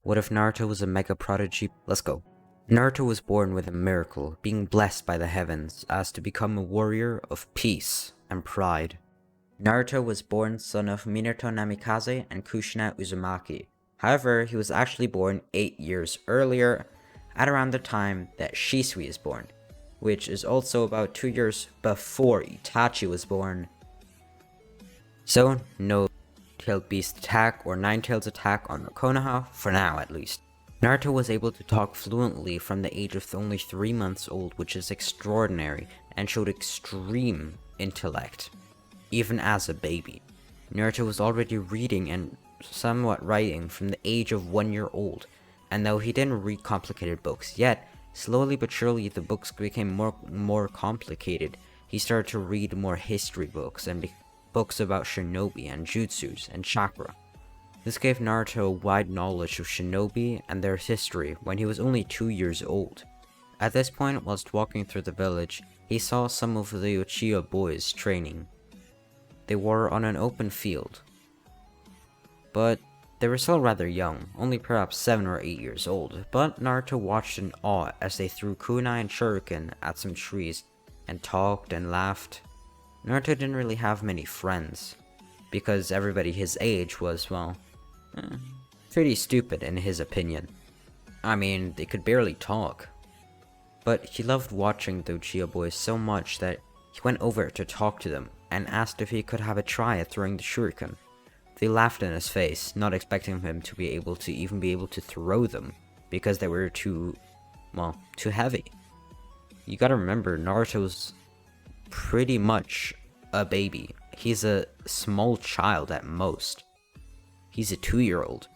What if Naruto was a Mega-Prodigy? Let's go. Naruto was born with a miracle, being blessed by the heavens as to become a warrior of peace and pride. Naruto was born son of Minato Namikaze and Kushina Uzumaki. However, he was actually born 8 years earlier, at around the time that Shisui is born, which is also about 2 years before Itachi was born. So, no Tailed Beast attack or Nine-Tails attack on Konoha, for now at least. Naruto was able to talk fluently from the age of only 3 months old, which is extraordinary, and showed extreme intellect, even as a baby. Naruto was already reading and somewhat writing from the age of 1 year old, and though he didn't read complicated books yet, slowly but surely the books became more complicated. He started to read more history books and books about shinobi and jutsus and chakra. This gave Naruto a wide knowledge of shinobi and their history when he was only 2 years old. At this point, whilst walking through the village, he saw some of the Uchiha boys training. They were on an open field, but they were still rather young, only perhaps 7 or 8 years old, but Naruto watched in awe as they threw kunai and shuriken at some trees, and talked and laughed. Naruto didn't really have many friends, because everybody his age was, well, pretty stupid in his opinion. I mean, they could barely talk. But he loved watching the Uchiha boys so much that he went over to talk to them, and asked if he could have a try at throwing the shuriken. They laughed in his face, not expecting him to be able to throw them, because they were too heavy. You gotta remember, Naruto's pretty much a baby. He's a small child at most. He's a 2-year-old.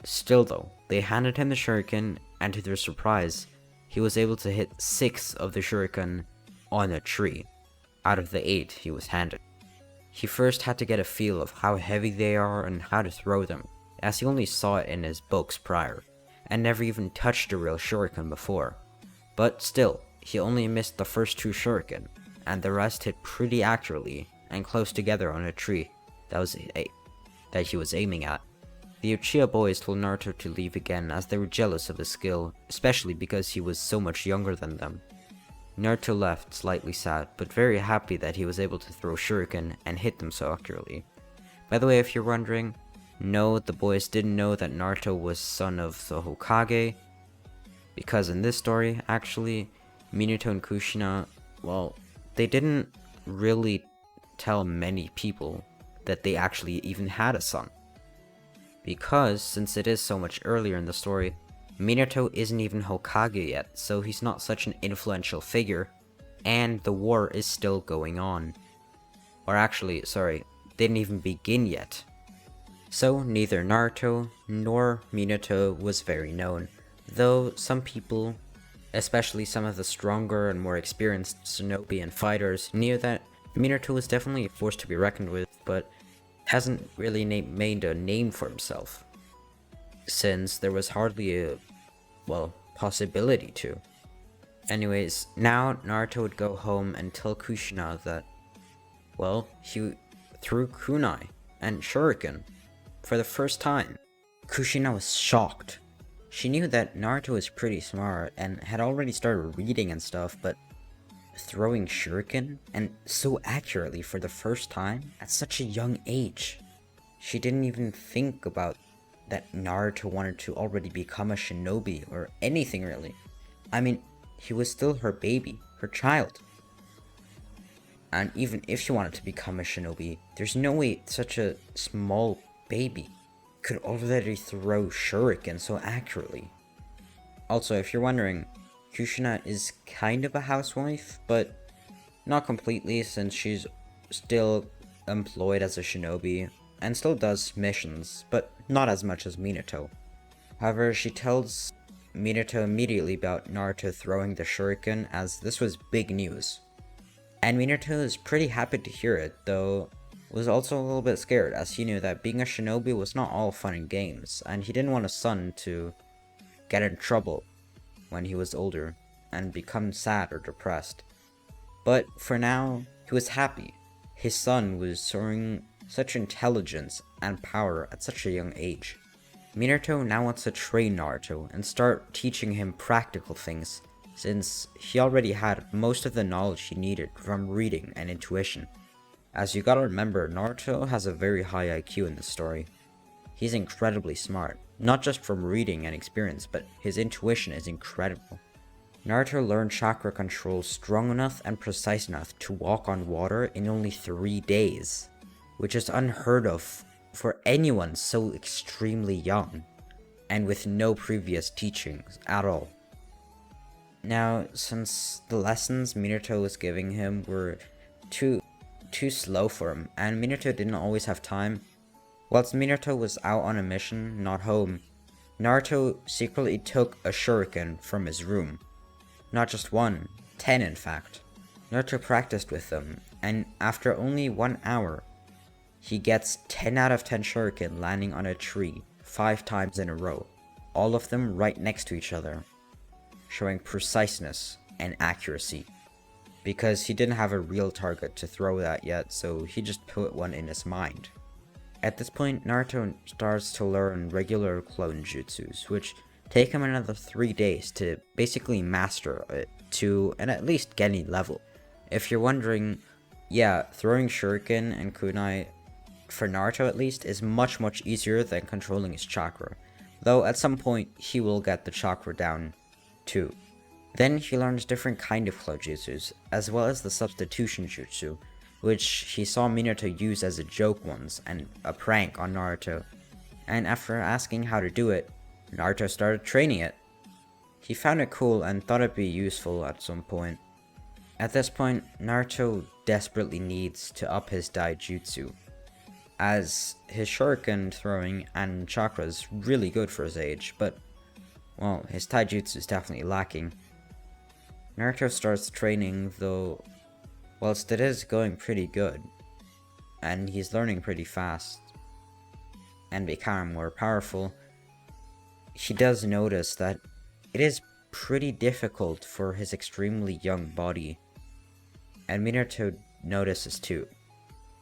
Still though, they handed him the shuriken, and to their surprise, he was able to hit 6 of the shuriken on a tree, out of the 8 he was handed. He first had to get a feel of how heavy they are and how to throw them, as he only saw it in his books prior, and never even touched a real shuriken before. But still, he only missed the first 2 shuriken, and the rest hit pretty accurately and close together on a tree that he was aiming at. The Uchiha boys told Naruto to leave again as they were jealous of his skill, especially because he was so much younger than them. Naruto left, slightly sad, but very happy that he was able to throw shuriken and hit them so accurately. By the way, if you're wondering, no, the boys didn't know that Naruto was son of the Hokage, because in this story, actually, Minato and Kushina, well, they didn't really tell many people that they actually even had a son. Because, since it is so much earlier in the story, Minato isn't even Hokage yet, so he's not such an influential figure, and the war is still going on. Or actually, sorry, didn't even begin yet. So neither Naruto nor Minato was very known, though some people, especially some of the stronger and more experienced shinobi and fighters, knew that Minato was definitely a force to be reckoned with, but hasn't really made a name for himself, since there was hardly a, possibility to. Anyways, now Naruto would go home and tell Kushina that, he threw kunai and shuriken for the first time. Kushina was shocked. She knew that Naruto was pretty smart and had already started reading and stuff, but throwing shuriken, and so accurately for the first time, at such a young age. She didn't even think about that Naruto wanted to already become a shinobi or anything really. I mean, he was still her baby, her child. And even if she wanted to become a shinobi, there's no way such a small baby could already throw shuriken so accurately. Also, if you're wondering, Kushina is kind of a housewife, but not completely, since she's still employed as a shinobi and still does missions, but not as much as Minato. However, she tells Minato immediately about Naruto throwing the shuriken, as this was big news. And Minato is pretty happy to hear it, though was also a little bit scared, as he knew that being a shinobi was not all fun and games, and he didn't want his son to get in trouble when he was older and become sad or depressed. But for now, he was happy. His son was showing such intelligence and power at such a young age. Minato now wants to train Naruto and start teaching him practical things, since he already had most of the knowledge he needed from reading and intuition. As you gotta remember, Naruto has a very high IQ in the story. He's incredibly smart, not just from reading and experience, but his intuition is incredible. Naruto learned chakra control strong enough and precise enough to walk on water in only 3 days, which is unheard of for anyone so extremely young, and with no previous teachings at all. Now, since the lessons Minato was giving him were too slow for him, and Minato didn't always have time, whilst Minato was out on a mission, not home, Naruto secretly took a shuriken from his room. Not just one, 10 in fact. Naruto practiced with them, and after only 1 hour, he gets 10 out of 10 shuriken landing on a tree 5 times in a row, all of them right next to each other, showing preciseness and accuracy. Because he didn't have a real target to throw at yet, so he just put one in his mind. At this point, Naruto starts to learn regular clone jutsus, which take him another 3 days to basically master it to an at least Genin level. If you're wondering, yeah, throwing shuriken and kunai, for Naruto at least, is much easier than controlling his chakra, though at some point he will get the chakra down too. Then he learns different kind of clone jutsus, as well as the substitution jutsu, which he saw Minato use as a joke once and a prank on Naruto, and after asking how to do it, Naruto started training it. He found it cool and thought it'd be useful at some point. At this point, Naruto desperately needs to up his daijutsu, as his shuriken throwing and chakra is really good for his age, but, well, his taijutsu is definitely lacking. Naruto starts training, though, whilst it is going pretty good, and he's learning pretty fast, and becoming more powerful, he does notice that it is pretty difficult for his extremely young body, and Minato notices too.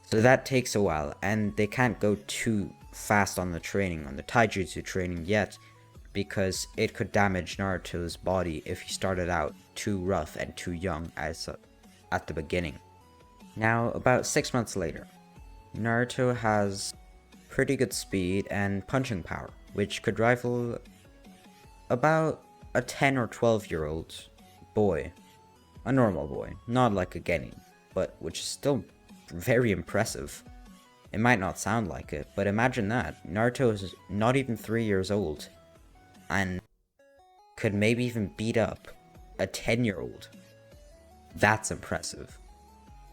So that takes a while, and they can't go too fast on the taijutsu training yet, because it could damage Naruto's body if he started out too rough and too young at the beginning. Now, about 6 months later, Naruto has pretty good speed and punching power, which could rival about a 10 or 12-year-old boy. A normal boy, not like a Genin, but which is still very impressive. It might not sound like it, but imagine that. Naruto is not even 3 years old, and could maybe even beat up a 10-year-old. That's impressive.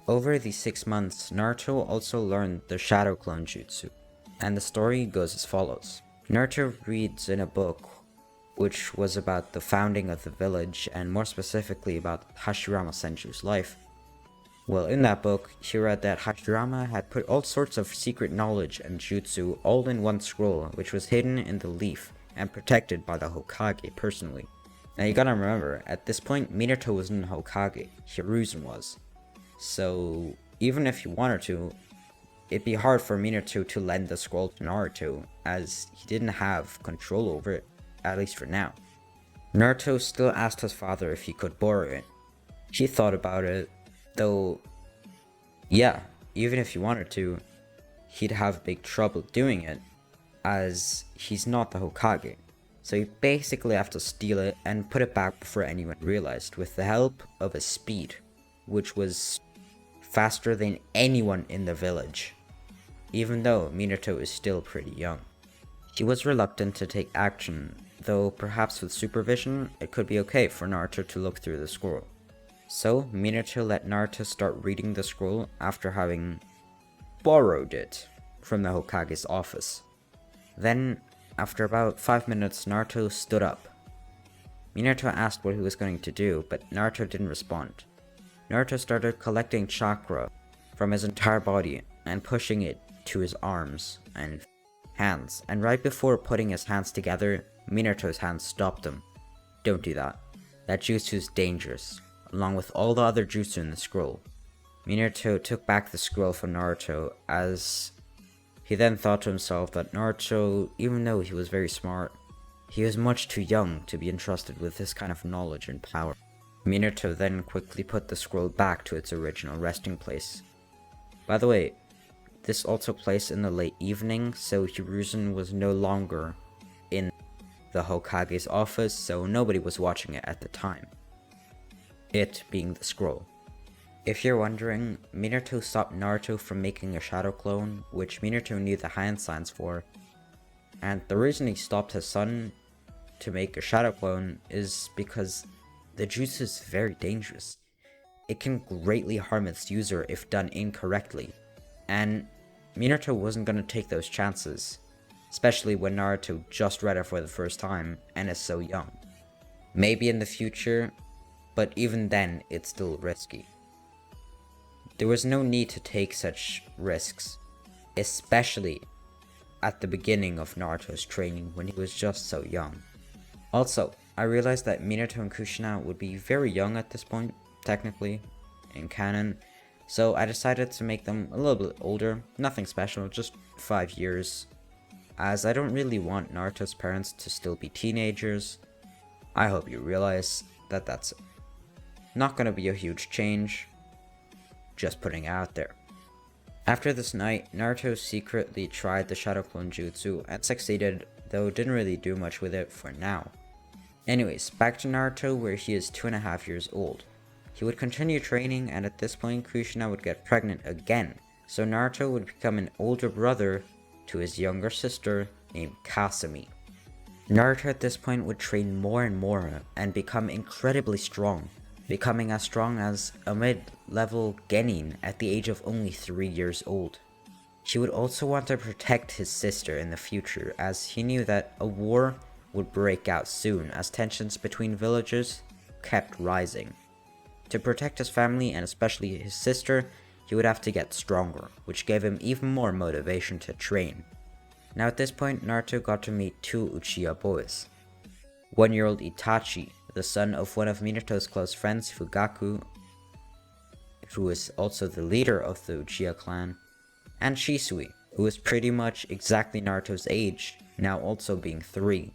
Over these 6 months, Naruto also learned the Shadow Clone Jutsu, and the story goes as follows. Naruto reads in a book which was about the founding of the village, and more specifically about Hashirama Senju's life. Well, in that book, he read that Hashirama had put all sorts of secret knowledge and jutsu all in one scroll, which was hidden in the leaf and protected by the Hokage personally. Now you gotta remember, at this point, Minato wasn't a Hokage, Hiruzen was. So, even if he wanted to, it'd be hard for Minato to lend the scroll to Naruto, as he didn't have control over it, at least for now. Naruto still asked his father if he could borrow it. He thought about it, though, yeah, even if he wanted to, he'd have big trouble doing it, as he's not the Hokage. So he basically have to steal it and put it back before anyone realized, with the help of his speed, which was faster than anyone in the village, even though Minato is still pretty young. He was reluctant to take action, though perhaps with supervision, it could be okay for Naruto to look through the scroll. So, Minato let Naruto start reading the scroll after having borrowed it from the Hokage's office. Then, after about 5 minutes, Naruto stood up. Minato asked what he was going to do, but Naruto didn't respond. Naruto started collecting chakra from his entire body and pushing it to his arms and hands, and right before putting his hands together, Minato's hands stopped him. Don't do that. That jutsu is dangerous, along with all the other jutsu in the scroll. Minato took back the scroll from Naruto, as He then thought to himself that Naruto, even though he was very smart, he was much too young to be entrusted with this kind of knowledge and power. Minato then quickly put the scroll back to its original resting place. By the way, this all took place in the late evening, so Hiruzen was no longer in the Hokage's office, so nobody was watching it at the time. It being the scroll. If you're wondering, Minato stopped Naruto from making a shadow clone, which Minato knew the hand signs for, and the reason he stopped his son to make a shadow clone is because the jutsu is very dangerous. It can greatly harm its user if done incorrectly, and Minato wasn't going to take those chances, especially when Naruto just read it for the first time and is so young. Maybe in the future, but even then it's still risky. There was no need to take such risks, especially at the beginning of Naruto's training when he was just so young. Also, I realized that Minato and Kushina would be very young at this point, technically, in canon, so I decided to make them a little bit older, nothing special, just 5 years, as I don't really want Naruto's parents to still be teenagers. I hope you realize that that's not gonna be a huge change. Just putting it out there. After this night, Naruto secretly tried the Shadow Clone Jutsu and succeeded, though didn't really do much with it for now. Anyways, back to Naruto where he is 2.5 years old. He would continue training, and at this point Kushina would get pregnant again, so Naruto would become an older brother to his younger sister named Kasumi. Naruto at this point would train more and more and become incredibly strong, becoming as strong as a mid-level Genin at the age of only 3 years old. He would also want to protect his sister in the future, as he knew that a war would break out soon as tensions between villages kept rising. To protect his family and especially his sister, he would have to get stronger, which gave him even more motivation to train. Now at this point, Naruto got to meet 2 Uchiha boys. 1-year-old Itachi, the son of one of Minato's close friends, Fugaku, who is also the leader of the Uchiha clan, and Shisui, who is pretty much exactly Naruto's age, now also being 3.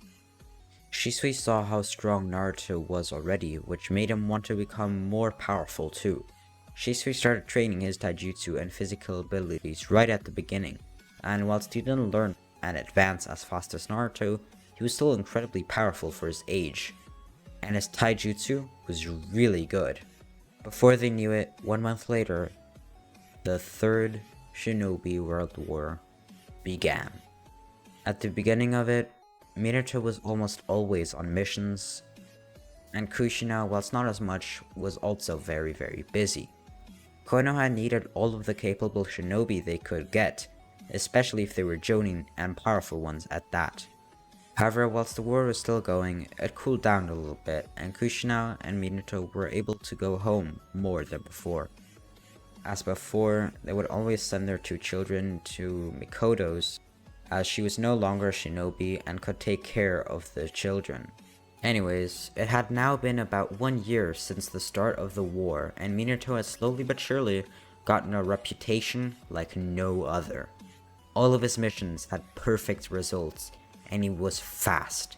Shisui saw how strong Naruto was already, which made him want to become more powerful too. Shisui started training his taijutsu and physical abilities right at the beginning, and whilst he didn't learn and advance as fast as Naruto, he was still incredibly powerful for his age, and his taijutsu was really good. Before they knew it, 1 month later, the Third Shinobi World War began. At the beginning of it, Minato was almost always on missions, and Kushina, whilst not as much, was also very busy. Konoha needed all of the capable shinobi they could get, especially if they were jonin and powerful ones at that. However, whilst the war was still going, it cooled down a little bit, and Kushina and Minato were able to go home more than before. As before, they would always send their 2 children to Mikoto's, as she was no longer a shinobi and could take care of the children. Anyways, it had now been about 1 year since the start of the war, and Minato had slowly but surely gotten a reputation like no other. All of his missions had perfect results, and he was fast.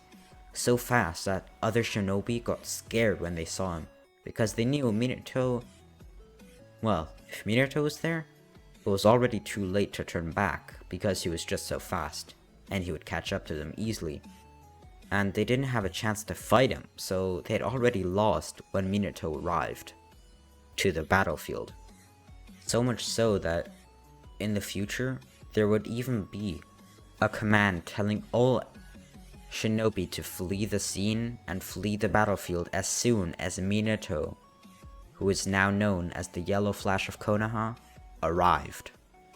So fast that other shinobi got scared when they saw him, because they knew Minato... Well, if Minato was there, it was already too late to turn back, because he was just so fast, and he would catch up to them easily. And they didn't have a chance to fight him, so they had already lost when Minato arrived to the battlefield. So much so that in the future, there would even be a command telling all shinobi to flee the scene and flee the battlefield as soon as Minato, who is now known as the Yellow Flash of Konoha, arrived.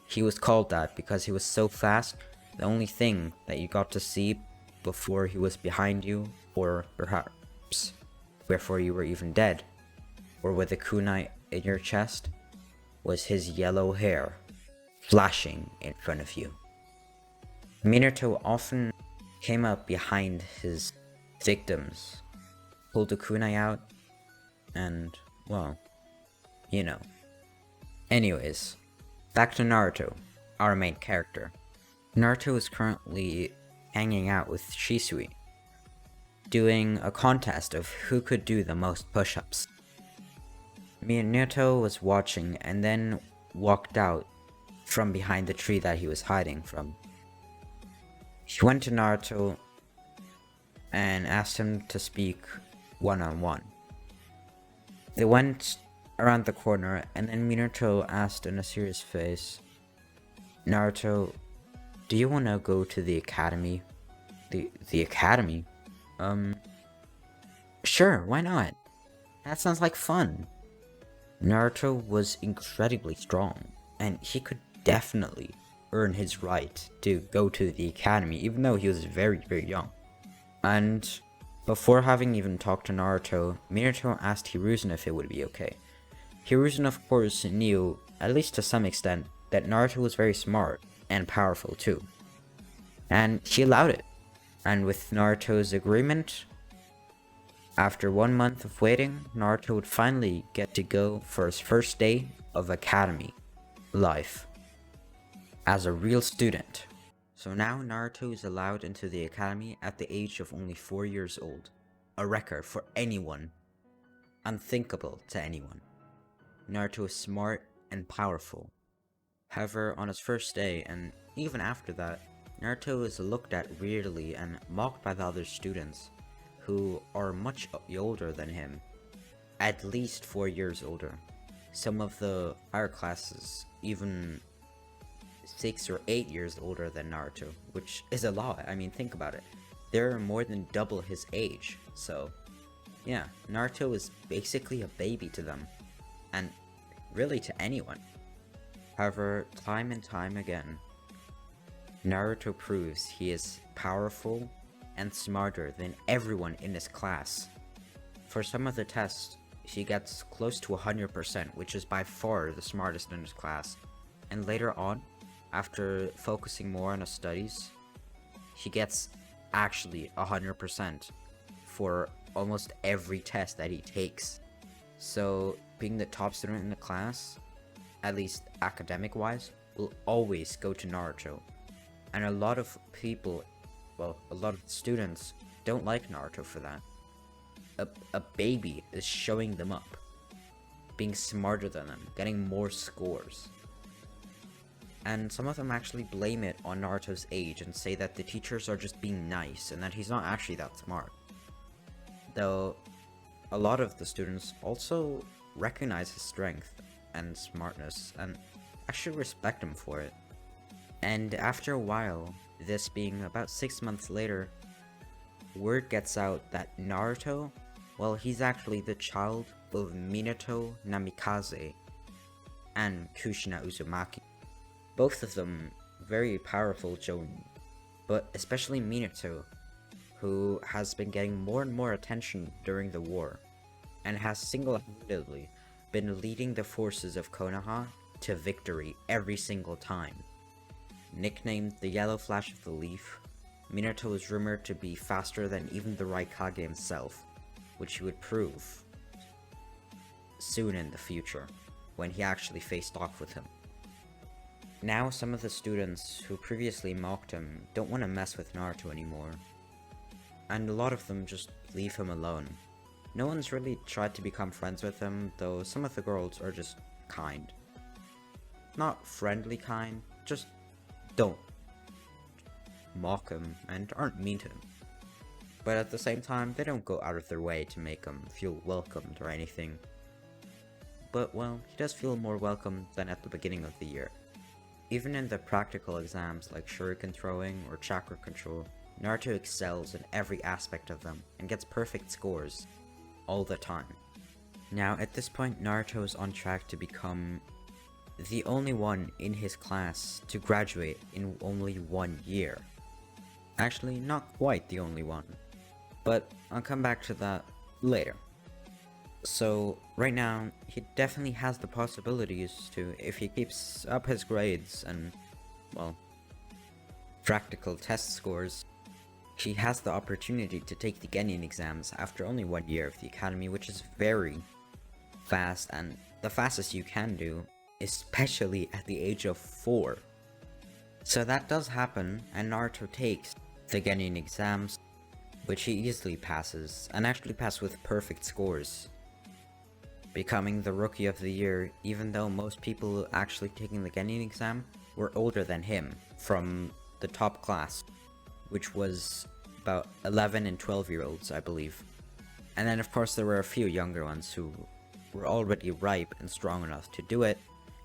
He was called that because he was so fast, the only thing that you got to see before he was behind you, or perhaps before you were even dead, or with a kunai in your chest, was his yellow hair flashing in front of you. Minato often came up behind his victims, pulled the kunai out, and, well, you know. Anyways, back to Naruto, our main character. Naruto is currently hanging out with Shisui, doing a contest of who could do the most push-ups. Minato was watching and then walked out from behind the tree that he was hiding from. He went to Naruto and asked him to speak one-on-one. They went around the corner and then Minato asked in a serious face, "Naruto, do you want to go to the academy?" The academy? Sure, why not? That sounds like fun. Naruto was incredibly strong, and he could definitely earn his right to go to the academy, even though he was very, very young. And before having even talked to Naruto, Minato asked Hiruzen if it would be okay. Hiruzen, of course, knew, at least to some extent, that Naruto was very smart and powerful too. And she allowed it. And with Naruto's agreement, after 1 month of waiting, Naruto would finally get to go for his first day of academy life as a real student. So now Naruto is allowed into the academy at the age of only 4 years old, a record for anyone, unthinkable to anyone. Naruto is smart and powerful. However, on his first day, and even after that, Naruto is looked at weirdly and mocked by the other students, who are much older than him, at least 4 years older. Some of the higher classes even 6 or 8 years older than Naruto, which is a lot. I mean, think about it. They're more than double his age, so yeah, Naruto is basically a baby to them, and really to anyone. However, time and time again, Naruto proves he is powerful and smarter than everyone in his class. For some of the tests, he gets close to 100%, which is by far the smartest in his class. And later on, after focusing more on his studies, he gets actually 100% for almost every test that he takes. So, being the top student in the class, at least academic-wise, will always go to Naruto. And a lot of people, well, a lot of students don't like Naruto for that. A baby is showing them up, being smarter than them, getting more scores. And some of them actually blame it on Naruto's age and say that the teachers are just being nice and that he's not actually that smart. Though, a lot of the students also recognize his strength and smartness and actually respect him for it. And after a while, this being about 6 months later, word gets out that Naruto, well, he's actually the child of Minato Namikaze and Kushina Uzumaki. Both of them very powerful Jonin, but especially Minato, who has been getting more and more attention during the war, and has single-handedly been leading the forces of Konoha to victory every single time. Nicknamed the Yellow Flash of the Leaf, Minato is rumored to be faster than even the Raikage himself, which he would prove soon in the future, when he actually faced off with him. Now some of the students who previously mocked him don't want to mess with Naruto anymore, and a lot of them just leave him alone. No one's really tried to become friends with him, though some of the girls are just kind. Not friendly kind, just don't mock him and aren't mean to him. But at the same time, they don't go out of their way to make him feel welcomed or anything. But well, he does feel more welcome than at the beginning of the year. Even in the practical exams like shuriken throwing or chakra control, Naruto excels in every aspect of them and gets perfect scores all the time. Now at this point, Naruto is on track to become the only one in his class to graduate in only 1 year. Actually, not quite the only one, but I'll come back to that later. So right now, he definitely has the possibilities to, if he keeps up his grades and, well, practical test scores, he has the opportunity to take the Genin exams after only 1 year of the academy, which is very fast and the fastest you can do, especially at the age of 4. So that does happen, and Naruto takes the Genin exams, which he easily passes, and actually passes with perfect scores, becoming the Rookie of the Year, even though most people actually taking the Genin exam were older than him from the top class, which was about 11 and 12-year-olds, I believe. And then of course there were a few younger ones who were already ripe and strong enough to do it,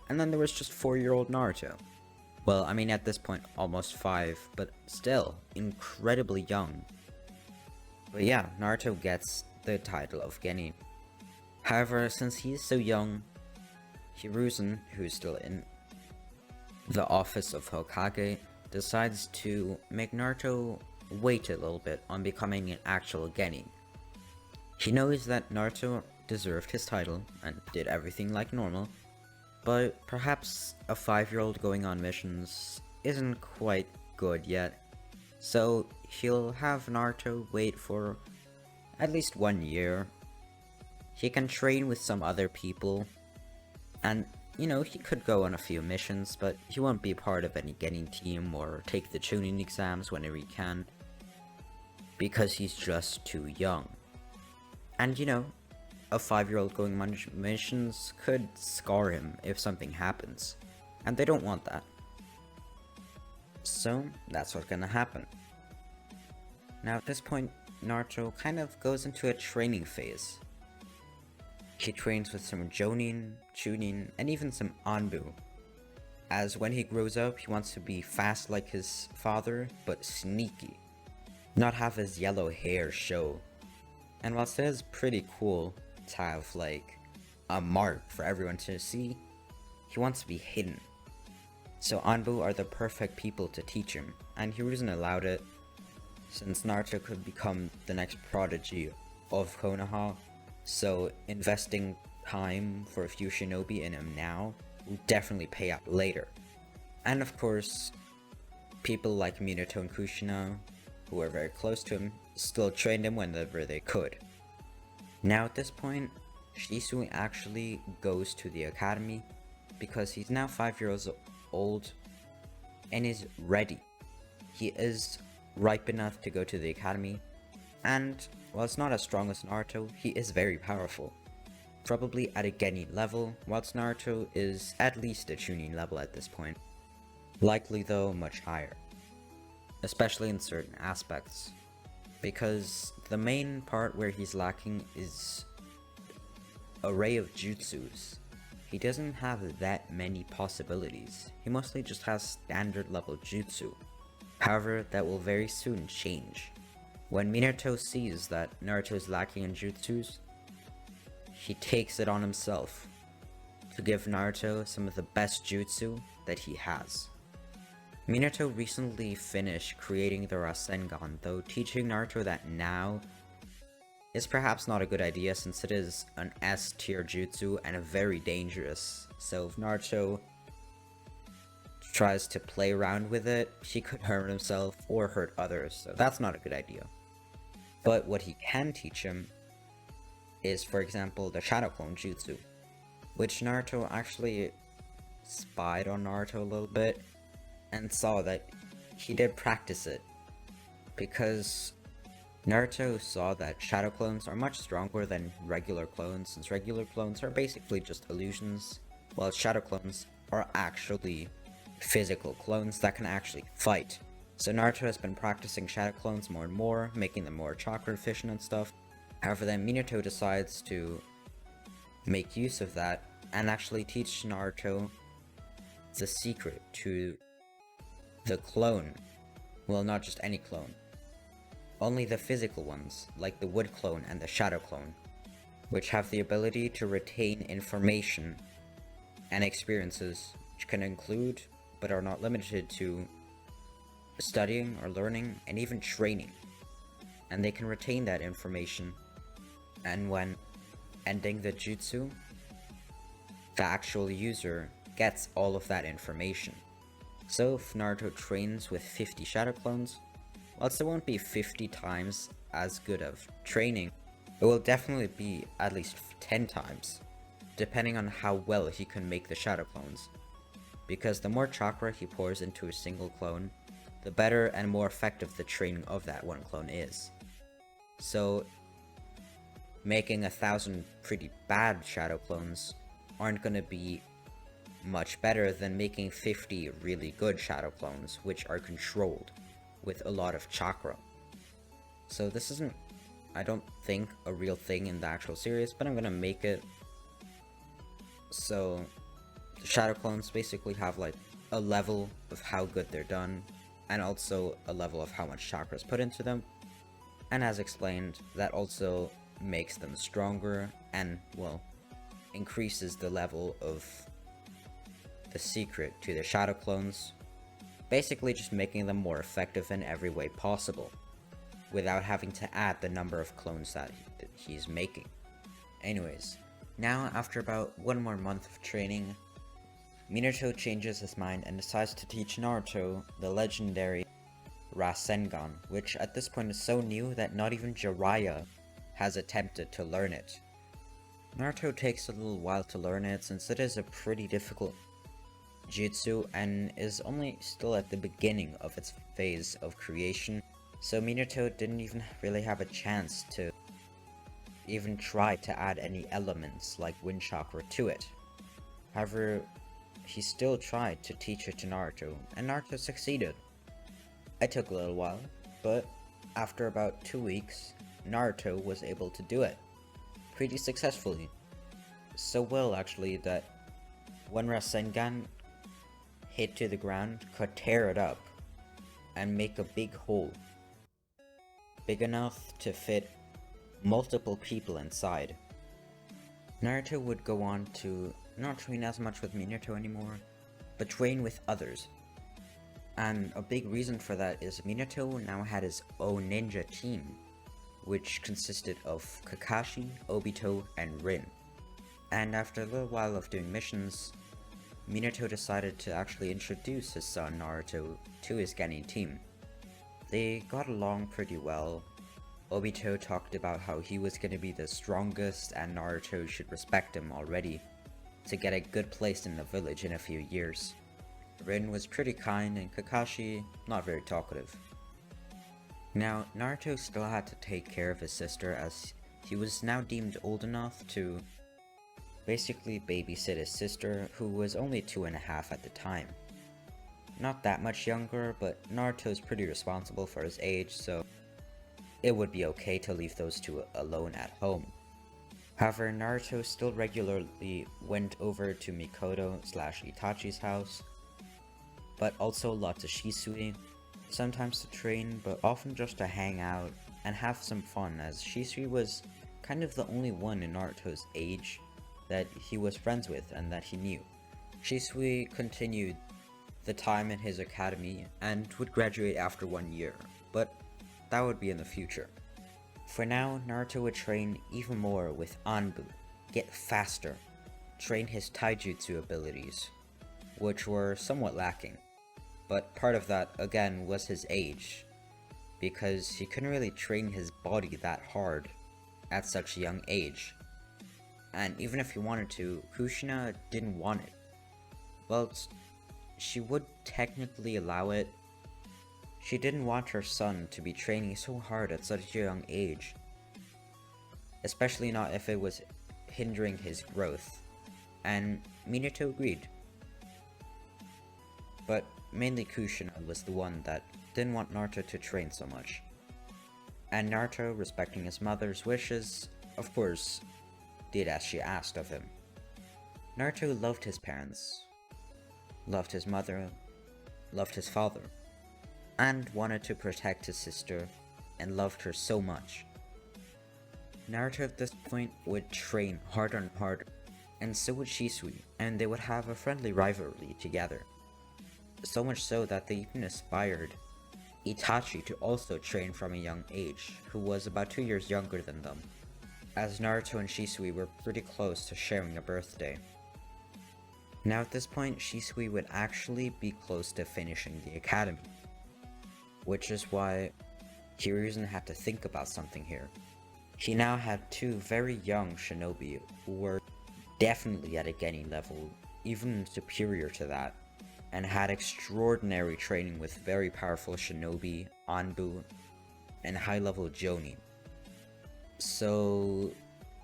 and then there was just 4-year-old Naruto. Well, I mean at this point almost 5, but still incredibly young. But yeah, Naruto gets the title of Genin. However, since he is so young, Hiruzen, who's still in the office of Hokage, decides to make Naruto wait a little bit on becoming an actual Genin. He knows that Naruto deserved his title and did everything like normal, but perhaps a 5-year-old going on missions isn't quite good yet, so he'll have Naruto wait for at least 1 year. He can train with some other people, and you know, he could go on a few missions, but he won't be part of any Genin team or take the Chunin exams whenever he can, because he's just too young. And you know, a 5-year-old going on missions could scar him if something happens, and they don't want that. So that's what's gonna happen. Now at this point, Naruto kind of goes into a training phase. He trains with some Jonin, Chunin, and even some Anbu, as when he grows up he wants to be fast like his father, but sneaky, not have his yellow hair show. And whilst it is pretty cool to have like a mark for everyone to see, he wants to be hidden. So Anbu are the perfect people to teach him, and Hiruzen allowed it, since Naruto could become the next prodigy of Konoha, so investing time for a few shinobi in him now will definitely pay out later. And of course, people like Minato and Kushina, who are very close to him, still trained him whenever they could. Now at this point, Shisui actually goes to the academy because he's now 5 years old and is ready. He is ripe enough to go to the academy, and while it's not as strong as Naruto, he is very powerful. Probably at a Genin level, whilst Naruto is at least a Chunin level at this point. Likely though much higher, especially in certain aspects, because the main part where he's lacking is array of jutsus. He doesn't have that many possibilities, he mostly just has standard level jutsu. However, that will very soon change. When Minato sees that Naruto is lacking in jutsus, he takes it on himself to give Naruto some of the best jutsu that he has. Minato recently finished creating the rasengan, though teaching Naruto that now is perhaps not a good idea since it is an S tier jutsu and very dangerous. So if Naruto tries to play around with it, he could hurt himself or hurt others, so that's not a good idea. But what he can teach him is, for example, the Shadow Clone Jutsu, which Naruto actually spied on Naruto a little bit and saw that he did practice it, because Naruto saw that Shadow Clones are much stronger than regular clones, since regular clones are basically just illusions, while Shadow Clones are actually physical clones that can actually fight. So Naruto has been practicing Shadow Clones more and more, making them more chakra efficient and stuff. However, then Minato decides to make use of that and actually teach Naruto the secret to the clone. Well, not just any clone. Only the physical ones, like the Wood Clone and the Shadow Clone, which have the ability to retain information and experiences, which can include, but are not limited to, studying or learning and even training. And they can retain that information, and when ending the jutsu, the actual user gets all of that information. So if Naruto trains with 50 Shadow Clones, whilst it won't be 50 times as good of training, it will definitely be at least 10 times, depending on how well he can make the Shadow Clones. because the more chakra he pours into a single clone, the better and more effective the training of that one clone is. So, making 1,000 pretty bad shadow clones aren't gonna be much better than making 50 really good shadow clones, which are controlled with a lot of chakra. So this isn't, I don't think, a real thing in the actual series, but I'm gonna make it. So the shadow clones basically have like a level of how good they're done, and also a level of how much chakra is put into them. And as explained, that also makes them stronger and, well, increases the level of the secret to the shadow clones, basically just making them more effective in every way possible, without having to add the number of clones that he's making. Anyways, now after about 1 more month of training, Minato changes his mind and decides to teach Naruto the legendary rasengan, which at this point is so new that not even Jiraiya has attempted to learn it. Naruto takes a little while to learn it since it is a pretty difficult jutsu and is only still at the beginning of its phase of creation, so Minato didn't even really have a chance to even try to add any elements like wind chakra to it. However, he still tried to teach it to Naruto, and Naruto succeeded. It took a little while, but after about 2 weeks, Naruto was able to do it pretty successfully. So well actually that when Rasengan hit to the ground, could tear it up and make a big hole, big enough to fit multiple people inside. Naruto would go on to not train as much with Minato anymore, but train with others. And a big reason for that is Minato now had his own ninja team, which consisted of Kakashi, Obito, and Rin. And after a little while of doing missions, Minato decided to actually introduce his son Naruto to his Genin team. They got along pretty well. Obito talked about how he was going to be the strongest and Naruto should respect him already to get a good place in the village in a few years. Rin was pretty kind and Kakashi not very talkative. Now, Naruto still had to take care of his sister as he was now deemed old enough to basically babysit his sister, who was only 2.5 at the time. Not that much younger, but Naruto's pretty responsible for his age, so it would be okay to leave those two alone at home. However, Naruto still regularly went over to Mikoto/Itachi's house, but also lots of Shisui, sometimes to train, but often just to hang out and have some fun, as Shisui was kind of the only one in Naruto's age that he was friends with and that he knew. Shisui continued the time in his academy and would graduate after 1 year, but that would be in the future. For now, Naruto would train even more with Anbu, get faster, train his taijutsu abilities, which were somewhat lacking. But part of that, again, was his age, because he couldn't really train his body that hard at such a young age. And even if he wanted to, Kushina didn't want it. Well, she would technically allow it. She didn't want her son to be training so hard at such a young age, especially not if it was hindering his growth, and Minato agreed. But mainly Kushina was the one that didn't want Naruto to train so much. And Naruto, respecting his mother's wishes, of course, did as she asked of him. Naruto loved his parents, loved his mother, loved his father, and wanted to protect his sister, and loved her so much. Naruto at this point would train harder and harder, and so would Shisui, and they would have a friendly rivalry together. So much so that they even inspired Itachi to also train from a young age, who was about 2 years younger than them, as Naruto and Shisui were pretty close to sharing a birthday. Now at this point, Shisui would actually be close to finishing the academy, which is why Hiruzen had to think about something here. He now had 2 very young shinobi who were definitely at a Genin level, even superior to that, and had extraordinary training with very powerful shinobi, Anbu, and high-level Jonin. So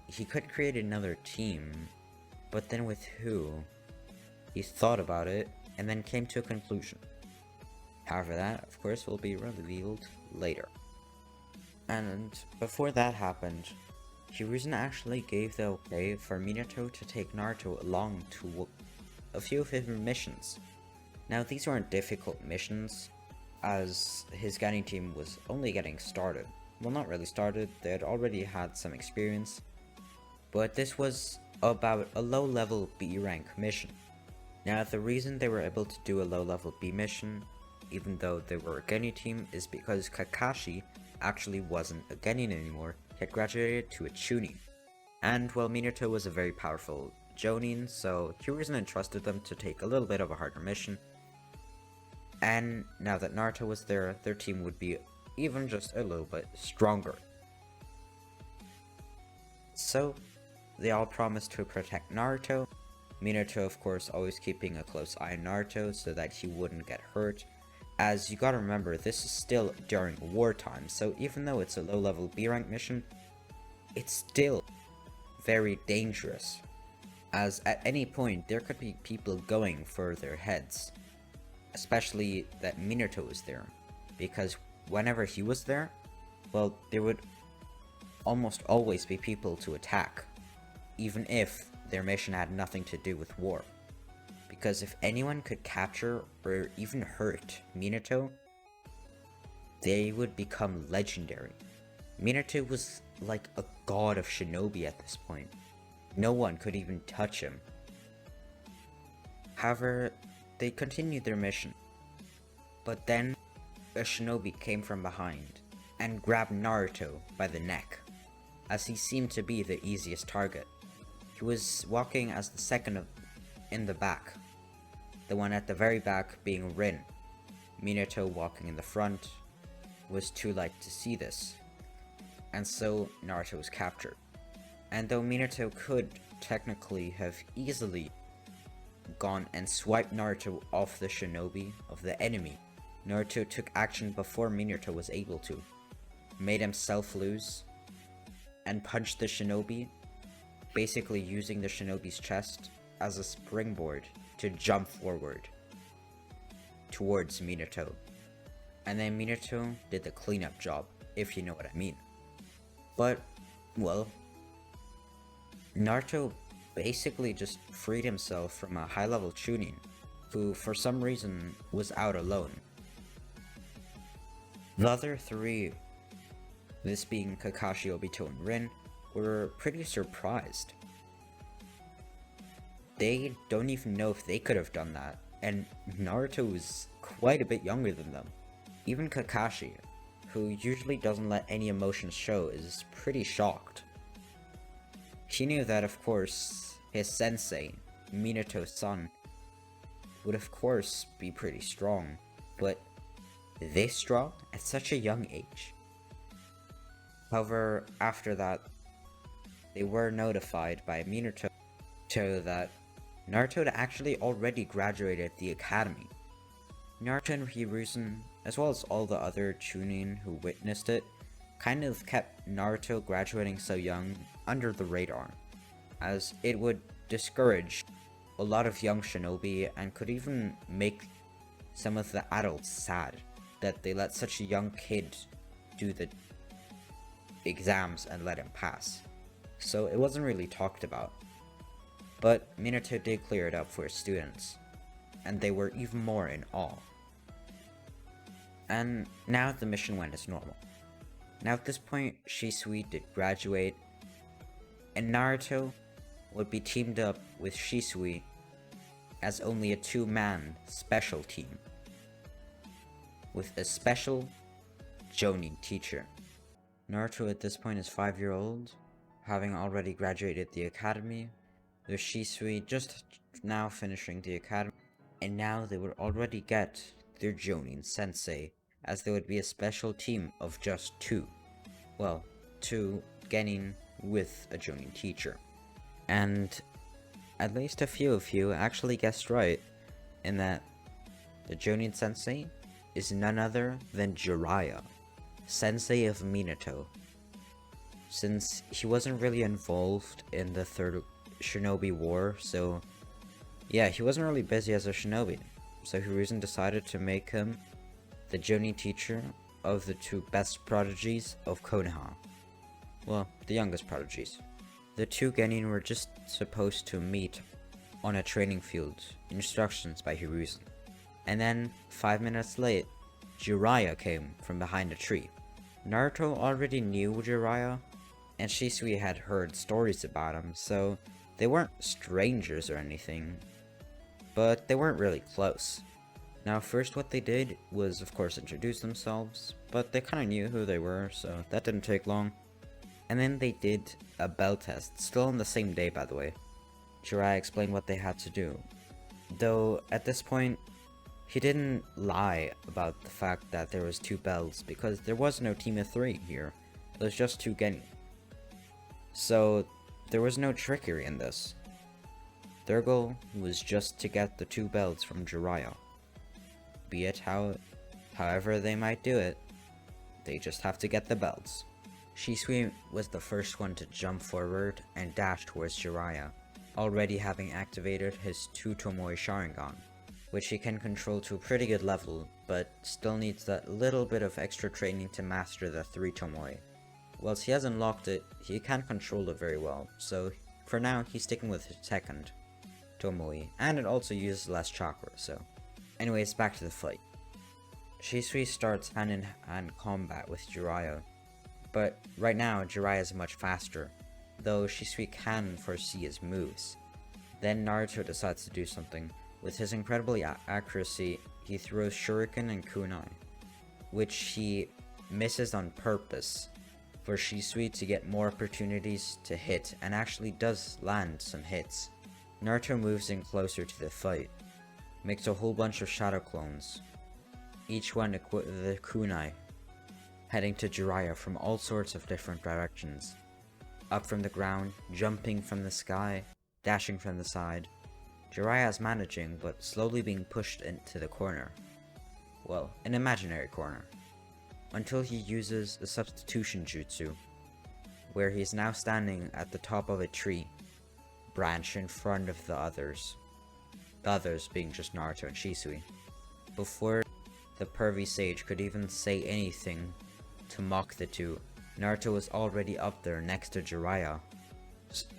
he could create another team, but then with who? He thought about it and then came to a conclusion. However, that, of course, will be revealed later. And before that happened, Hiruzen actually gave the okay for Minato to take Naruto along to a few of his missions. Now, these weren't difficult missions, as his Genin team was only getting started. Well, not really started, they had already had some experience, but this was about a low-level B rank mission. Now, the reason they were able to do a low-level B mission, even though they were a Genin team, is because Kakashi actually wasn't a Genin anymore. He had graduated to a Chunin. And while Minato was a very powerful Jonin, so Hiruzen entrusted them to take a little bit of a harder mission. And now that Naruto was there, their team would be even just a little bit stronger. So, they all promised to protect Naruto. Minato, of course, always keeping a close eye on Naruto so that he wouldn't get hurt. As you gotta remember, this is still during wartime, so even though it's a low-level B-rank mission, it's still very dangerous. As at any point, there could be people going for their heads. Especially that Minato was there. Because whenever he was there, well, there would almost always be people to attack. Even if their mission had nothing to do with war. Because if anyone could capture or even hurt Minato, they would become legendary. Minato was like a god of shinobi at this point. No one could even touch him. However, they continued their mission. But then, a shinobi came from behind and grabbed Naruto by the neck, as he seemed to be the easiest target. He was walking as the second in the back, the one at the very back being Rin. Minato walking in the front was too light to see this, and so Naruto was captured. And though Minato could technically have easily gone and swiped Naruto off the shinobi of the enemy, Naruto took action before Minato was able to, made himself lose, and punched the shinobi, basically using the shinobi's chest as a springboard to jump forward towards Minato. And then Minato did the cleanup job, if you know what I mean. But, well, Naruto basically just freed himself from a high-level Chunin, who for some reason was out alone. The other three, this being Kakashi, Obito, and Rin, were pretty surprised. They don't even know if they could have done that, and Naruto was quite a bit younger than them. Even Kakashi, who usually doesn't let any emotions show, is pretty shocked. He knew that, of course, his sensei, Minato's son, would of course be pretty strong, but this strong at such a young age. However, after that, they were notified by Minato that Naruto had actually already graduated the academy. Naruto and Hiruzen, as well as all the other Chunin who witnessed it, kind of kept Naruto graduating so young under the radar, as it would discourage a lot of young shinobi and could even make some of the adults sad that they let such a young kid do the exams and let him pass. So it wasn't really talked about. But Minato did clear it up for his students, and they were even more in awe. And now the mission went as normal. Now at this point, Shisui did graduate, and Naruto would be teamed up with Shisui as only a two-man special team, with a special Jonin teacher. Naruto at this point is 5-year-old, having already graduated the academy, with Shisui just now finishing the academy, and now they would already get their Jonin sensei, as there would be a special team of just two. Well, two Genin with a Jonin teacher. And at least a few of you actually guessed right, in that The Jonin sensei is none other than Jiraiya, sensei of Minato. Since he wasn't really involved in the third shinobi war, so yeah, he wasn't really busy as a shinobi, so Hiruzen decided to make him the Jonin teacher of the two best prodigies of Konoha. Well, the youngest prodigies. The two Genin were just supposed to meet on a training field, instructions by Hiruzen. And then, 5 minutes late, Jiraiya came from behind a tree. Naruto already knew Jiraiya, and Shisui had heard stories about him, so they weren't strangers or anything, but they weren't really close. Now first what they did was of course introduce themselves, but they kinda knew who they were, so that didn't take long. And then they did a bell test, still on the same day by the way. Jiraiya explained what they had to do, though at this point, he didn't lie about the fact that there was 2 bells, because there was no team of 3 here, it was just 2 Genin. So there was no trickery in this. Their goal was just to get the 2 bells from Jiraiya. Be it however they might do it, they just have to get the belts. Shisui was the first one to jump forward and dash towards Jiraiya, already having activated his 2 Tomoe Sharingan, which he can control to a pretty good level, but still needs that little bit of extra training to master the 3 Tomoe. Whilst he has unlocked it, he can't control it very well, so for now he's sticking with his second Tomoe, and it also uses less chakra, so. Anyways, back to the fight. Shisui starts hand-in-hand combat with Jiraiya, but right now Jiraiya is much faster, though Shisui can foresee his moves. Then Naruto decides to do something. With his incredible accuracy, he throws shuriken and kunai, which he misses on purpose for Shisui to get more opportunities to hit, and actually does land some hits. Naruto moves in closer to the fight, makes a whole bunch of shadow clones, each one equipped with a kunai, heading to Jiraiya from all sorts of different directions. Up from the ground, jumping from the sky, dashing from the side. Jiraiya is managing, but slowly being pushed into the corner. Well, an imaginary corner. Until he uses a substitution jutsu, where he is now standing at the top of a tree, branch in front of the others being just Naruto and Shisui. Before the pervy sage could even say anything to mock the two, Naruto was already up there next to Jiraiya.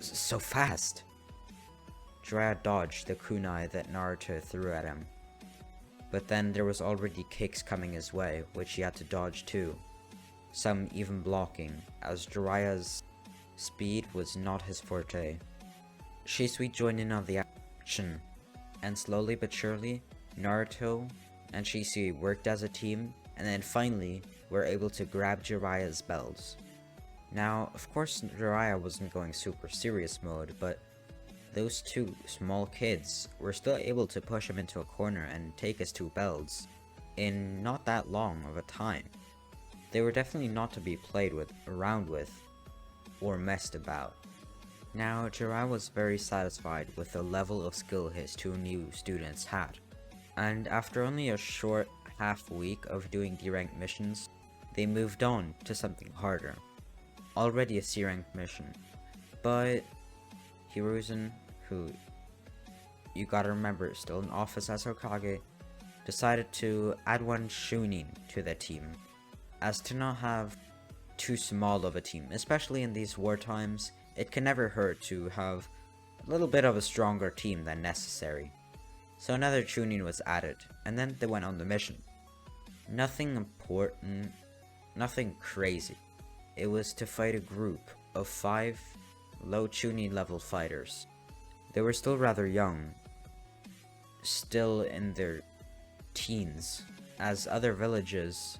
So fast! Jiraiya dodged the kunai that Naruto threw at him, but then there was already kicks coming his way, which he had to dodge too, some even blocking, as Jiraiya's speed was not his forte. Shisui joined in on the action, and slowly but surely, Naruto and Shisui worked as a team, and then finally were able to grab Jiraiya's bells. Now, of course Jiraiya wasn't going super serious mode, but those 2 small kids were still able to push him into a corner and take his 2 bells in not that long of a time. They were definitely not to be played around with, or messed about. Now, Jiraiya was very satisfied with the level of skill his 2 new students had, and after only a short half week of doing D-rank missions, they moved on to something harder. Already a C-rank mission, but Hiruzen, who you gotta remember is still in office as Hokage, decided to add one Chunin to the team, as to not have too small of a team, especially in these war times. It can never hurt to have a little bit of a stronger team than necessary. So another Chunin was added, and then they went on the mission. Nothing important, nothing crazy. It was to fight a group of 5 low Chunin level fighters. They were still rather young, still in their teens, as other villages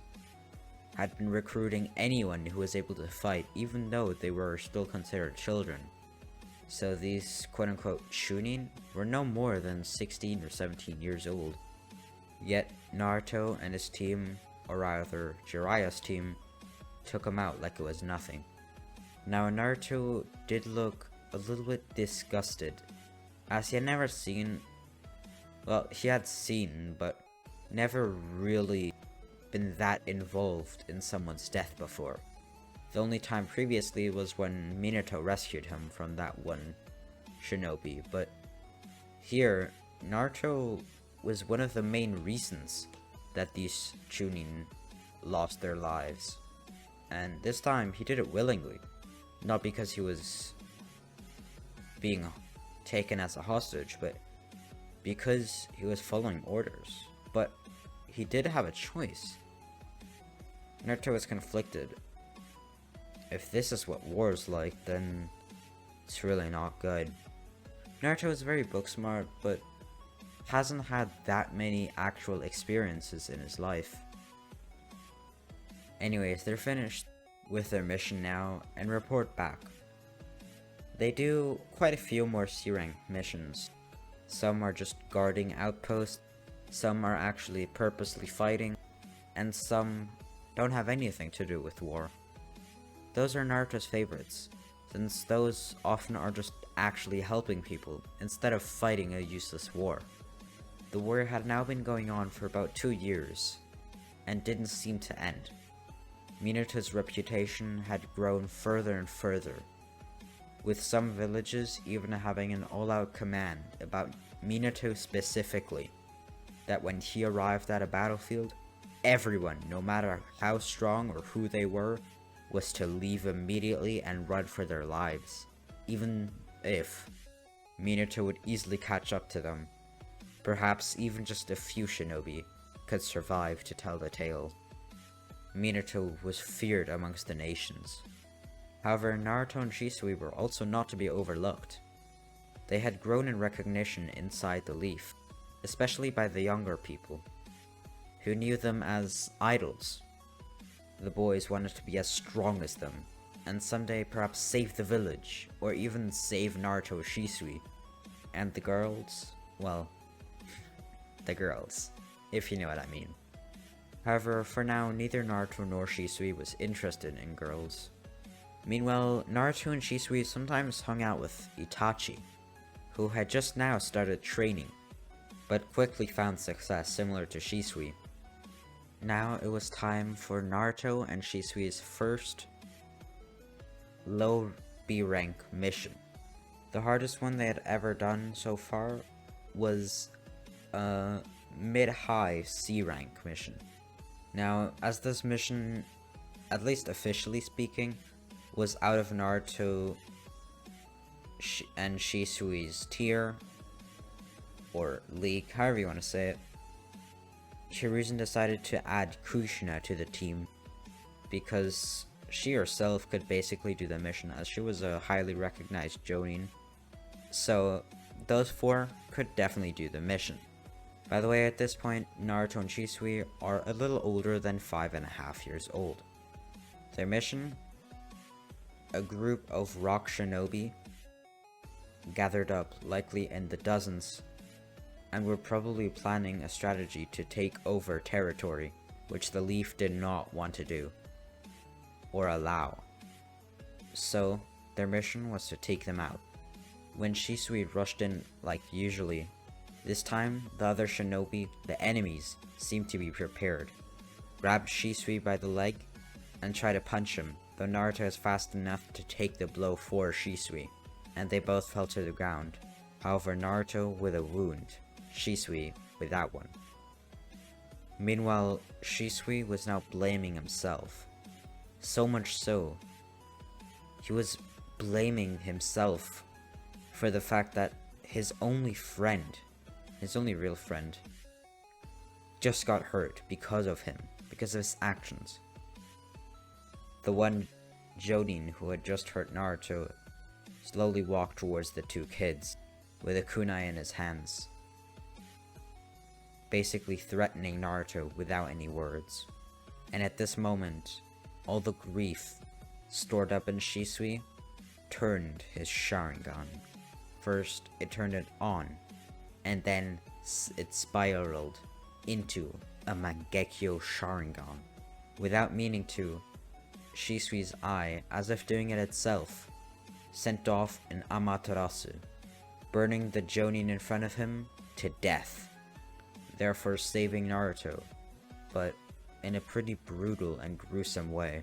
had been recruiting anyone who was able to fight, even though they were still considered children. So these quote-unquote Chunin were no more than 16 or 17 years old. Yet Naruto and his team, or rather Jiraiya's team, took him out like it was nothing. Now Naruto did look a little bit disgusted, as he had never seen, well, he had seen, but never really been that involved in someone's death before. The only time previously was when Minato rescued him from that one shinobi, but here, Naruto was one of the main reasons that these Chunin lost their lives. And this time, he did it willingly. Not because he was being taken as a hostage, but because he was following orders. But he did have a choice. Naruto was conflicted. If this is what war is like, then it's really not good. Naruto is very book smart, but hasn't had that many actual experiences in his life. Anyways, they're finished with their mission now and report back. They do quite a few more C-rank missions. Some are just guarding outposts, some are actually purposely fighting, and some don't have anything to do with war. Those are Naruto's favorites, since those often are just actually helping people instead of fighting a useless war. The war had now been going on for about 2 years, and didn't seem to end. Minato's reputation had grown further and further, with some villages even having an all-out command about Minato specifically, that when he arrived at a battlefield, everyone, no matter how strong or who they were, was to leave immediately and run for their lives, even if Minato would easily catch up to them. Perhaps even just a few shinobi could survive to tell the tale. Minato was feared amongst the nations. However, Naruto and Shisui were also not to be overlooked. They had grown in recognition inside the Leaf, especially by the younger people, who knew them as idols. The boys wanted to be as strong as them, and someday perhaps save the village, or even save Naruto or Shisui. And the girls, well, the girls, if you know what I mean. However, for now, neither Naruto nor Shisui was interested in girls. Meanwhile, Naruto and Shisui sometimes hung out with Itachi, who had just now started training, but quickly found success similar to Shisui. Now it was time for Naruto and Shisui's first low B rank mission. The hardest one they had ever done so far was a mid-high C rank mission. Now, as this mission, at least officially speaking, was out of Naruto and Shisui's tier, or league, however you want to say it, Hiruzen decided to add Kushina to the team, because she herself could basically do the mission as she was a highly recognized Jonin. So those four could definitely do the mission. By the way, at this point, Naruto and Shisui are a little older than 5.5 years old. Their mission? A group of rock shinobi gathered up, likely in the dozens, and were probably planning a strategy to take over territory, which the Leaf did not want to do, or allow. So, their mission was to take them out. When Shisui rushed in like usually, this time the other shinobi, the enemies, seemed to be prepared, grabbed Shisui by the leg, and tried to punch him, though Naruto is fast enough to take the blow for Shisui, and they both fell to the ground. However, Naruto with a wound, Shisui without one. Meanwhile, Shisui was now blaming himself. So much so, he was blaming himself for the fact that his only friend, his only real friend, just got hurt because of him, because of his actions. The one Jonin who had just hurt Naruto slowly walked towards the two kids with a kunai in his hands, basically threatening Naruto without any words. And at this moment, all the grief stored up in Shisui turned his Sharingan. First, it turned it on, and then it spiraled into a Mangekyo Sharingan. Without meaning to, Shisui's eye, as if doing it itself, sent off an Amaterasu, burning the Jonin in front of him to death. therefore saving Naruto, but in a pretty brutal and gruesome way.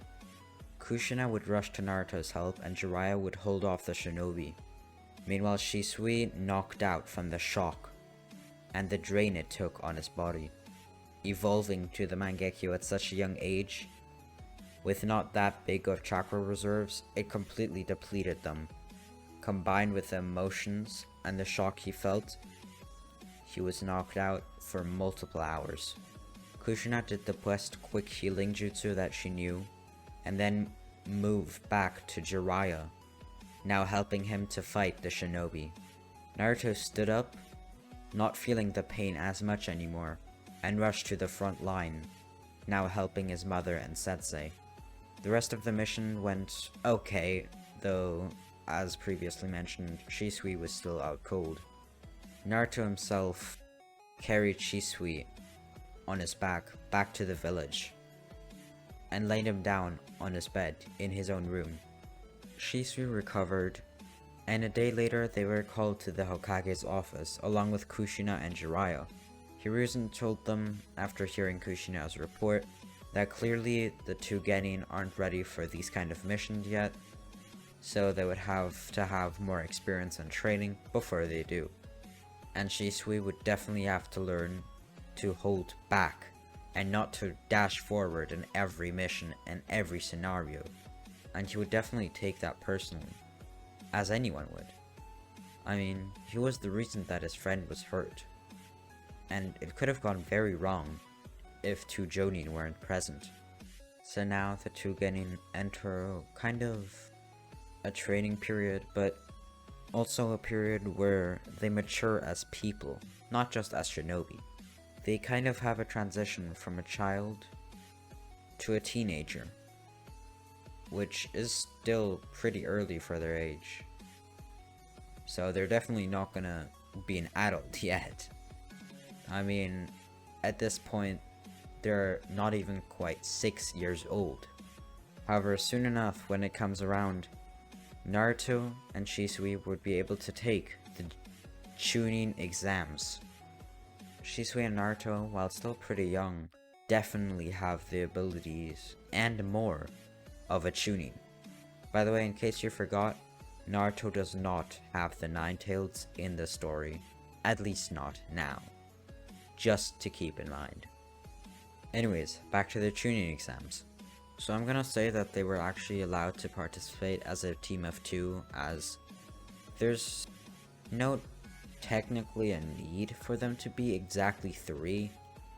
Kushina would rush to Naruto's help and Jiraiya would hold off the shinobi. Meanwhile, Shisui knocked out from the shock and the drain it took on his body. Evolving to the Mangekyo at such a young age, with not that big of chakra reserves, it completely depleted them. Combined with the emotions and the shock he felt, he was knocked out for multiple hours. Kushina did the best quick healing jutsu that she knew, and then moved back to Jiraiya, now helping him to fight the shinobi. Naruto stood up, not feeling the pain as much anymore, and rushed to the front line, now helping his mother and sensei. The rest of the mission went okay, though, as previously mentioned, Shisui was still out cold. Naruto himself carried Shisui on his back to the village, and laid him down on his bed in his own room. Shisui recovered, and a day later they were called to the Hokage's office along with Kushina and Jiraiya. Hiruzen told them, after hearing Kushina's report, that clearly the two Genin aren't ready for these kind of missions yet, so they would have to have more experience and training before they do. And Shisui would definitely have to learn to hold back and not to dash forward in every mission and every scenario, and he would definitely take that personally, as anyone would. I mean, he was the reason that his friend was hurt, and it could have gone very wrong if two Jonin weren't present. So now the two Genin enter kind of a training period, but also a period where they mature as people, not just as shinobi. They kind of have a transition from a child to a teenager, which is still pretty early for their age. So they're definitely not gonna be an adult yet. I mean, at this point, they're not even quite 6 years old. However, soon enough, when it comes around, Naruto and Shisui would be able to take the Chunin exams. Shisui and Naruto, while still pretty young, definitely have the abilities and more of a Chunin. By the way, in case you forgot, Naruto does not have the Nine Tails in the story, at least not now. Just to keep in mind. Anyways, back to the Chunin exams. So I'm gonna say that they were actually allowed to participate as a team of 2, as there's no technically a need for them to be exactly 3,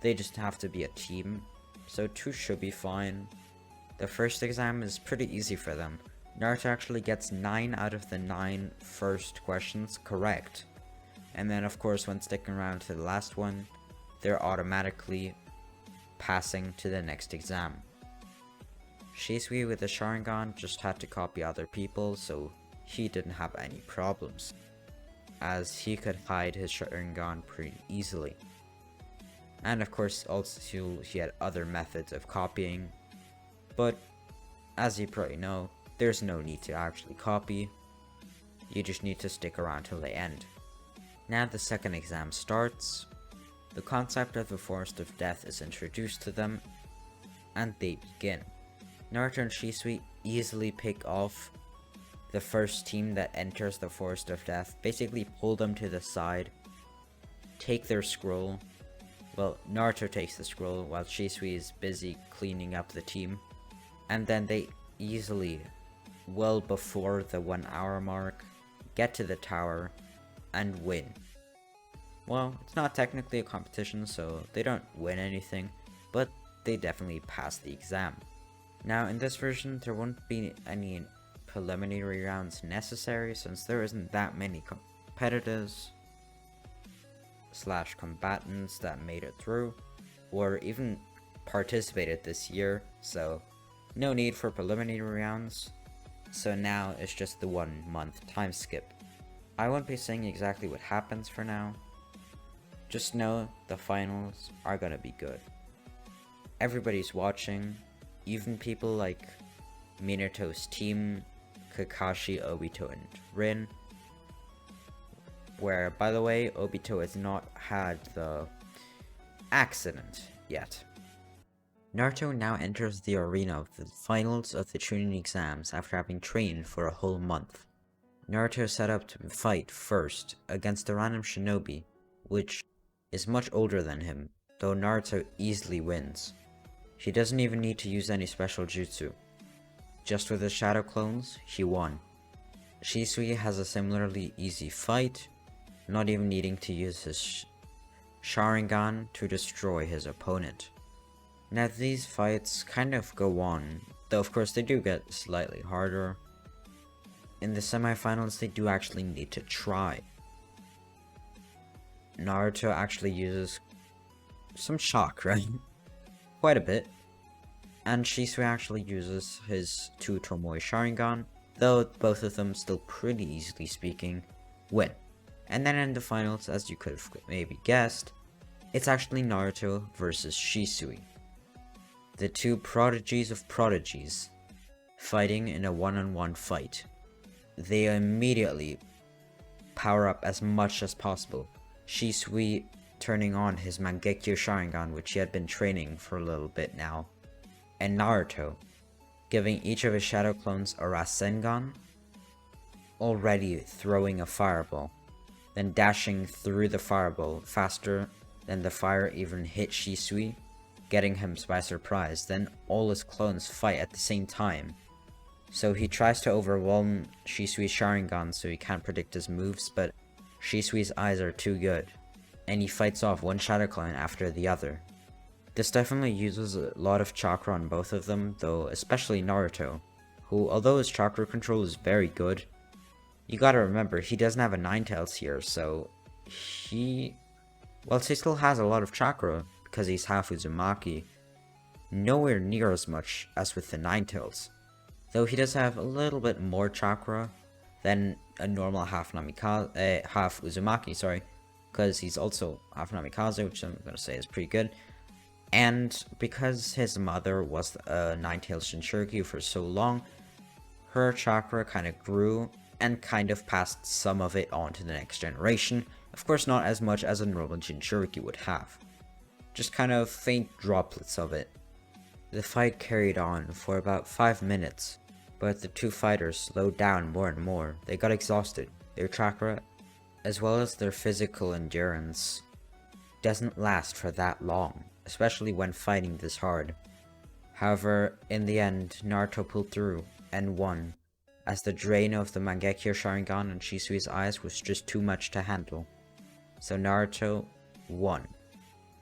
they just have to be a team, so 2 should be fine. The first exam is pretty easy for them. Naruto actually gets 9 out of the 9 first questions correct, and then of course when sticking around to the last one, they're automatically passing to the next exam. Shisui with the Sharingan just had to copy other people, so he didn't have any problems, as he could hide his Sharingan pretty easily. And of course also he had other methods of copying, but as you probably know, there's no need to actually copy, you just need to stick around till the end. Now the second exam starts. The concept of the Forest of Death is introduced to them, and they begin. Naruto and Shisui easily pick off the first team that enters the Forest of Death, basically pull them to the side, take their scroll. Well, Naruto takes the scroll while Shisui is busy cleaning up the team, and then they easily, well before the 1 hour mark, get to the tower and win. Well, it's not technically a competition, so they don't win anything, but they definitely pass the exam. Now, in this version, there won't be any preliminary rounds necessary, since there isn't that many competitors / combatants that made it through, or even participated this year, so no need for preliminary rounds. So now it's just the 1 month time skip. I won't be saying exactly what happens for now. Just know the finals are gonna be good. Everybody's watching, even people like Minato's team, Kakashi, Obito, and Rin. Where, by the way, Obito has not had the accident yet. Naruto now enters the arena of the finals of the Chunin exams after having trained for a whole month. Naruto is set up to fight first against a random shinobi, which is much older than him, though Naruto easily wins. He doesn't even need to use any special jutsu. Just with his shadow clones, he won. Shisui has a similarly easy fight, not even needing to use his Sharingan to destroy his opponent. Now these fights kind of go on, though of course they do get slightly harder. In the semifinals they do actually need to try. Naruto actually uses some shock, right? Quite a bit. And Shisui actually uses his 2 Tomoe Sharingan, though both of them, still pretty easily speaking, win. And then in the finals, as you could have maybe guessed, it's actually Naruto versus Shisui. The 2 prodigies of prodigies fighting in a one-on-one fight. They immediately power up as much as possible. Shisui turning on his Mangekyo Sharingan, which he had been training for a little bit now, and Naruto giving each of his shadow clones a rasengan, already throwing a fireball, then dashing through the fireball faster than the fire even hit Shisui, getting him by surprise. Then all his clones fight at the same time. So he tries to overwhelm Shisui's Sharingan so he can't predict his moves, but Shisui's eyes are too good, and he fights off one shadow clone after the other. This definitely uses a lot of chakra on both of them, though especially Naruto, who, although his chakra control is very good, you gotta remember, he doesn't have a Ninetales here, so whilst he still has a lot of chakra, because he's half Uzumaki, nowhere near as much as with the Ninetales. Though he does have a little bit more chakra than a normal half Uzumaki, because he's also half Namikaze, which I'm gonna say is pretty good. And because his mother was a Ninetales Jinchuriki for so long, her chakra kind of grew and kind of passed some of it on to the next generation. Of course, not as much as a normal Jinchuriki would have. Just kind of faint droplets of it. The fight carried on for about 5 minutes, but the 2 fighters slowed down more and more. They got exhausted. Their chakra, as well as their physical endurance, doesn't last for that long, especially when fighting this hard. However, in the end, Naruto pulled through and won, as the drain of the Mangekyo Sharingan on Shisui's eyes was just too much to handle. So Naruto won.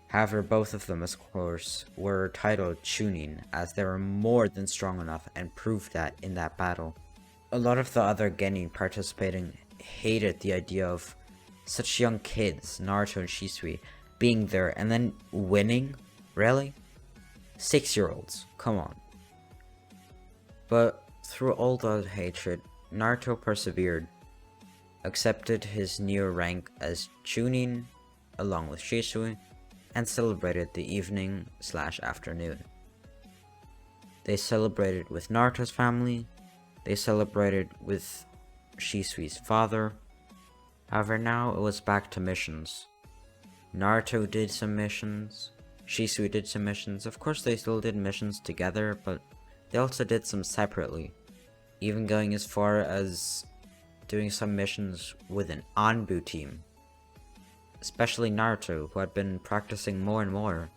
However, both of them, of course, were titled Chunin, as they were more than strong enough and proved that in that battle. A lot of the other Genin participating hated the idea of such young kids, Naruto and Shisui, being there and then winning? Really? 6-year-olds, come on. But through all the hatred, Naruto persevered, accepted his new rank as Chunin along with Shisui, and celebrated the evening/afternoon. They celebrated with Naruto's family, they celebrated with Shisui's father. However, now it was back to missions. Naruto did some missions, Shisui did some missions. Of course they still did missions together, but they also did some separately, even going as far as doing some missions with an Anbu team. Especially Naruto, who had been practicing more and more,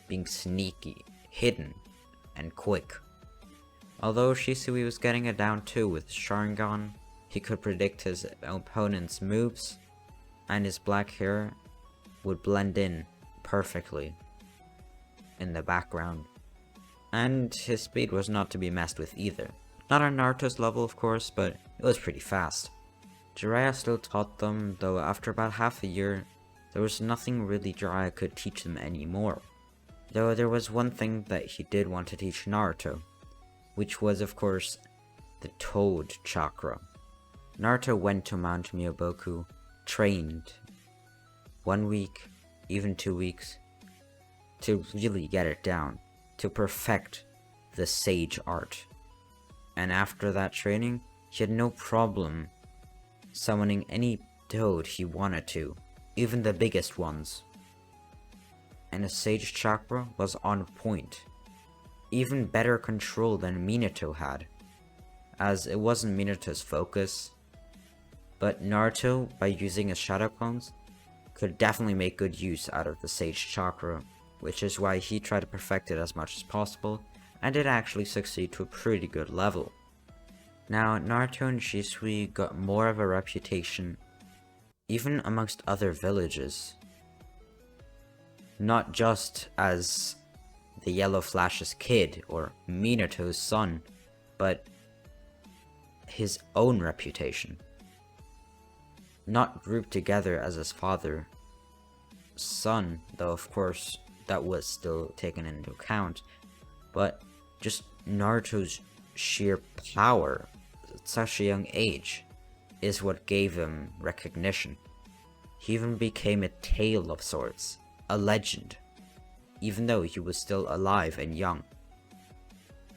being sneaky, hidden, and quick. Although Shisui was getting it down too with Sharingan, he could predict his opponent's moves, and his black hair would blend in perfectly in the background. And his speed was not to be messed with either. Not on Naruto's level, of course, but it was pretty fast. Jiraiya still taught them, though after about half a year, there was nothing really Jiraiya could teach them anymore. Though there was one thing that he did want to teach Naruto, which was of course the Toad Chakra. Naruto went to Mount Myoboku, trained 1 week, even 2 weeks, to really get it down, to perfect the Sage Art. And after that training, he had no problem summoning any Toad he wanted to, even the biggest ones. and his Sage Chakra was on point. Even better control than Minato had, as it wasn't Minato's focus, but Naruto, by using his Shadow Clones, could definitely make good use out of the Sage Chakra, which is why he tried to perfect it as much as possible, and did actually succeed to a pretty good level. Now, Naruto and Shisui got more of a reputation, even amongst other villages. Not just as the Yellow Flash's kid, or Minato's son, but his own reputation. Not grouped together as his father's son, though of course that was still taken into account, but just Naruto's sheer power at such a young age is what gave him recognition. He even became a tale of sorts, a legend, even though he was still alive and young.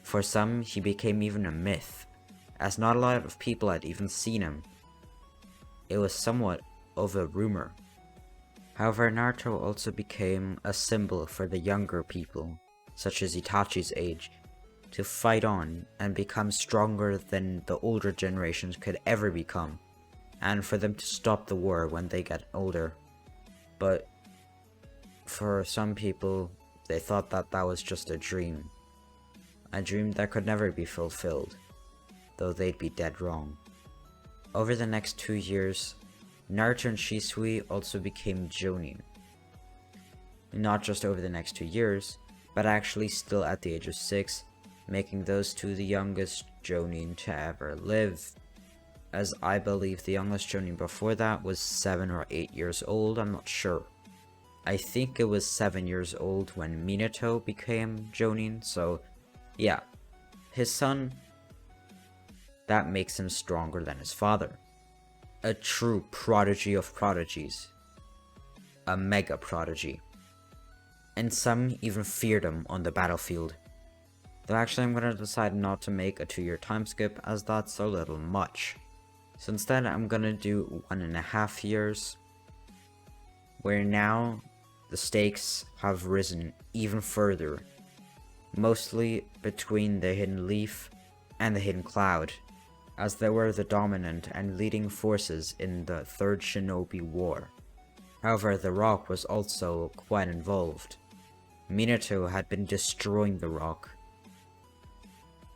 For some, he became even a myth, as not a lot of people had even seen him. It was somewhat of a rumor. However, Naruto also became a symbol for the younger people, such as Itachi's age, to fight on and become stronger than the older generations could ever become, and for them to stop the war when they get older. But for some people, they thought that that was just a dream that could never be fulfilled, though they'd be dead wrong. Over the next 2 years, Naruto and Shisui also became Jonin. Not just over the next 2 years, but actually still at the age of 6, making those two the youngest Jonin to ever live, as I believe the youngest Jonin before that was 7 or 8 years old, I'm not sure. I think it was 7 years old when Minato became Jonin, so yeah, his son, that makes him stronger than his father. A true prodigy of prodigies. A Mega-Prodigy. And some even feared him on the battlefield. Though actually I'm gonna decide not to make a 2-year time skip, as that's a little much. So instead I'm gonna do 1.5 years, where now the stakes have risen even further, mostly between the Hidden Leaf and the Hidden Cloud, as they were the dominant and leading forces in the Third Shinobi War. However, the Rock was also quite involved. Minato had been destroying the Rock,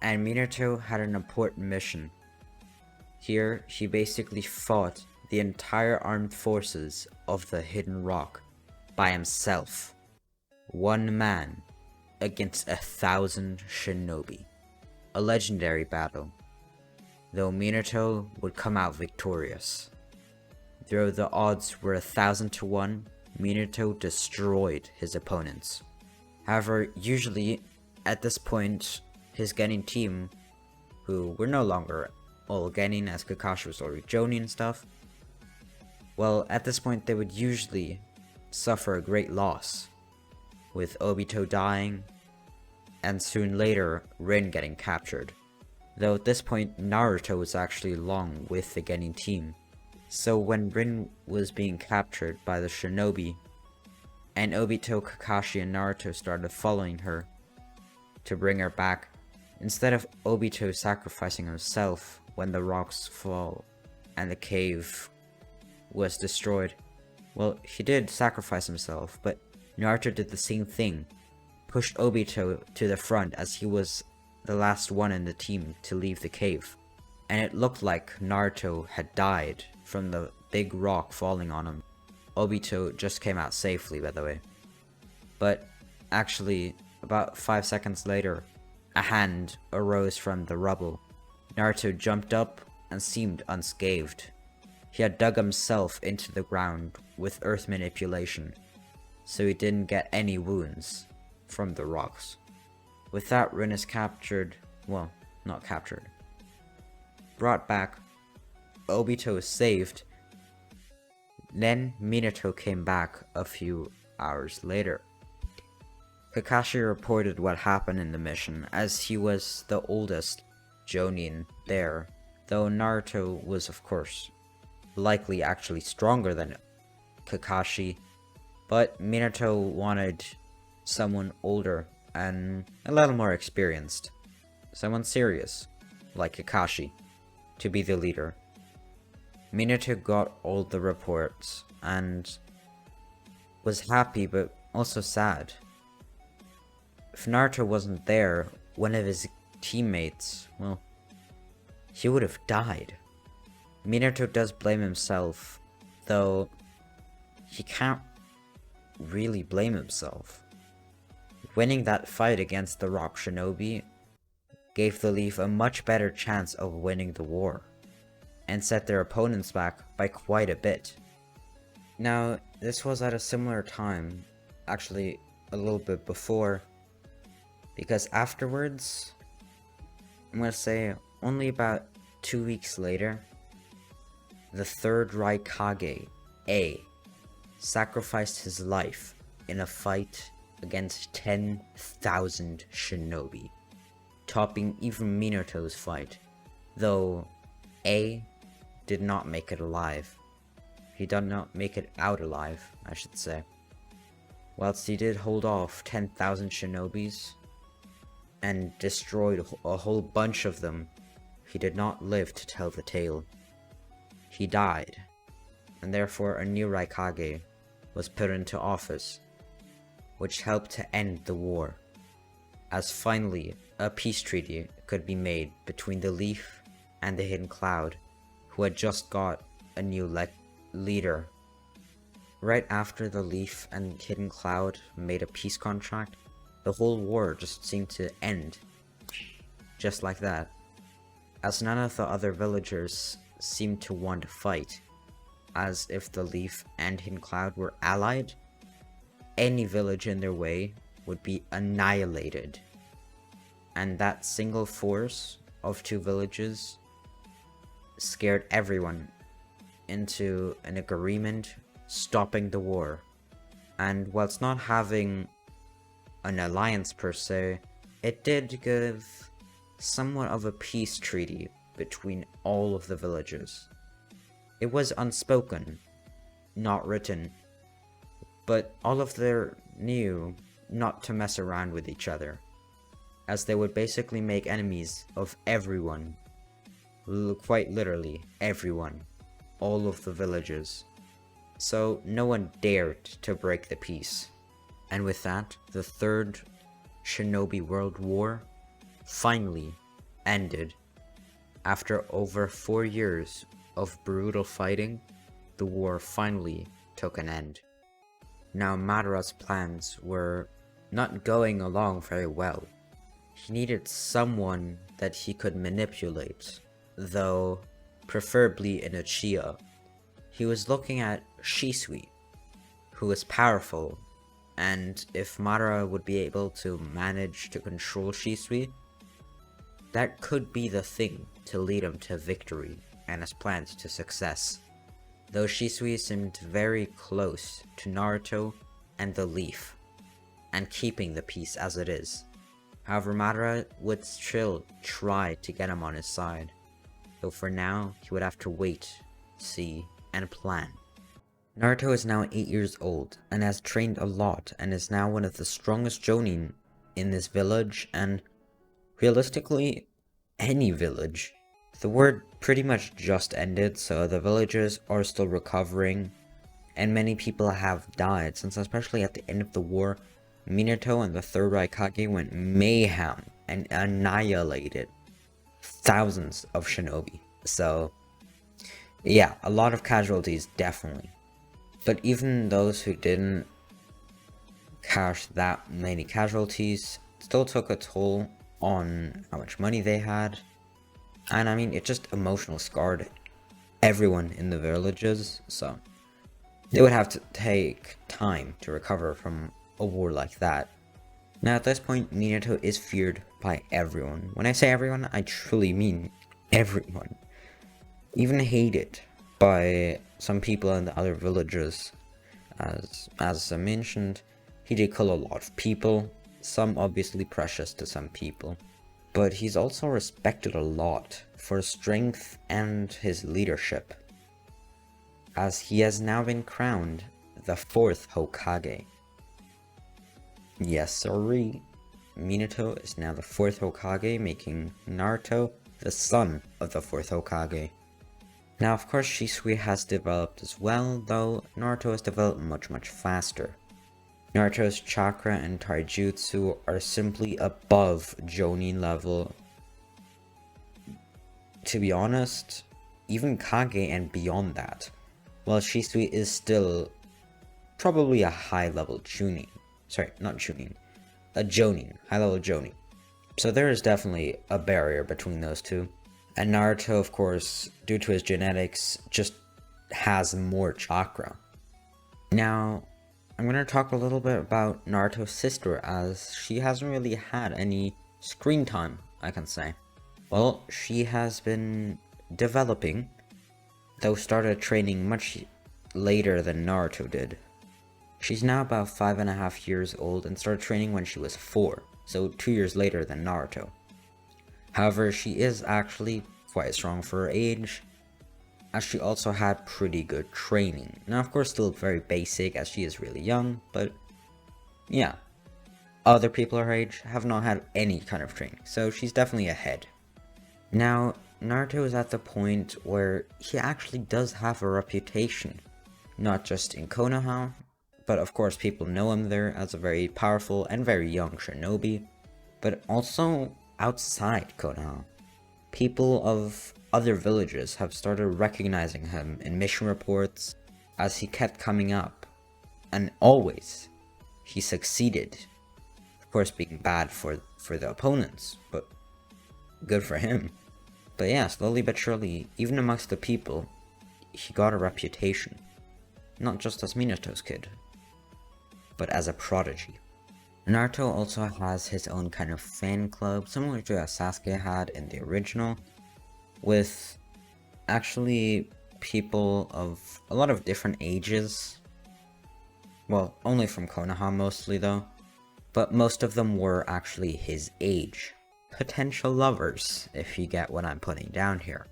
and Minato had an important mission. Here, he basically fought the entire armed forces of the Hidden Rock by himself. One man against 1,000 shinobi. A legendary battle, though Minato would come out victorious. Though the odds were 1,000 to 1, Minato destroyed his opponents. However, usually at this point, his Genin team, who were no longer all Genin as Kakashi was already Jonin and stuff, well, at this point they would usually suffer a great loss, with Obito dying, and soon later, Rin getting captured. Though at this point, Naruto was actually along with the Genin team. So when Rin was being captured by the shinobi, and Obito, Kakashi, and Naruto started following her to bring her back, instead of Obito sacrificing himself when the rocks fall and the cave was destroyed, well, he did sacrifice himself, but Naruto did the same thing, pushed Obito to the front as he was the last one in the team to leave the cave, and it looked like Naruto had died from the big rock falling on him. Obito just came out safely, by the way. But actually, about 5 seconds later, a hand arose from the rubble. Naruto jumped up and seemed unscathed. He had dug himself into the ground with earth manipulation, so he didn't get any wounds from the rocks. With that, Rin is captured, well, not captured, brought back. Obito is saved. Then Minato came back a few hours later. Kakashi reported what happened in the mission, as he was the oldest Jonin there, though Naruto was of course likely actually stronger than Kakashi, But Minato wanted someone older and a little more experienced. Someone serious, like Kakashi, to be the leader. Minato got all the reports and was happy but also sad. If Naruto wasn't there, one of his teammates, well, he would have died. Minato does blame himself, though he can't really blame himself. Winning that fight against the Rock Shinobi gave the Leaf a much better chance of winning the war, and set their opponents back by quite a bit. Now, this was at a similar time, actually a little bit before, because afterwards, I'm gonna say only about 2 weeks later, the third Raikage, A, sacrificed his life in a fight against 10,000 shinobi, topping even Minato's fight, though A did not make it alive. He did not make it out alive, I should say. Whilst he did hold off 10,000 shinobis and destroyed a whole bunch of them, he did not live to tell the tale. He died, and therefore a new Raikage was put into office, which helped to end the war, as finally a peace treaty could be made between the Leaf and the Hidden Cloud, who had just got a new leader. Right after the Leaf and Hidden Cloud made a peace contract, the whole war just seemed to end, just like that, as none of the other villagers seemed to want to fight, as if the Leaf and Hidden Cloud were allied, any village in their way would be annihilated, and that single force of two villages scared everyone into an agreement stopping the war. And whilst not having an alliance per se, it did give somewhat of a peace treaty between all of the villages. It was unspoken, not written, but all of them knew not to mess around with each other, as they would basically make enemies of everyone, quite literally everyone, all of the villages. So no one dared to break the peace. And with that, the Third Shinobi World War finally ended. After over 4 years of brutal fighting, the war finally took an end. Now Madara's plans were not going along very well. He needed someone that he could manipulate, though preferably an Uchiha. He was looking at Shisui, who was powerful, and if Madara would be able to manage to control Shisui, that could be the thing to lead him to victory and his plans to success. Though Shisui seemed very close to Naruto and the Leaf, and keeping the peace as it is. However, Madara would still try to get him on his side, though for now he would have to wait, see, and plan. Naruto is now 8 years old and has trained a lot and is now one of the strongest Jonin in this village, and realistically any village. The war pretty much just ended, so the villagers are still recovering, and many people have died, since especially at the end of the war, Minato and the Third Raikage went mayhem and annihilated thousands of shinobi. So yeah, a lot of casualties, definitely. But even those who didn't cash that many casualties still took a toll on how much money they had. And I mean, it just emotionally scarred everyone in the villages, so they would have to take time to recover from a war like that. Now at this point, Minato is feared by everyone. When I say everyone, I truly mean everyone. Even hated by some people in the other villages. As I mentioned, he did kill a lot of people, some obviously precious to some people. But he's also respected a lot for his strength and his leadership, as he has now been crowned the 4th Hokage. Yes, sorry. Minato is now the 4th Hokage, making Naruto the son of the 4th Hokage. Now, of course, Shisui has developed as well, though Naruto has developed much faster. Naruto's chakra and taijutsu are simply above Jonin level. To be honest, even Kage and beyond that, while Shisui is still probably a high-level Chunin. Sorry, not Chunin. A Jonin, high-level Jonin. So there is definitely a barrier between those two. And Naruto, of course, due to his genetics, just has more chakra. Now, I'm going to talk a little bit about Naruto's sister, as she hasn't really had any screen time, I can say. Well, she has been developing, though started training much later than Naruto did. She's now about 5.5 years old and started training when she was 4, so 2 years later than Naruto. However, she is actually quite strong for her age, as she also had pretty good training. Now, of course, still very basic as she is really young, but yeah. Other people her age have not had any kind of training, so she's definitely ahead. Now, Naruto is at the point where he actually does have a reputation, not just in Konoha, but of course people know him there as a very powerful and very young shinobi, but also outside Konoha. People of other villages have started recognizing him in mission reports as he kept coming up, and always he succeeded. Of course, being bad for the opponents, but good for him. But yeah, slowly but surely, even amongst the people, he got a reputation. Not just as Minato's kid, but as a prodigy. Naruto also has his own kind of fan club, similar to as Sasuke had in the original, with actually people of a lot of different ages. Well, only from Konoha mostly though, but most of them were actually his age. Potential lovers, if you get what I'm putting down here.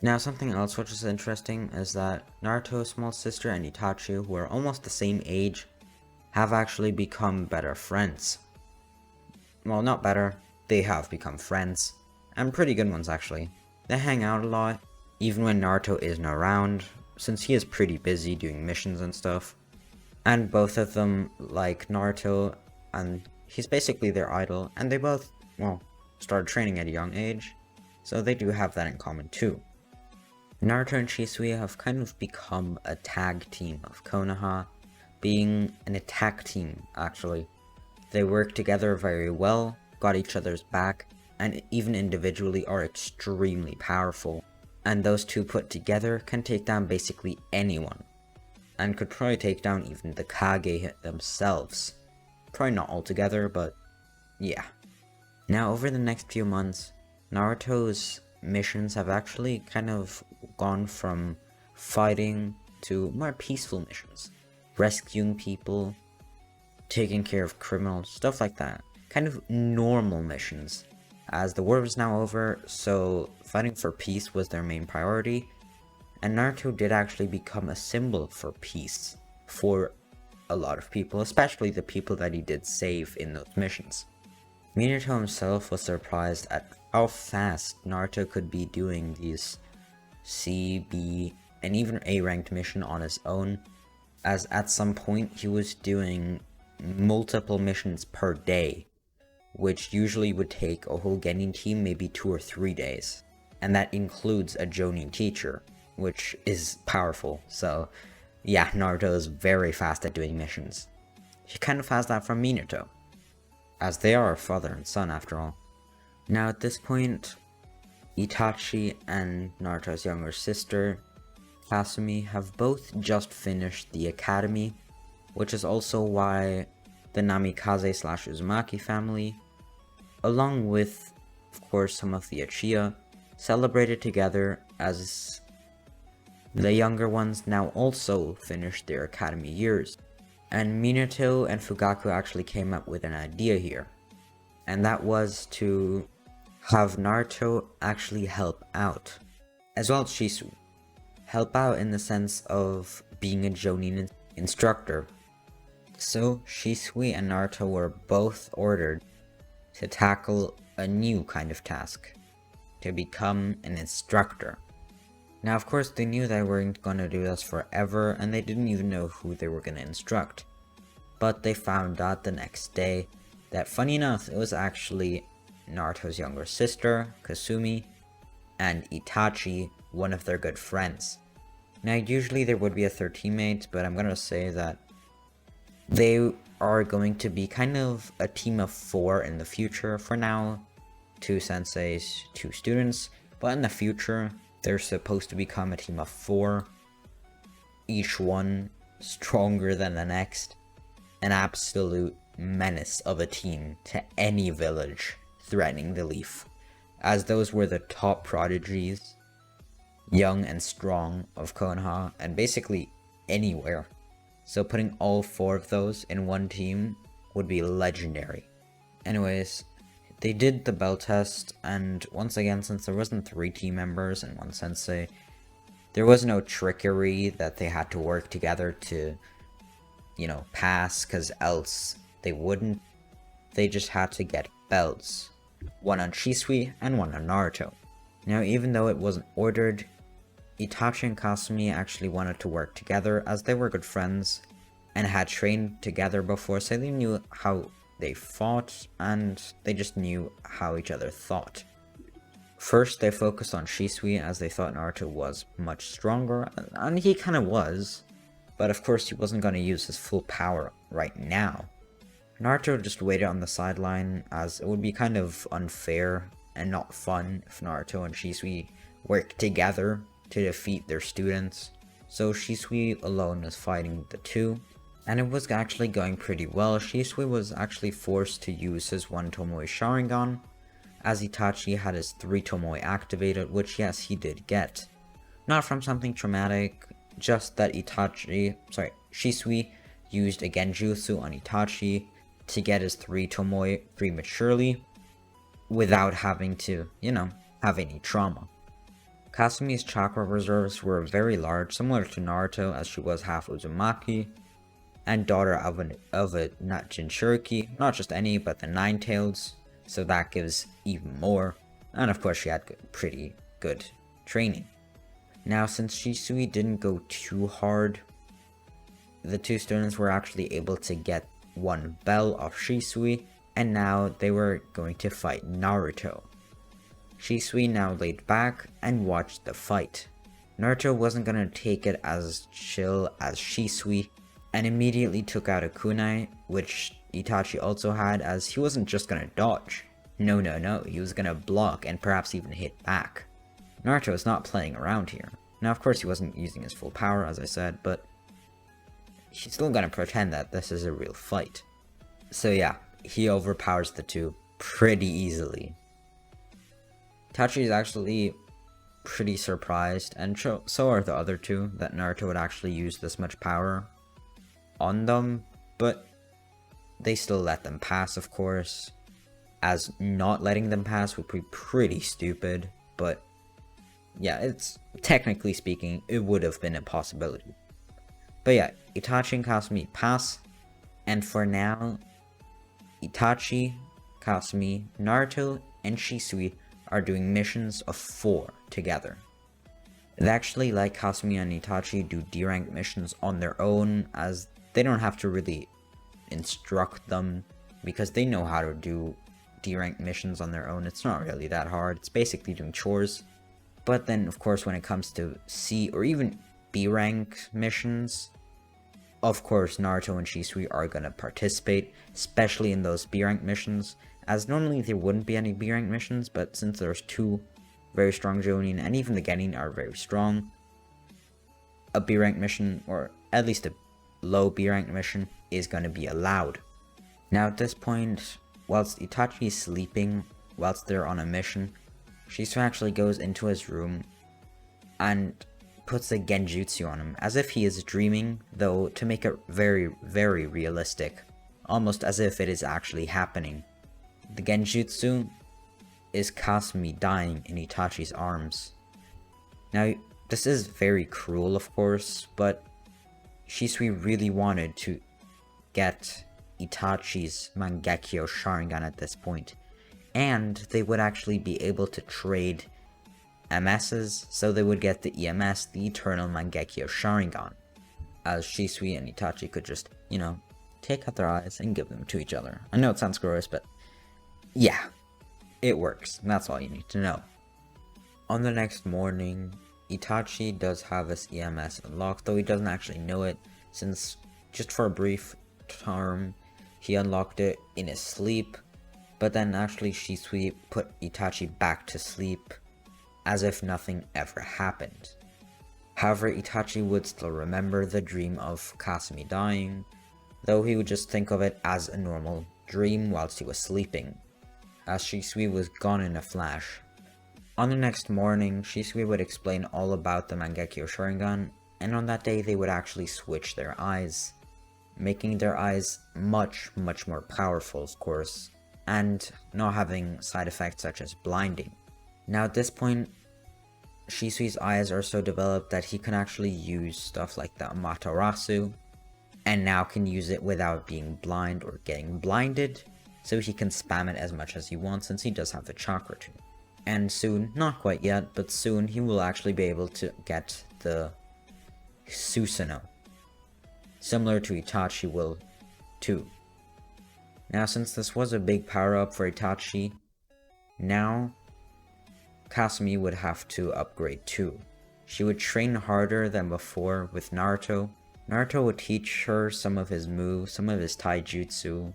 Now, something else which is interesting is that Naruto's small sister and Itachi, who are almost the same age, have actually become better friends. Well, not better, they have become friends, and pretty good ones actually. They hang out a lot, even when Naruto isn't around, since he is pretty busy doing missions and stuff. And both of them like Naruto, and he's basically their idol, and they both, well, started training at a young age, so they do have that in common too. Naruto and Shisui have kind of become a tag team of Konoha, being an attack team actually. They work together very well, got each other's back, and even individually are extremely powerful. And those two put together can take down basically anyone, and could probably take down even the Kage themselves. Probably not altogether, but yeah. Now, over the next few months, Naruto's missions have actually kind of gone from fighting to more peaceful missions. Rescuing people, taking care of criminals, stuff like that. Kind of normal missions. As the war was now over, so fighting for peace was their main priority, and Naruto did actually become a symbol for peace for a lot of people, especially the people that he did save in those missions. Minato himself was surprised at how fast Naruto could be doing these C, B, and even A-ranked mission on his own, as at some point he was doing multiple missions per day, which usually would take a whole Genin team maybe 2 or 3 days. And that includes a Jonin teacher, which is powerful. So yeah, Naruto is very fast at doing missions. He kind of has that from Minato, as they are father and son after all. Now at this point, Itachi and Naruto's younger sister, Kasumi, have both just finished the academy, which is also why the Namikaze/Uzumaki family, along with, of course, some of the Uchiha, celebrated together as the younger ones now also finished their academy years. And Minato and Fugaku actually came up with an idea here, and that was to have Naruto actually help out, as well as Shisui. Help out in the sense of being a Jonin Instructor. So Shisui and Naruto were both ordered to tackle a new kind of task, to become an instructor. Now of course they knew they weren't going to do this forever, and they didn't even know who they were going to instruct. But they found out the next day that, funny enough, it was actually Naruto's younger sister, Kasumi, and Itachi, one of their good friends. Now usually there would be a third teammate, but I'm gonna say that they are going to be kind of a team of 4 in the future. For now, 2 senseis, 2 students, but in the future they're supposed to become a team of 4, each one stronger than the next, an absolute menace of a team to any village threatening the Leaf, as those were the top prodigies, young and strong, of Konoha, and basically anywhere. So putting all 4 of those in one team would be legendary. Anyways, they did the bell test, and once again, since there wasn't 3 team members and 1 sensei, there was no trickery that they had to work together to, pass, because else they wouldn't. They just had to get belts. 1 on Shisui and 1 on Naruto. Now even though it wasn't ordered, Itachi and Kasumi actually wanted to work together, as they were good friends and had trained together before, so they knew how they fought and they just knew how each other thought. First they focused on Shisui, as they thought Naruto was much stronger, and he kind of was, but of course he wasn't going to use his full power right now. Naruto just waited on the sideline, as it would be kind of unfair and not fun if Naruto and Shisui worked together to defeat their students. So Shisui alone was fighting the 2, and it was actually going pretty well. Shisui was actually forced to use his 1 Tomoe Sharingan, as Itachi had his 3 Tomoe activated, which yes, he did get. Not from something traumatic, just that Shisui used a Genjutsu on Itachi to get his 3 Tomoe prematurely, without having to, have any trauma. Kasumi's chakra reserves were very large, similar to Naruto, as she was half Uzumaki, and daughter of a Jinchuriki, not just any, but the Nine-Tails, so that gives even more, and of course she had pretty good training. Now since Shisui didn't go too hard, the 2 students were actually able to get 1 bell off Shisui, and now they were going to fight Naruto. Shisui now laid back and watched the fight. Naruto wasn't gonna take it as chill as Shisui, and immediately took out a kunai, which Itachi also had, as he wasn't just gonna dodge. No, he was gonna block and perhaps even hit back. Naruto is not playing around here. Now of course he wasn't using his full power, as I said, but he's still gonna pretend that this is a real fight. So yeah, he overpowers the 2 pretty easily. Itachi is actually pretty surprised, and so are the other 2, that Naruto would actually use this much power on them, but they still let them pass, of course, as not letting them pass would be pretty stupid, but yeah, it's technically speaking, it would have been a possibility. But yeah, Itachi and Kasumi pass, and for now, Itachi, Kasumi, Naruto, and Shisui are doing missions of 4 together. They actually let Kasumi and Itachi do D-rank missions on their own, as they don't have to really instruct them, because they know how to do D-rank missions on their own. It's not really that hard, it's basically doing chores. But then of course when it comes to C or even B-rank missions, of course Naruto and Shisui are gonna participate, especially in those B-rank missions, as normally there wouldn't be any B-rank missions, but since there's 2 very strong Jonin, and even the Genin are very strong, a B-rank mission, or at least a low B-rank mission, is going to be allowed. Now at this point, whilst Itachi is sleeping, whilst they're on a mission, Shisui actually goes into his room and puts a genjutsu on him, as if he is dreaming, though to make it very, very realistic, almost as if it is actually happening. The genjutsu is Kasumi dying in Itachi's arms. Now, this is very cruel, of course, but Shisui really wanted to get Itachi's Mangekyo Sharingan at this point, and they would actually be able to trade MSs, so they would get the EMS, the Eternal Mangekyo Sharingan, as Shisui and Itachi could just, take out their eyes and give them to each other. I know it sounds gross, but yeah, it works. That's all you need to know. On the next morning, Itachi does have his EMS unlocked, though he doesn't actually know it, since just for a brief term, he unlocked it in his sleep, but then actually Shisui put Itachi back to sleep, as if nothing ever happened. However, Itachi would still remember the dream of Kasumi dying, though he would just think of it as a normal dream whilst he was sleeping, as Shisui was gone in a flash. On the next morning, Shisui would explain all about the Mangekyo Sharingan, and on that day they would actually switch their eyes, making their eyes much more powerful, of course, and not having side effects such as blinding. Now at this point, Shisui's eyes are so developed that he can actually use stuff like the Amaterasu, and now can use it without being blind or getting blinded, so he can spam it as much as he wants since he does have the chakra too. And soon, not quite yet, but soon he will actually be able to get the Susanoo, similar to Itachi will too. Now since this was a big power up for Itachi, now Kasumi would have to upgrade too. She would train harder than before with Naruto. Naruto would teach her some of his moves, some of his taijutsu,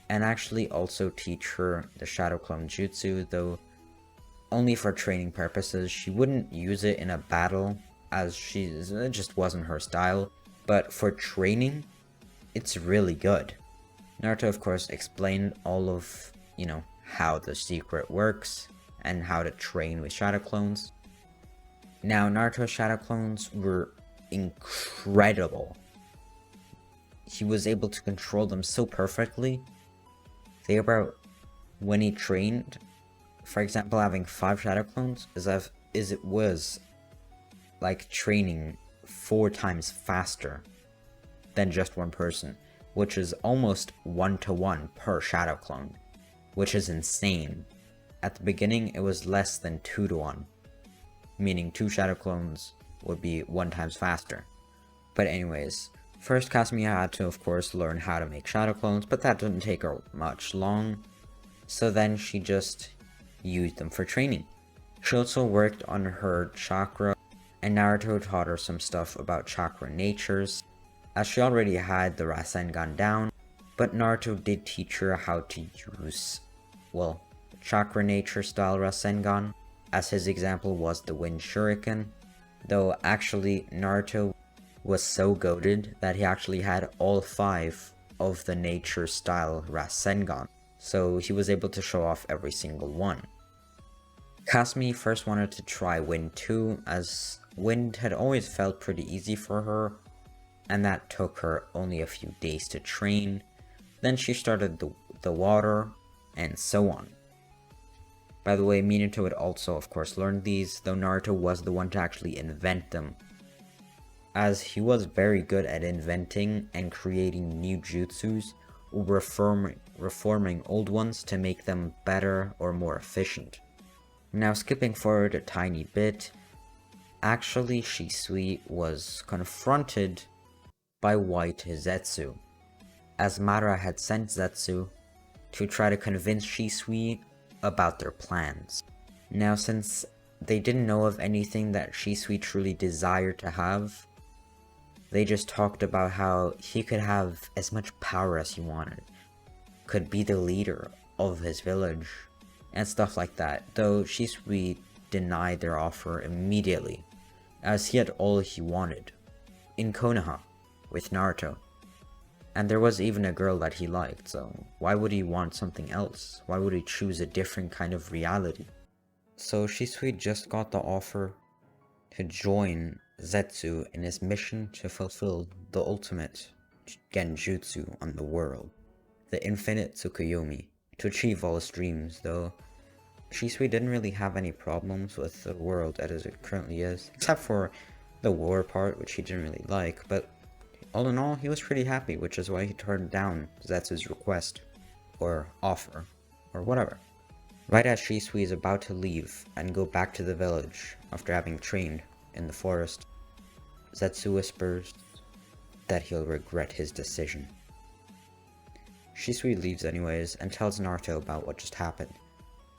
and actually also teach her the Shadow Clone Jutsu, though only for training purposes. She wouldn't use it in a battle, as it just wasn't her style, but for training, it's really good. Naruto of course explained all of, how the secret works, and how to train with Shadow Clones. Now, Naruto's Shadow Clones were incredible. He was able to control them so perfectly. They were, when he trained, for example, having 5 Shadow Clones, it was like training 4 times faster than just one person, which is almost 1-to-1 per Shadow Clone, which is insane. At the beginning, it was less than 2-to-1, meaning 2 Shadow Clones would be 1 times faster. But anyways, first Kasumi had to of course learn how to make Shadow Clones, but that didn't take her much long, so then she just used them for training. She also worked on her chakra, and Naruto taught her some stuff about chakra natures, as she already had the Rasengan down, but Naruto did teach her how to use, chakra nature style Rasengan, as his example was the Wind Shuriken, though actually Naruto was so goated that he actually had all 5 of the nature style Rasengan, so he was able to show off every single one. Kasumi first wanted to try Wind too, as Wind had always felt pretty easy for her, and that took her only a few days to train. Then she started the water, and so on. By the way, Minato had also of course learned these, though Naruto was the one to actually invent them, as he was very good at inventing and creating new jutsus, or reforming old ones to make them better or more efficient. Now skipping forward a tiny bit, actually Shisui was confronted by White Zetsu, as Madara had sent Zetsu to try to convince Shisui about their plans. Now since they didn't know of anything that Shisui truly desired to have, they just talked about how he could have as much power as he wanted, could be the leader of his village, and stuff like that, though Shisui denied their offer immediately, as he had all he wanted in Konoha with Naruto. And there was even a girl that he liked, so why would he want something else? Why would he choose a different kind of reality? So Shisui just got the offer to join Zetsu in his mission to fulfill the ultimate genjutsu on the world, the infinite Tsukuyomi, to achieve all his dreams, though Shisui didn't really have any problems with the world as it currently is, except for the war part, which he didn't really like, but all in all, he was pretty happy, which is why he turned down Zetsu's request, or offer, or whatever. Right as Shisui is about to leave and go back to the village after having trained in the forest, Zetsu whispers that he'll regret his decision. Shisui leaves anyways and tells Naruto about what just happened.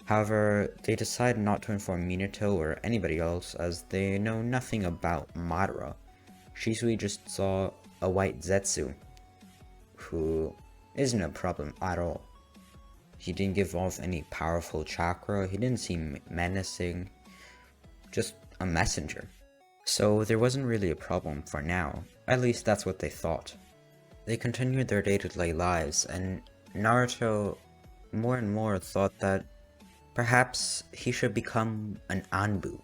However, they decide not to inform Minato or anybody else as they know nothing about Madara. Shisui just saw a white Zetsu, who isn't a problem at all. He didn't give off any powerful chakra, he didn't seem menacing, just a messenger. So there wasn't really a problem for now, at least that's what they thought. They continued their day-to-day lives, and Naruto more and more thought that perhaps he should become an Anbu.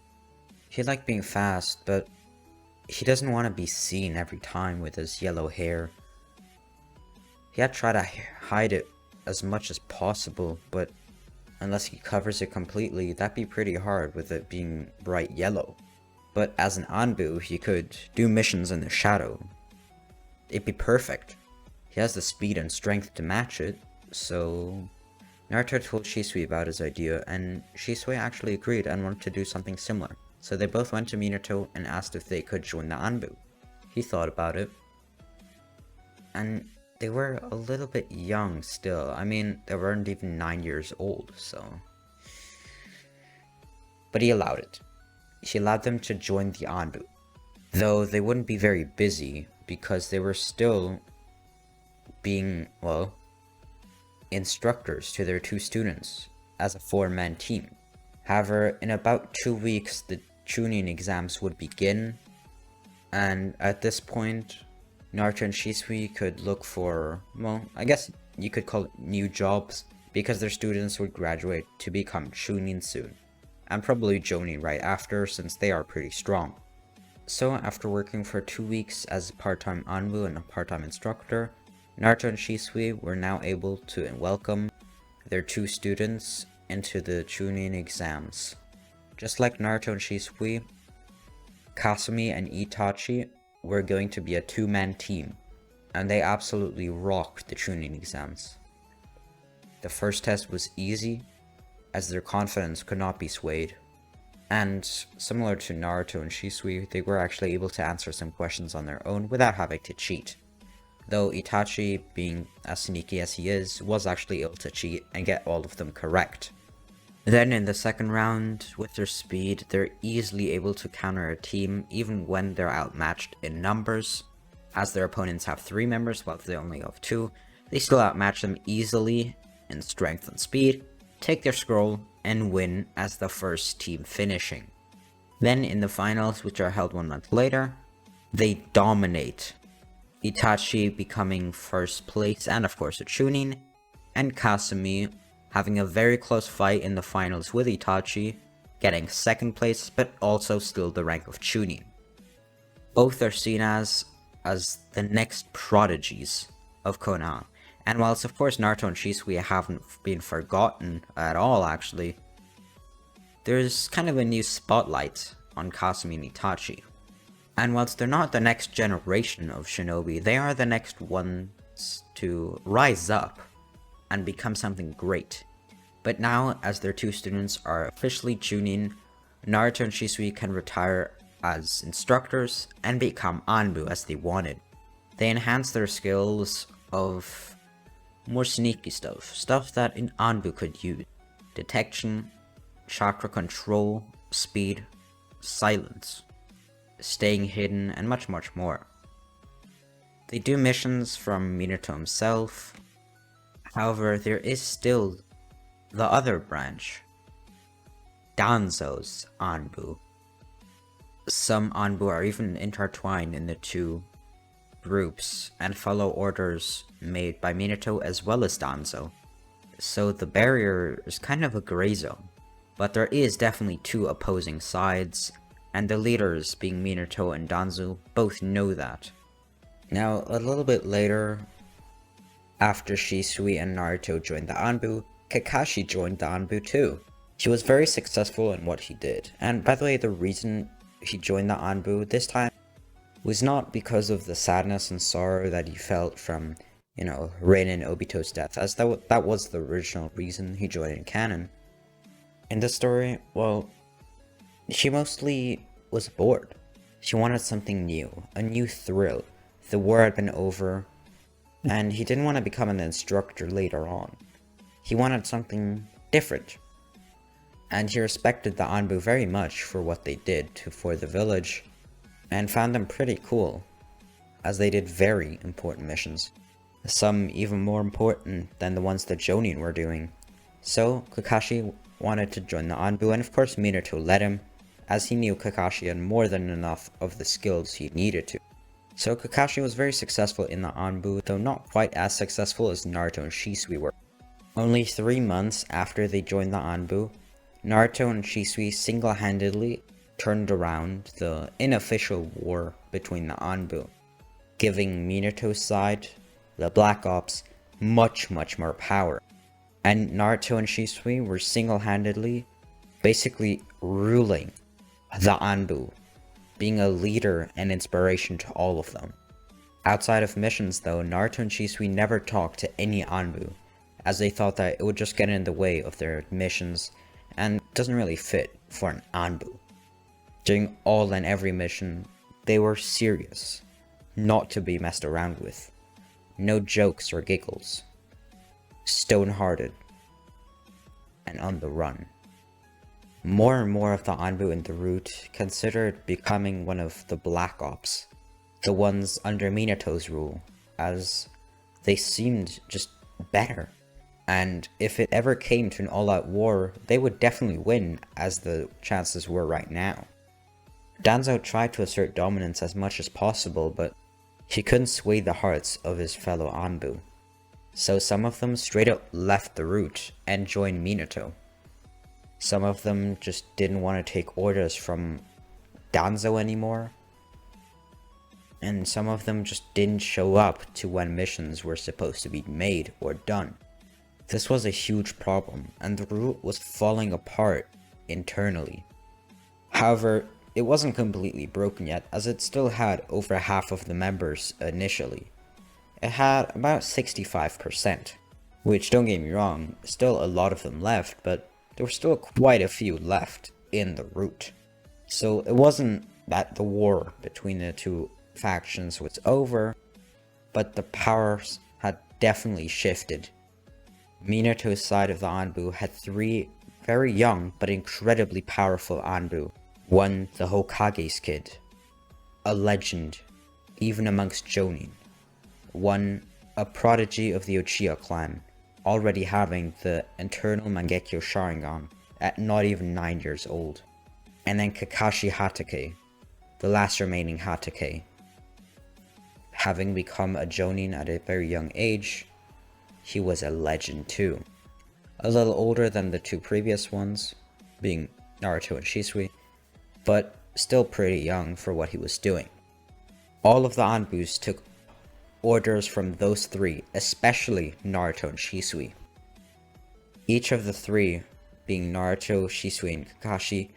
He liked being fast, but he doesn't want to be seen every time with his yellow hair. He had tried to hide it as much as possible, but unless he covers it completely, that'd be pretty hard with it being bright yellow. But as an Anbu, he could do missions in the shadow. It'd be perfect. He has the speed and strength to match it, so Naruto told Shisui about his idea, and Shisui actually agreed and wanted to do something similar. So they both went to Minato and asked if they could join the Anbu. He thought about it, and they were a little bit young still. I mean, they weren't even 9 years old, so... But he allowed it. He allowed them to join the Anbu. Though they wouldn't be very busy, because they were still being, well, instructors to their 2 students as a 4-man team. However, in about 2 weeks, the Chunin exams would begin, and at this point, Naruto and Shisui could look for, well, I guess you could call it new jobs, because their students would graduate to become Chunin soon, and probably Jonin right after, since they are pretty strong. So after working for 2 weeks as a part-time Anbu and a part-time instructor, Naruto and Shisui were now able to welcome their 2 students into the Chunin exams. Just like Naruto and Shisui, Kasumi and Itachi were going to be a 2-man team, and they absolutely rocked the Chunin exams. The first test was easy, as their confidence could not be swayed. And similar to Naruto and Shisui, they were actually able to answer some questions on their own without having to cheat. Though Itachi, being as sneaky as he is, was actually able to cheat and get all of them correct. Then in the second round, with their speed, they're easily able to counter a team even when they're outmatched in numbers. As their opponents have 3 members while they only have 2, they still outmatch them easily in strength and speed, take their scroll, and win as the first team finishing. Then in the finals, which are held 1 month later, they dominate, Itachi becoming first place and of course a Chunin, and Kasumi having a very close fight in the finals with Itachi, getting second place but also still the rank of Chunin. Both are seen as the next prodigies of Konoha. And whilst of course Naruto and Shisui haven't been forgotten at all actually, there's kind of a new spotlight on Kasumi and Itachi. And whilst they're not the next generation of shinobi, they are the next ones to rise up and become something great. But now, as their 2 students are officially Chunin, Naruto and Shisui can retire as instructors and become Anbu as they wanted. They enhance their skills of more sneaky stuff that an Anbu could use. Detection, chakra control, speed, silence, staying hidden, and much more. They do missions from Minato himself. However, there is still the other branch, Danzo's Anbu. Some Anbu are even intertwined in the 2 groups and follow orders made by Minato as well as Danzo. So the barrier is kind of a gray zone, but there is definitely 2 opposing sides, and the leaders, being Minato and Danzo, both know that. Now, a little bit later, after Shisui and Naruto joined the Anbu, Kakashi joined the Anbu too. He was very successful in what he did, and by the way, the reason he joined the Anbu this time was not because of the sadness and sorrow that he felt from, Rin and Obito's death, as that was the original reason he joined in canon. In the story, well, she mostly was bored. She wanted something new, a new thrill. The war had been over, and he didn't want to become an instructor later on. He wanted something different. And he respected the Anbu very much for what they did for the village, and found them pretty cool, as they did very important missions. Some even more important than the ones that Jonin were doing. So Kakashi wanted to join the Anbu, and of course Minato let him, as he knew Kakashi had more than enough of the skills he needed to. So Kakashi was very successful in the Anbu, though not quite as successful as Naruto and Shisui were. Only 3 months after they joined the Anbu, Naruto and Shisui single-handedly turned around the unofficial war between the Anbu, giving Minato's side, the Black Ops, much more power. And Naruto and Shisui were single-handedly basically ruling the Anbu, being a leader and inspiration to all of them. Outside of missions though, Naruto and Shisui never talked to any Anbu, as they thought that it would just get in the way of their missions and doesn't really fit for an Anbu. During all and every mission, they were serious, not to be messed around with. No jokes or giggles. Stone-hearted. And on the run. More and more of the Anbu in the route considered becoming one of the Black Ops, the ones under Minato's rule, as they seemed just better. And if it ever came to an all-out war, they would definitely win, as the chances were right now. Danzo tried to assert dominance as much as possible, but he couldn't sway the hearts of his fellow Anbu. So some of them straight up left the route and joined Minato. Some of them just didn't want to take orders from Danzo anymore. And some of them just didn't show up to when missions were supposed to be made or done. This was a huge problem, and the route was falling apart internally. However, it wasn't completely broken yet, as it still had over half of the members initially. It had about 65%, which, don't get me wrong, still a lot of them left, but there were still quite a few left in the route. So it wasn't that the war between the two factions was over, but the powers had definitely shifted. Minato's side of the Anbu had 3 very young but incredibly powerful Anbu. One, the Hokage's kid, a legend, even amongst Jonin. One, a prodigy of the Uchiha clan, already having the internal Mangekyo Sharingan at not even 9 years old. And then Kakashi Hatake, the last remaining Hatake. Having become a Jonin at a very young age, he was a legend too. A little older than the 2 previous ones, being Naruto and Shisui, but still pretty young for what he was doing. All of the Anbus took orders from those 3, especially Naruto and Shisui. Each of the 3, being Naruto, Shisui, and Kakashi,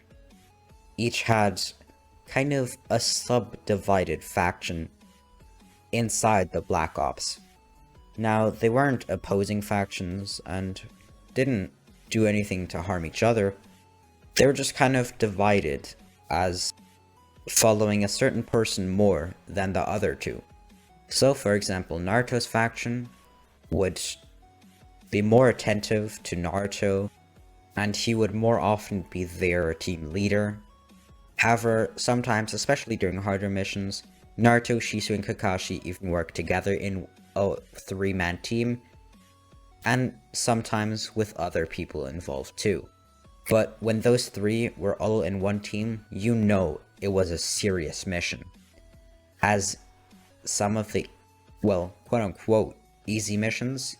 each had kind of a subdivided faction inside the Black Ops. Now, they weren't opposing factions and didn't do anything to harm each other. They were just kind of divided as following a certain person more than the other 2. So, for example, Naruto's faction would be more attentive to Naruto, and he would more often be their team leader. However, sometimes, especially during harder missions, Naruto, Shisui, and Kakashi even work together in a 3-man team, and sometimes with other people involved too. But when those 3 were all in one team, you know it was a serious mission, as some of the, well, quote-unquote, easy missions,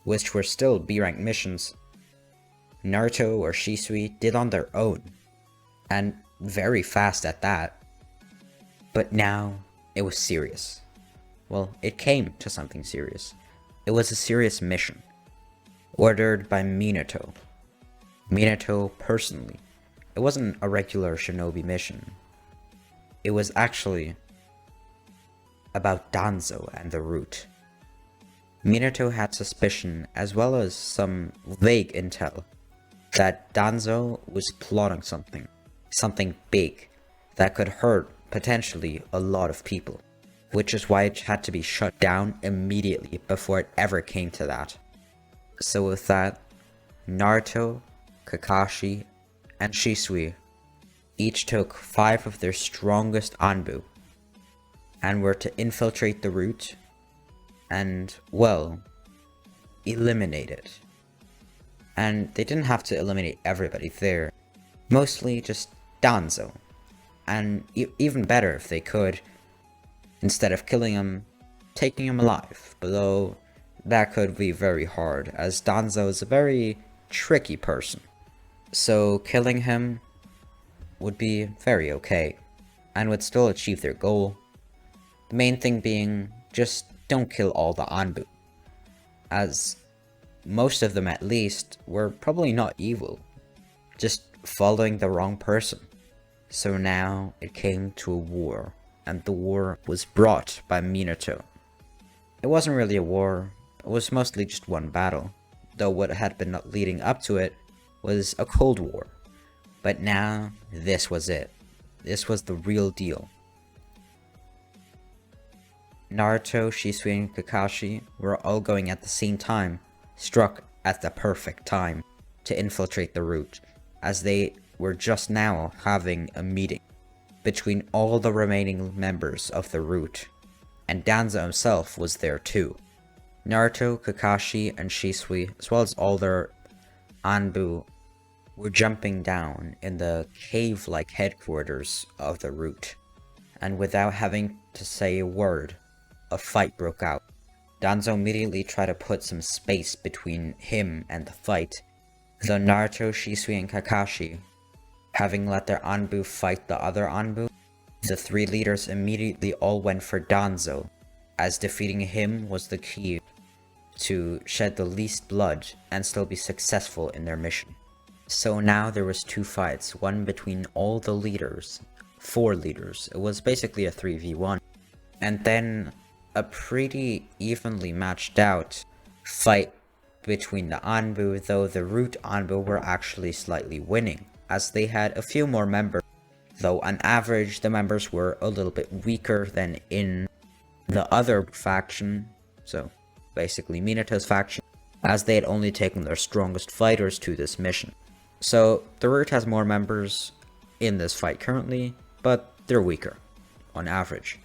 which were still B-rank missions, Naruto or Shisui did on their own, and very fast at that. But now, it was serious. Well, it came to something serious. It was a serious mission, ordered by Minato. Minato personally. It wasn't a regular shinobi mission. It was actually about Danzo and the root. Minato had suspicion, as well as some vague intel, that Danzo was plotting something big, that could hurt potentially a lot of people, which is why it had to be shut down immediately before it ever came to that. So with that, Naruto, Kakashi, and Shisui each took 5 of their strongest Anbu, and were to infiltrate the root and, well, eliminate it. And they didn't have to eliminate everybody there, mostly just Danzo. And even better if they could, instead of killing him, taking him alive, though that could be very hard, as Danzo is a very tricky person. So killing him would be very okay, and would still achieve their goal. The main thing being, just don't kill all the Anbu, as most of them at least were probably not evil, just following the wrong person. So now it came to a war, and the war was brought by Minato. It wasn't really a war, it was mostly just one battle, though what had been leading up to it was a Cold War. But now, this was it. This was the real deal. Naruto, Shisui, and Kakashi were all going at the same time, struck at the perfect time to infiltrate the root, as they were just now having a meeting between all the remaining members of the root, and Danzo himself was there too. Naruto, Kakashi, and Shisui, as well as all their Anbu, were jumping down in the cave-like headquarters of the root, and without having to say a word, a fight broke out. Danzo immediately tried to put some space between him and the fight, though Naruto, Shisui, and Kakashi, having let their Anbu fight the other Anbu, the 3 leaders immediately all went for Danzo, as defeating him was the key to shed the least blood and still be successful in their mission. So now there was 2 fights, one between all the leaders, 4 leaders. It was basically a 3v1. And then a pretty evenly matched out fight between the Anbu, though the root Anbu were actually slightly winning, as they had a few more members, though on average the members were a little bit weaker than in the other faction, so basically Minato's faction, as they had only taken their strongest fighters to this mission. So the root has more members in this fight currently, but they're weaker, on average.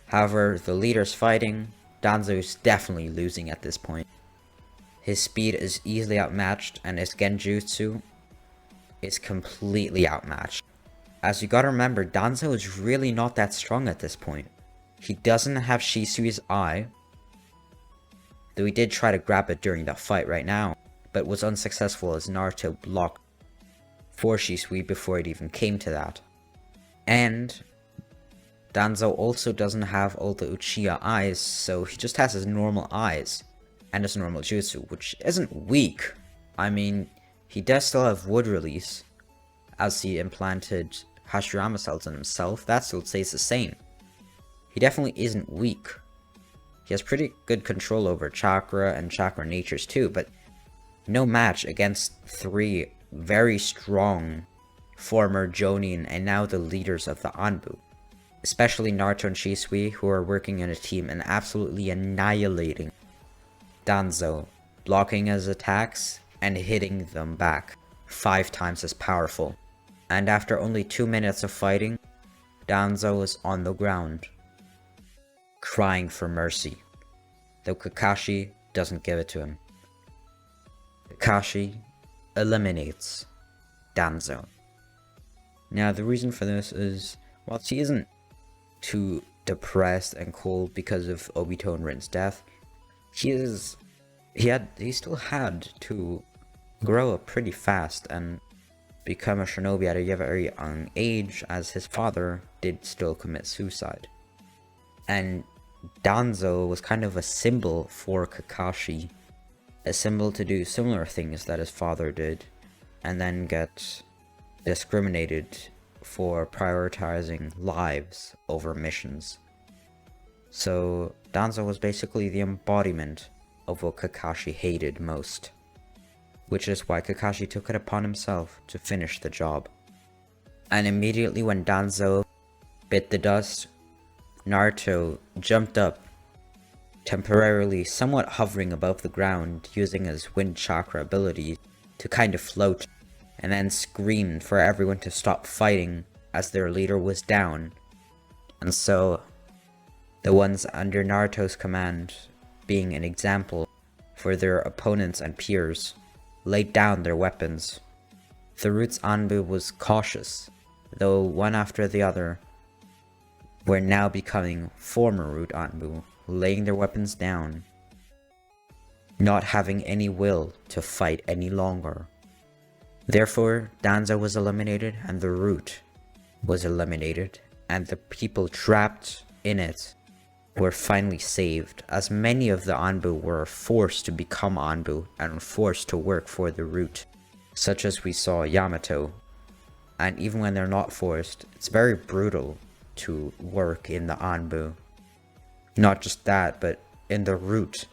However, the leaders fighting, Danzo is definitely losing at this point. His speed is easily outmatched, and his genjutsu is completely outmatched. As you gotta remember, Danzo is really not that strong at this point. He doesn't have Shisui's eye, though he did try to grab it during that fight right now, but was unsuccessful as Naruto blocked for Shisui before it even came to that. And Danzo also doesn't have all the Uchiha eyes, so he just has his normal eyes and his normal jutsu, which isn't weak. I mean, he does still have wood release, as he implanted Hashirama cells in himself. That still stays the same. He definitely isn't weak. He has pretty good control over chakra and chakra natures too, but no match against 3 very strong former Jonin and now the leaders of the Anbu. Especially Naruto and Shisui, who are working in a team and absolutely annihilating Danzo, blocking his attacks and hitting them back 5 times as powerful. And after only 2 minutes of fighting, Danzo is on the ground, crying for mercy, though Kakashi doesn't give it to him. Kakashi eliminates Danzo. Now the reason for this is, while she isn't too depressed and cold because of Obito and Rin's death, he still had to grow up pretty fast and become a shinobi at a very young age, as his father did still commit suicide. And Danzo was kind of a symbol for Kakashi, a symbol to do similar things that his father did, and then get discriminated for prioritizing lives over missions. So Danzo was basically the embodiment of what Kakashi hated most, which is why Kakashi took it upon himself to finish the job. And immediately when Danzo bit the dust, Naruto jumped up, temporarily somewhat hovering above the ground, using his wind chakra ability to kind of float, and then screamed for everyone to stop fighting as their leader was down. And so, the ones under Naruto's command, being an example for their opponents and peers, laid down their weapons. The Root's Anbu was cautious, though one after the other were now becoming former Root Anbu, laying their weapons down, not having any will to fight any longer. Therefore, Danzo was eliminated and the Root was eliminated, and the people trapped in it were finally saved, as many of the Anbu were forced to become Anbu and forced to work for the Root, such as we saw Yamato. And even when they're not forced, it's very brutal to work in the Anbu. Not just that, but in the Root,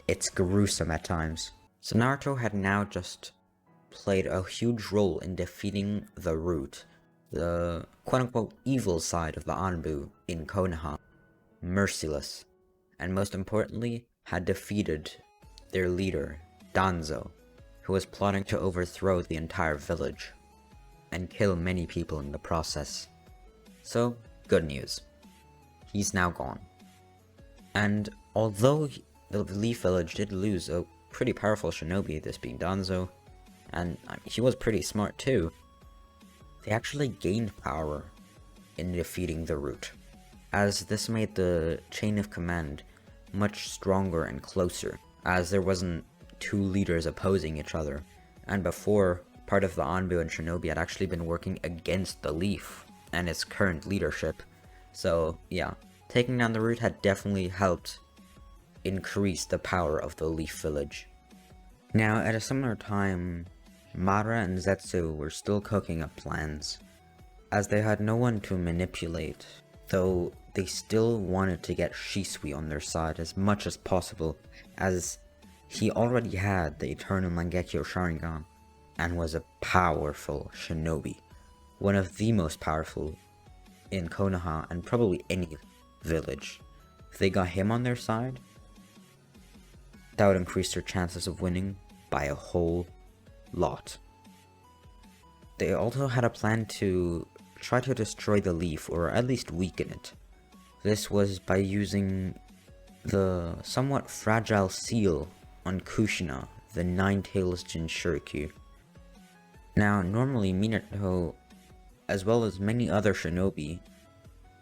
it's gruesome at times. So Naruto had now just played a huge role in defeating the Root, the quote-unquote evil side of the Anbu in Konoha, merciless, and most importantly, had defeated their leader, Danzo, who was plotting to overthrow the entire village and kill many people in the process. So, good news. He's now gone. And although the Leaf Village did lose a pretty powerful shinobi, this being Danzo, and he was pretty smart too, they actually gained power in defeating the Root, as this made the chain of command much stronger and closer, as there wasn't two leaders opposing each other, and before, part of the Anbu and shinobi had actually been working against the Leaf and its current leadership. So yeah, taking down the Root had definitely helped increase the power of the Leaf Village. Now, at a similar time, Madara and Zetsu were still cooking up plans, as they had no one to manipulate, though they still wanted to get Shisui on their side as much as possible, as he already had the Eternal Mangekyo Sharingan, and was a powerful shinobi, one of the most powerful in Konoha and probably any village. If they got him on their side, that would increase their chances of winning by a whole lot. They also had a plan to try to destroy the Leaf, or at least weaken it. This was by using the somewhat fragile seal on Kushina, the Nine-Tails Jinchurikyu. Now, normally Minato, as well as many other shinobi,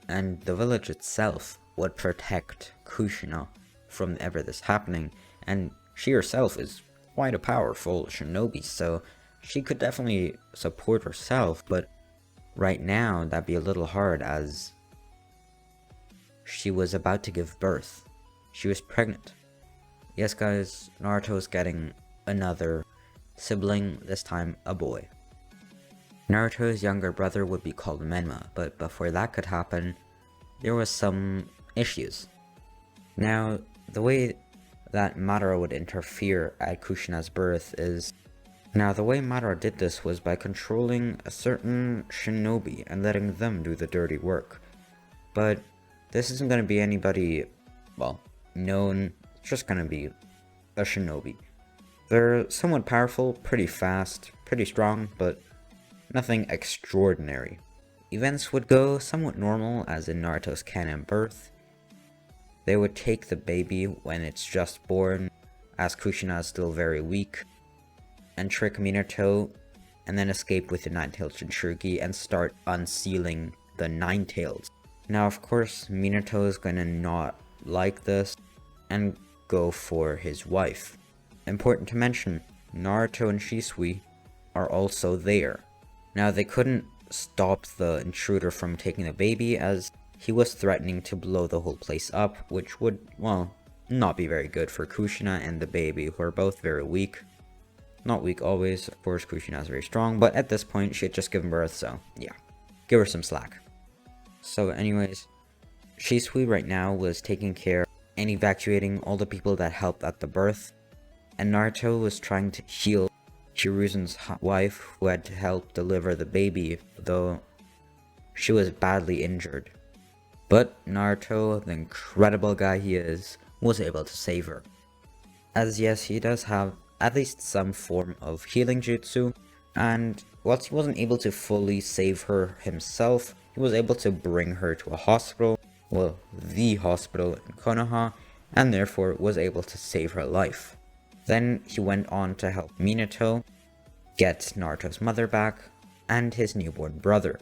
and the village itself, would protect Kushina from ever this happening, and she herself is quite a powerful shinobi, so she could definitely support herself, but right now that'd be a little hard, as she was about to give birth. She was pregnant. Yes guys, Naruto's getting another sibling, this time a boy. Naruto's younger brother would be called Menma, but before that could happen, there was some issues. Now, the way that Madara would interfere at Kushina's birth is... Now, the way Madara did this was by controlling a certain shinobi and letting them do the dirty work. But this isn't going to be anybody, well, known. It's just going to be a shinobi. They're somewhat powerful, pretty fast, pretty strong, but nothing extraordinary. Events would go somewhat normal, as in Naruto's canon birth. They would take the baby when it's just born, as Kushina is still very weak, and trick Minato, and then escape with the Nine-Tails Jinchuriki and start unsealing the Nine-Tails. Now, of course, Minato is gonna not like this, and go for his wife. Important to mention, Naruto and Shisui are also there. Now, they couldn't stop the intruder from taking the baby, as he was threatening to blow the whole place up, which would, well, not be very good for Kushina and the baby, who are both very weak. Not weak always, of course, Kushina is very strong, but at this point, she had just given birth, so yeah, give her some slack. So anyways, Shisui right now was taking care and evacuating all the people that helped at the birth, and Naruto was trying to heal Hiruzen's wife who had to help deliver the baby, though she was badly injured. But Naruto, the incredible guy he is, was able to save her. As yes, he does have at least some form of healing jutsu, and whilst he wasn't able to fully save her himself, he was able to bring her to a hospital, well, the hospital in Konoha, and therefore was able to save her life. Then he went on to help Minato get Naruto's mother back, and his newborn brother.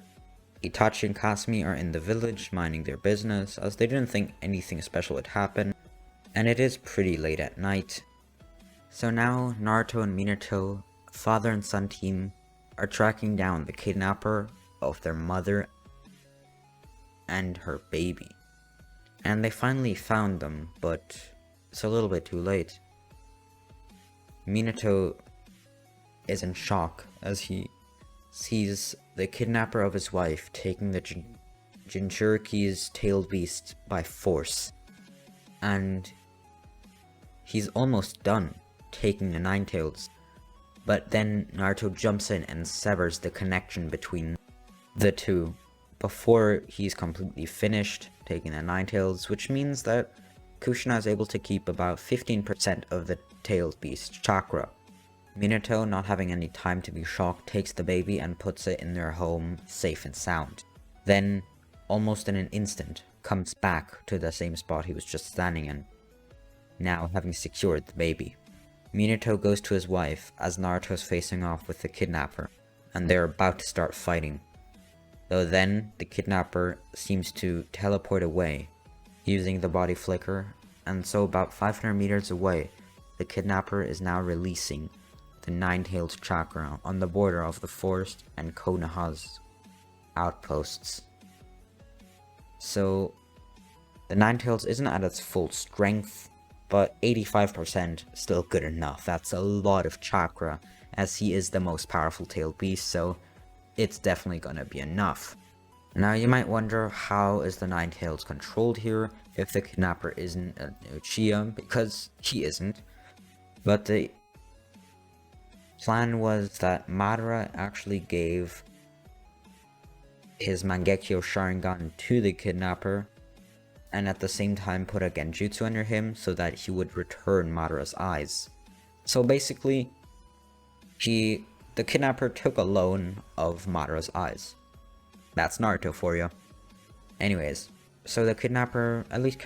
Itachi and Kasumi are in the village minding their business, as they didn't think anything special would happen, and it is pretty late at night. So now Naruto and Minato, father and son team, are tracking down the kidnapper of their mother and her baby. And they finally found them, but it's a little bit too late. Minato is in shock as he sees the kidnapper of his wife taking the Jinchuriki's tailed beast by force. And he's almost done taking the Nine-Tails, but then Naruto jumps in and severs the connection between the two before he's completely finished taking the Nine-Tails, which means that Kushina is able to keep about 15% of the tailed beast chakra. Minato, not having any time to be shocked, takes the baby and puts it in their home safe and sound. Then, almost in an instant, comes back to the same spot he was just standing in, now having secured the baby. Minato goes to his wife as Naruto's facing off with the kidnapper, and they're about to start fighting. Though then, the kidnapper seems to teleport away, using the body flicker, and so about 500 meters away, the kidnapper is now releasing the Nine-Tailed chakra on the border of the forest and Konoha's outposts. So, the Nine-Tails isn't at its full strength, but 85% still good enough. That's a lot of chakra, as he is the most powerful tailed beast, so it's definitely gonna be enough. Now you might wonder, how is the Nine-Tails controlled here if the kidnapper isn't an Uchiha, because he isn't. But the plan was that Madara actually gave his Mangekyo Sharingan to the kidnapper, and at the same time put a Genjutsu under him so that he would return Madara's eyes. So basically, the kidnapper took a loan of Madara's eyes. That's Naruto for you. Anyways, so the kidnapper, at least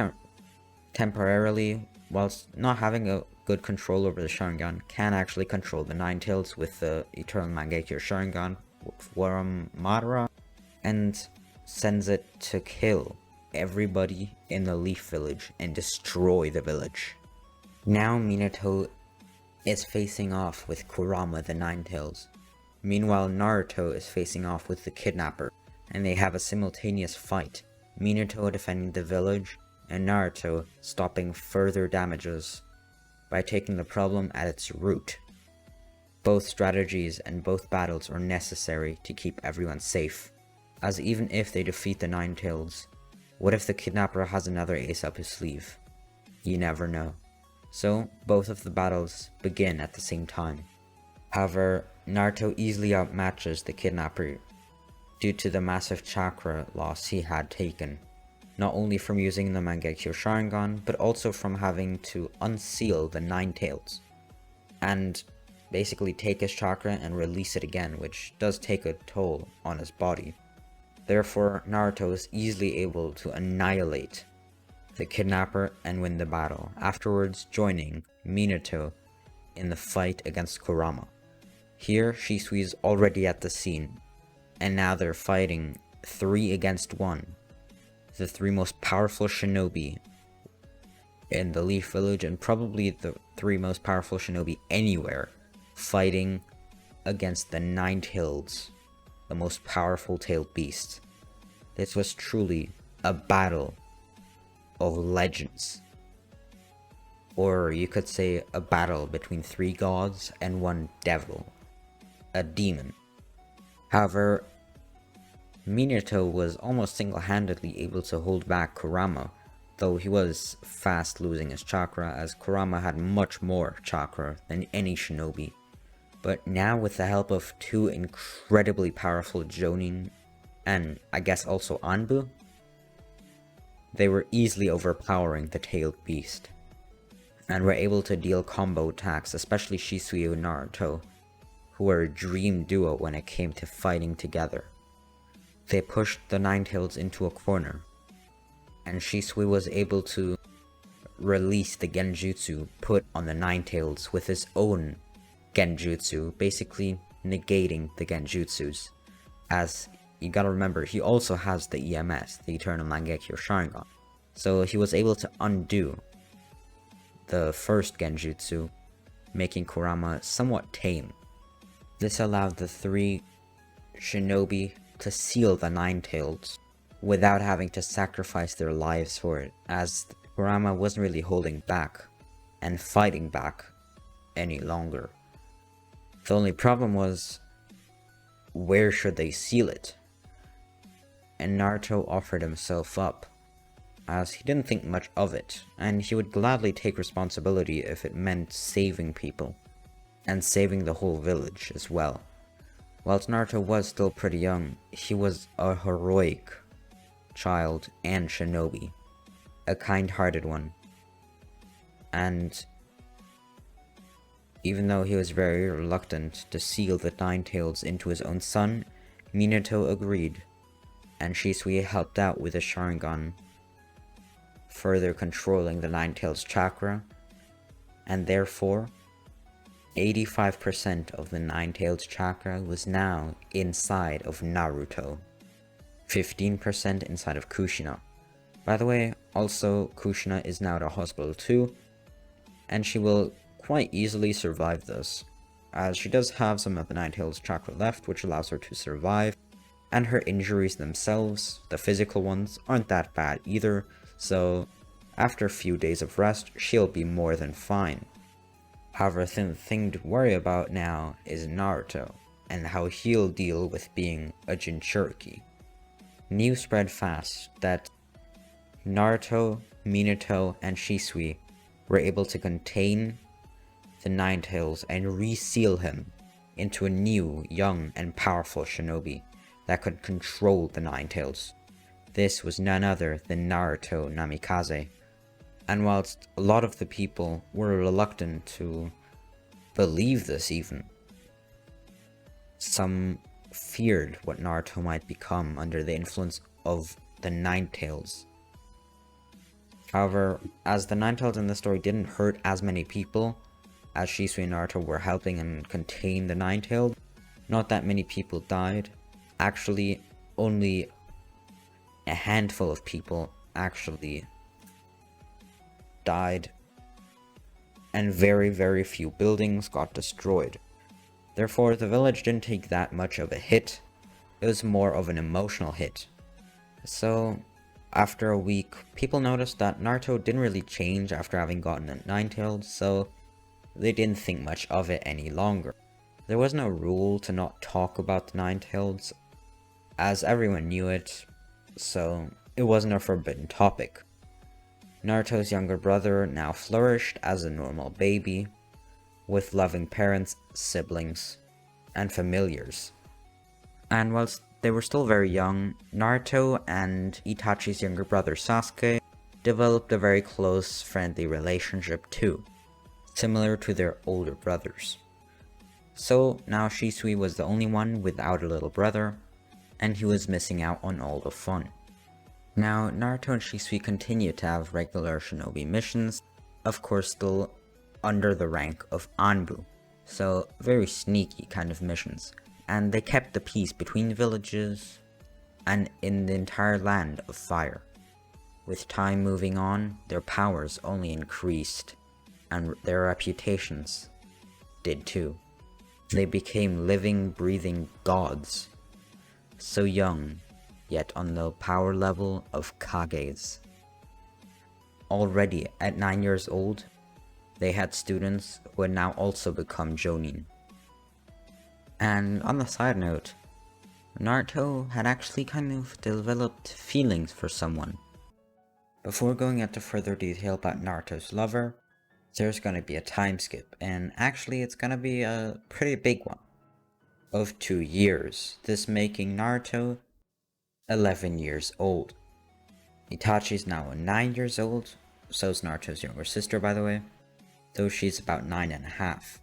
temporarily, whilst not having a good control over the Sharingan, can actually control the Nine-Tails with the Eternal Mangekyo Sharingan from Madara, and sends it to kill everybody in the Leaf Village and destroy the village. Now Minato is facing off with Kurama the Nine-Tails. Meanwhile, Naruto is facing off with the kidnapper, and they have a simultaneous fight. Minato defending the village, and Naruto stopping further damages by taking the problem at its root. Both strategies and both battles are necessary to keep everyone safe, as even if they defeat the Nine-Tails, what if the kidnapper has another ace up his sleeve? You never know. So, both of the battles begin at the same time. However, Naruto easily outmatches the kidnapper due to the massive chakra loss he had taken, not only from using the Mangekyo Sharingan, but also from having to unseal the Nine-Tails, and basically take his chakra and release it again, which does take a toll on his body. Therefore, Naruto is easily able to annihilate the kidnapper and win the battle, afterwards joining Minato in the fight against Kurama. Here, Shisui is already at the scene, and now they're fighting 3 against 1. The 3 most powerful shinobi in the Leaf Village, and probably the 3 most powerful shinobi anywhere, fighting against the Nine-Tails, the most powerful tailed beast. This was truly a battle of legends. Or you could say a battle between 3 gods and 1 devil, a demon. However, Minato was almost single-handedly able to hold back Kurama, though he was fast losing his chakra, as Kurama had much more chakra than any shinobi. But now, with the help of two incredibly powerful Jonin, and I guess also Anbu, they were easily overpowering the tailed beast, and were able to deal combo attacks, especially Shisui and Naruto, who were a dream duo when it came to fighting together. They pushed the Ninetales into a corner, and Shisui was able to release the genjutsu put on the Ninetales with his own genjutsu, basically negating the genjutsus, as you gotta remember, he also has the EMS, the Eternal Mangekyo Sharingan, so he was able to undo the first genjutsu, making Kurama somewhat tame. This allowed the three shinobi to seal the Ninetales without having to sacrifice their lives for it, as Kurama wasn't really holding back and fighting back any longer. The only problem was, where should they seal it? And Naruto offered himself up, as he didn't think much of it, and he would gladly take responsibility if it meant saving people, and saving the whole village as well. Whilst Naruto was still pretty young, he was a heroic child and shinobi, a kind-hearted one, and even though he was very reluctant to seal the Ninetales into his own son, Minato agreed, and Shisui helped out with the Sharingan, further controlling the Ninetales chakra, and therefore 85% of the Ninetales chakra was now inside of Naruto, 15% inside of Kushina. By the way, also Kushina is now at a hospital too, and she will quite easily survive this, as she does have some of the Ninetales chakra left, which allows her to survive, and her injuries themselves, the physical ones, aren't that bad either, so after a few days of rest, she'll be more than fine. However, the thing to worry about now is Naruto, and how he'll deal with being a Jinchuriki. News spread fast that Naruto, Minato, and Shisui were able to contain the Ninetales and reseal him into a new, young, and powerful shinobi that could control the Ninetales. This was none other than Naruto Namikaze. And whilst a lot of the people were reluctant to believe this even, some feared what Naruto might become under the influence of the Ninetales. However, as the Ninetales in the story didn't hurt as many people, as Shisui and Naruto were helping and contain the Ninetales, not that many people died. Actually, only a handful of people actually died, and very few buildings got destroyed. Therefore, the village didn't take that much of a hit. It was more of an emotional hit. So, after a week, people noticed that Naruto didn't really change after having gotten a Ninetales, so they didn't think much of it any longer. There was no rule to not talk about the Ninetales, as everyone knew it, so it wasn't a forbidden topic. Naruto's younger brother now flourished as a normal baby, with loving parents, siblings, and familiars. And whilst they were still very young, Naruto and Itachi's younger brother Sasuke developed a very close, friendly relationship too, similar to their older brothers. So now Shisui was the only one without a little brother, and he was missing out on all the fun. Now, Naruto and Shisui continued to have regular shinobi missions, of course still under the rank of Anbu, so very sneaky kind of missions, and they kept the peace between villages and in the entire land of fire. With time moving on, their powers only increased, and their reputations did too. They became living, breathing gods, so young, yet on the power level of Kages. Already at 9 years old, they had students who had now also become Jonin. And on the side note, Naruto had actually kind of developed feelings for someone. Before going into further detail about Naruto's lover, there's gonna be a time skip, and actually it's gonna be a pretty big one, of 2 years, this making Naruto 11 years old. Itachi's now 9 years old, so's Naruto's younger sister by the way, though she's about 9.5.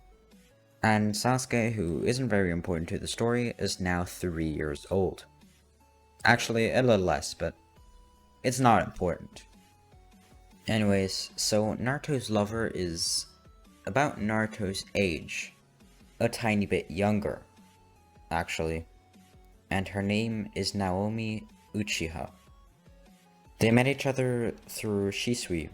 And Sasuke, who isn't very important to the story, is now 3 years old. Actually, a little less, but it's not important. Anyways, so Naruto's lover is about Naruto's age, a tiny bit younger, actually, and her name is Naomi Uchiha. They met each other through Shisui,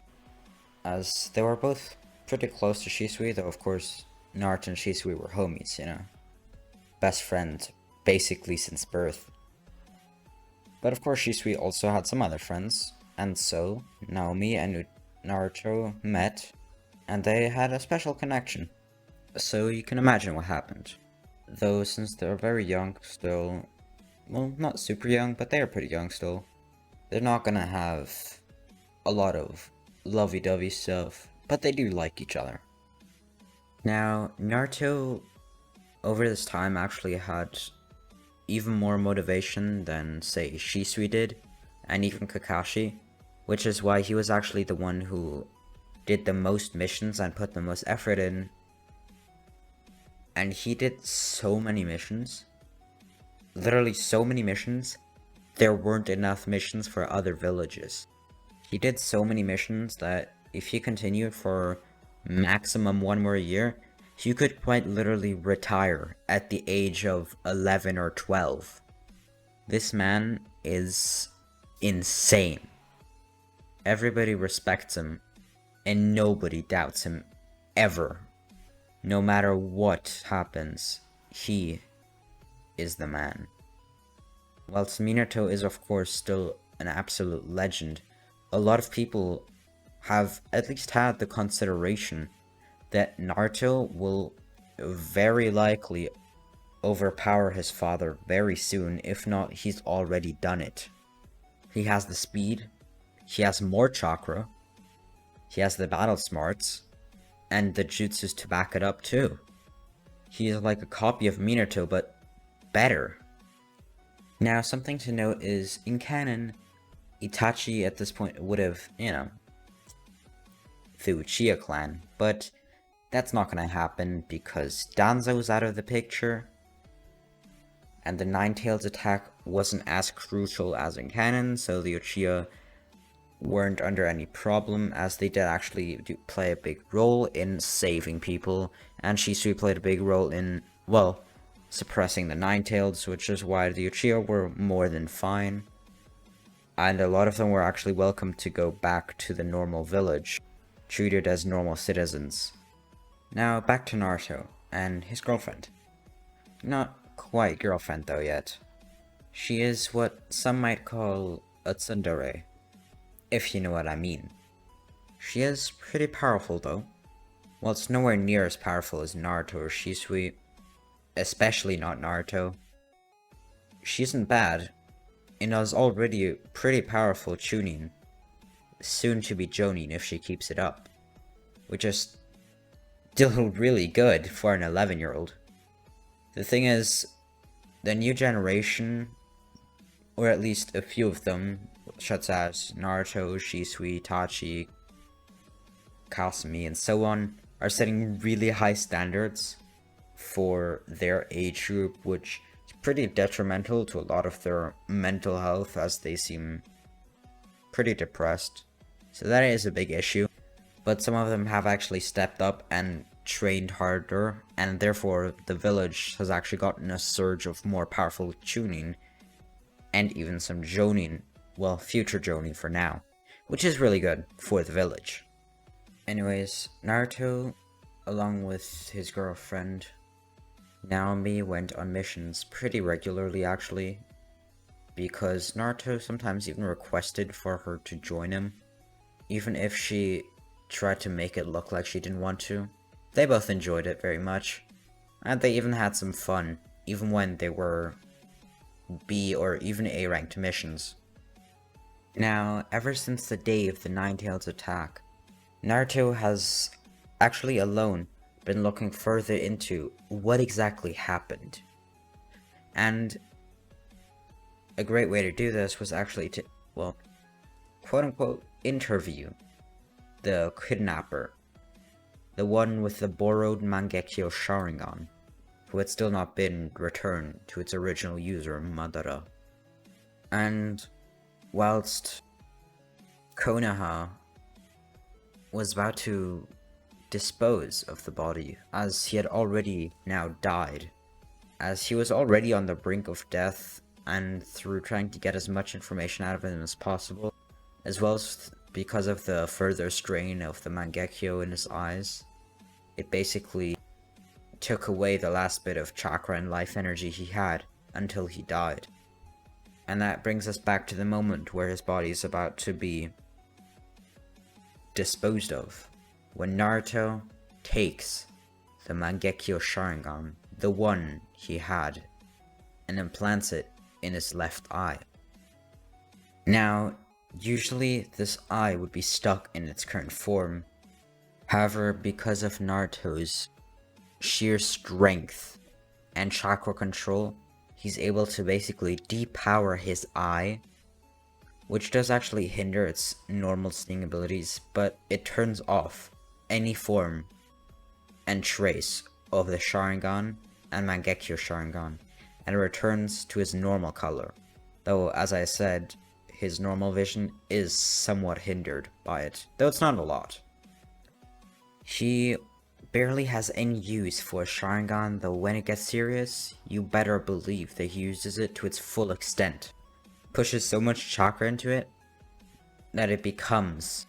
as they were both pretty close to Shisui, though of course Naruto and Shisui were homies, you know, best friends basically since birth. But of course Shisui also had some other friends, and so Naomi and Naruto met, and they had a special connection. So you can imagine what happened. Though since they're very young still, well, not super young, but they are pretty young still, they're not gonna have a lot of lovey-dovey stuff, but they do like each other. Now, Naruto over this time actually had even more motivation than, say, Shisui did, and even Kakashi, which is why he was actually the one who did the most missions and put the most effort in. And he did so many missions, literally so many missions, there weren't enough missions for other villages. He did so many missions that if he continued for maximum 1 more year, he could quite literally retire at the age of 11 or 12. This man is insane. Everybody respects him, and nobody doubts him, ever. No matter what happens, he is the man. Whilst Minato is of course still an absolute legend, a lot of people have at least had the consideration that Naruto will very likely overpower his father very soon, if not he's already done it. He has the speed, he has more chakra, he has the battle smarts, and the jutsus to back it up too. He is like a copy of Minato, but better. Now, something to note is, in canon, Itachi at this point would have, you know, the Uchiha clan, but that's not gonna happen because Danzo's out of the picture, and the Nine-Tails attack wasn't as crucial as in canon, so the Uchiha weren't under any problem, as they did actually play a big role in saving people, and Shisui played a big role in, well, suppressing the Nine-Tails, which is why the Uchiha were more than fine, and a lot of them were actually welcome to go back to the normal village, treated as normal citizens. Now back to Naruto and his girlfriend. Not quite girlfriend though yet. She is what some might call a tsundere, if you know what I mean. She is pretty powerful though. While it's nowhere near as powerful as Naruto or Shisui, especially not Naruto, she isn't bad, and is already a pretty powerful Chunin, soon to be Jonin if she keeps it up, which is still really good for an 11-year-old. The thing is, the new generation, or at least a few of them, such as Naruto, Shisui, Itachi, Kasumi, and so on, are setting really high standards for their age group, which is pretty detrimental to a lot of their mental health, as they seem pretty depressed. So that is a big issue, but some of them have actually stepped up and trained harder, and therefore the village has actually gotten a surge of more powerful Chunin, and even some Jonin, well, future Jonin for now, which is really good for the village. Anyways, Naruto, along with his girlfriend, Naomi, went on missions pretty regularly actually, because Naruto sometimes even requested for her to join him, even if she tried to make it look like she didn't want to. They both enjoyed it very much, and they even had some fun, even when they were, B or even A ranked missions. Now, ever since the day of the Nine-Tails attack, Naruto has actually alone been looking further into what exactly happened. And a great way to do this was actually to, well, quote-unquote, interview the kidnapper, the one with the borrowed Mangekyo Sharingan, who had still not been returned to its original user, Madara. And whilst Konoha was about to dispose of the body, as he had already now died, as he was already on the brink of death, and through trying to get as much information out of him as possible, as well as because of the further strain of the Mangekyo in his eyes, it basically took away the last bit of chakra and life energy he had until he died. And that brings us back to the moment where his body is about to be disposed of, when Naruto takes the Mangekyo Sharingan, the one he had, and implants it in his left eye. Now, usually this eye would be stuck in its current form. However, because of Naruto's sheer strength and chakra control, he's able to basically depower his eye, which does actually hinder its normal seeing abilities, but it turns off any form and trace of the Sharingan and Mangekyo Sharingan, and returns to his normal color, though as I said, his normal vision is somewhat hindered by it, though it's not a lot. He barely has any use for Sharingan, though when it gets serious, you better believe that he uses it to its full extent. Pushes so much chakra into it that it becomes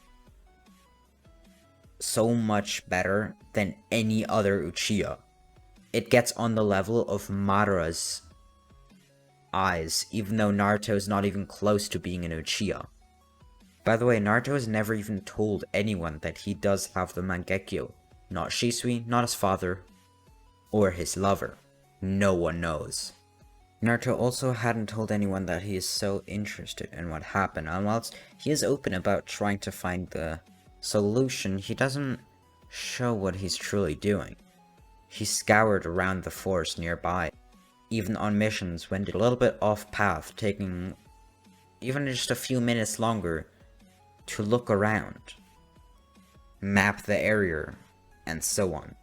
so much better than any other Uchiha. It gets on the level of Madara's eyes, even though Naruto is not even close to being an Uchiha. By the way, Naruto has never even told anyone that he does have the Mangekyo. Not Shisui, not his father, or his lover. No one knows. Naruto also hadn't told anyone that he is so interested in what happened, and whilst he is open about trying to find the solution, he doesn't show what he's truly doing. He scoured around the forest nearby, even on missions when a little bit off path, taking even just a few minutes longer to look around, map the area, and so on.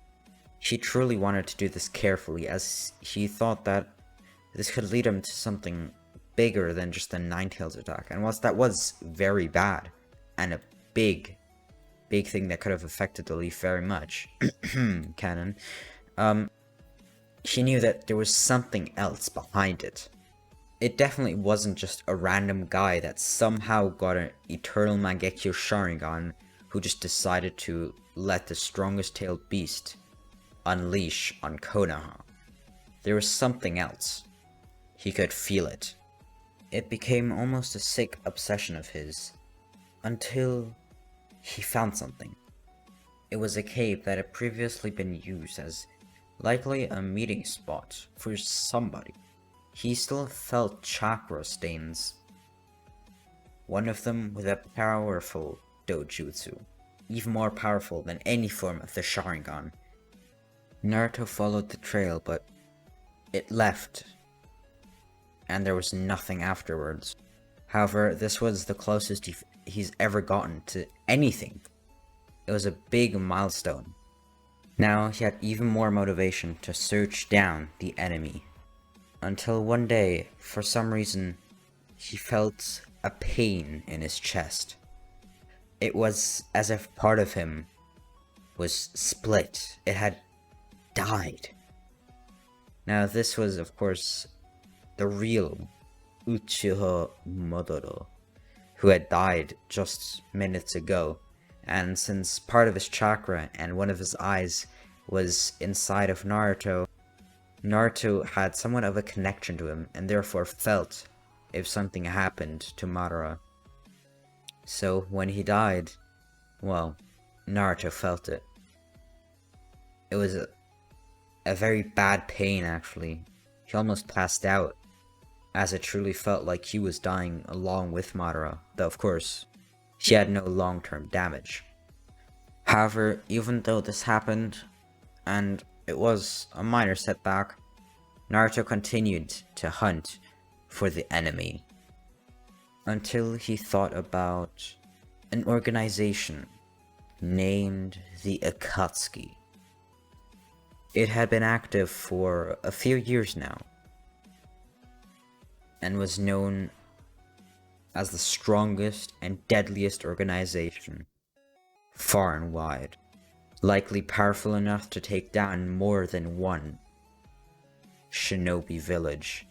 He truly wanted to do this carefully, as he thought that this could lead him to something bigger than just the Nine-Tails attack. And whilst that was very bad, and a big thing that could have affected the Leaf very much, canon, he knew that there was something else behind it. It definitely wasn't just a random guy that somehow got an eternal Mangekyo Sharingan who just decided to let the strongest tailed beast unleash on Konoha. There was something else. He could feel it. It became almost a sick obsession of his, until he found something. It was a cave that had previously been used as likely a meeting spot for somebody. He still felt chakra stains. One of them with a powerful dojutsu, even more powerful than any form of the Sharingan. Naruto followed the trail, but it left, and there was nothing afterwards. However, this was the closest he's ever gotten to anything. It was a big milestone. Now he had even more motivation to search down the enemy. Until one day, for some reason, he felt a pain in his chest. It was as if part of him was split. It had died. Now this was, of course, the real Uchiha Madara, who had died just minutes ago. And since part of his chakra and one of his eyes was inside of Naruto, Naruto had somewhat of a connection to him, and therefore felt if something happened to Madara. So when he died, well, Naruto felt it. It was a very bad pain, actually. He almost passed out. as it truly felt like he was dying along with Madara, though of course, he had no long-term damage. However, even though this happened, and it was a minor setback, Naruto continued to hunt for the enemy, until he thought about an organization named the Akatsuki. It had been active for a few years now, and was known as the strongest and deadliest organization far and wide, likely powerful enough to take down more than one shinobi village,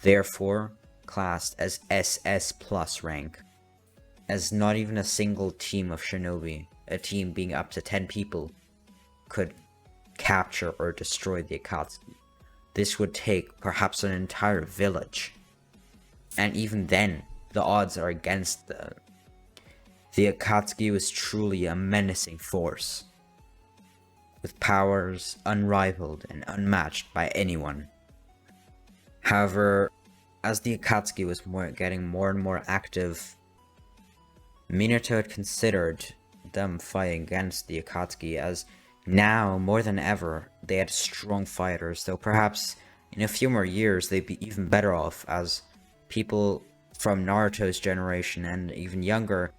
therefore classed as SS plus rank, as not even a single team of shinobi, a team being up to 10 people, could capture or destroy the Akatsuki. This would take perhaps an entire village, and even then, the odds are against them. The Akatsuki was truly a menacing force, with powers unrivaled and unmatched by anyone. However, as the Akatsuki was getting more and more active, Minato had considered them fighting against the Akatsuki, as now, more than ever, they had strong fighters, though perhaps in a few more years they'd be even better off, as people from Naruto's generation and even younger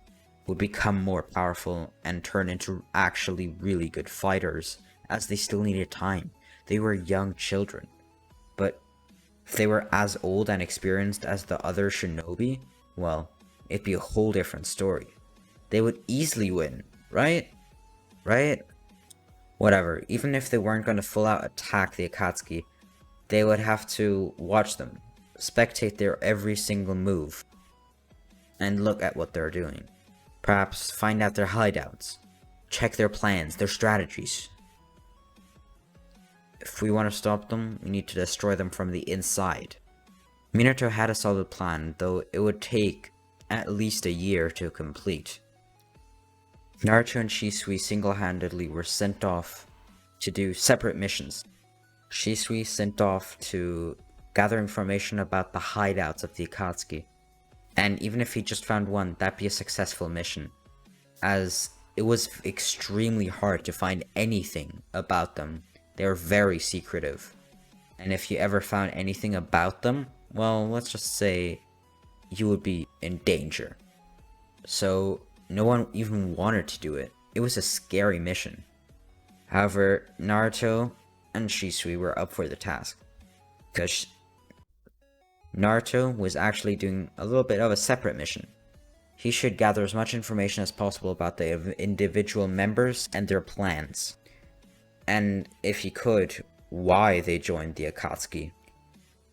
would become more powerful and turn into actually really good fighters, as they still needed time. They were young children, but if they were as old and experienced as the other shinobi, well, it'd be a whole different story. They would easily win, right? Right? Whatever, even if they weren't going to full out attack the Akatsuki, they would have to watch them, spectate their every single move, and look at what they're doing. Perhaps find out their hideouts, check their plans, their strategies. If we want to stop them, we need to destroy them from the inside. Minato had a solid plan, though it would take at least a year to complete. Naruto and Shisui single-handedly were sent off to do separate missions. Shisui sent off to gather information about the hideouts of the Akatsuki, and even if he just found one, that'd be a successful mission, as it was extremely hard to find anything about them. They were very secretive, and if you ever found anything about them, well, let's just say you would be in danger. So no one even wanted to do it. It was a scary mission. However, Naruto and Shisui were up for the task, because Naruto was actually doing a little bit of a separate mission. He should gather as much information as possible about the individual members and their plans, and if he could, why they joined the Akatsuki.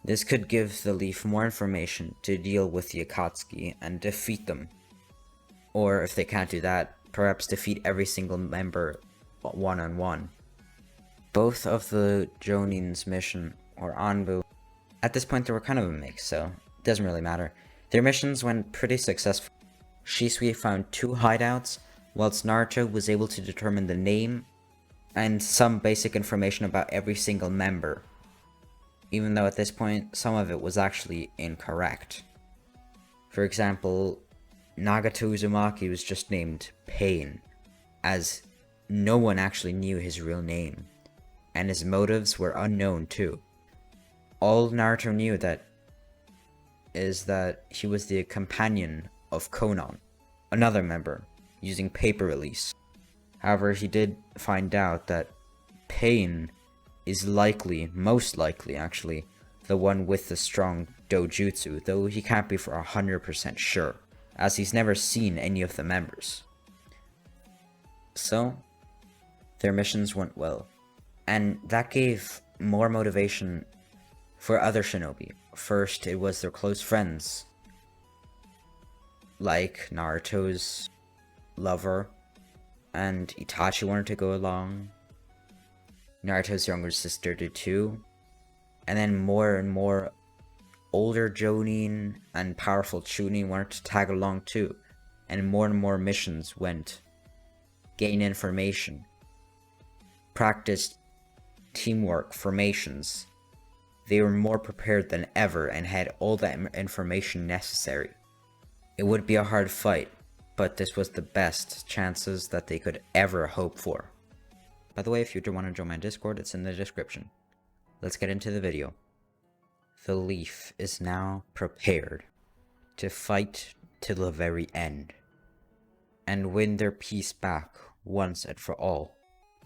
This could give the Leaf more information to deal with the Akatsuki and defeat them. Or if they can't do that, perhaps defeat every single member one-on-one. Both of the Jonin's mission, or Anbu, at this point they were kind of a mix, so it doesn't really matter. Their missions went pretty successful. Shisui found 2 hideouts, whilst Naruto was able to determine the name and some basic information about every single member, even though at this point some of it was actually incorrect. For example, Nagato Uzumaki was just named Pain, as no one actually knew his real name, and his motives were unknown too. All Naruto knew is that he was the companion of Konan, another member, using paper release. However, he did find out that Pain is most likely actually, the one with the strong dojutsu, though he can't be for 100% sure, as he's never seen any of the members. So, their missions went well, and that gave more motivation for other shinobi. First, it was their close friends, like Naruto's lover, and Itachi wanted to go along. Naruto's younger sister did too, and then more and more older Jonin and powerful Chunin wanted to tag along too, and more missions went. Gain information, practiced teamwork formations, They were more prepared than ever and had all the information necessary. It would be a hard fight, but this was the best chances that they could ever hope for. By the way, if you do want to join my Discord, it's in the description. Let's get into the video. The Leaf is now prepared to fight to the very end and win their peace back once and for all,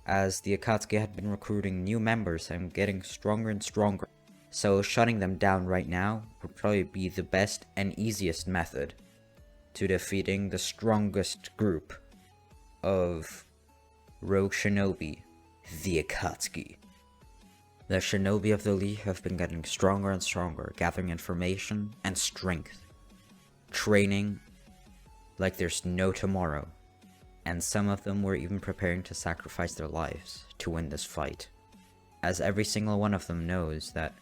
as the Akatsuki had been recruiting new members and getting stronger and stronger, so shutting them down right now would probably be the best and easiest method to defeating the strongest group of rogue shinobi, the Akatsuki. The shinobi of the Leaf have been getting stronger and stronger, gathering information and strength, training like there's no tomorrow, and some of them were even preparing to sacrifice their lives to win this fight, as every single one of them knows that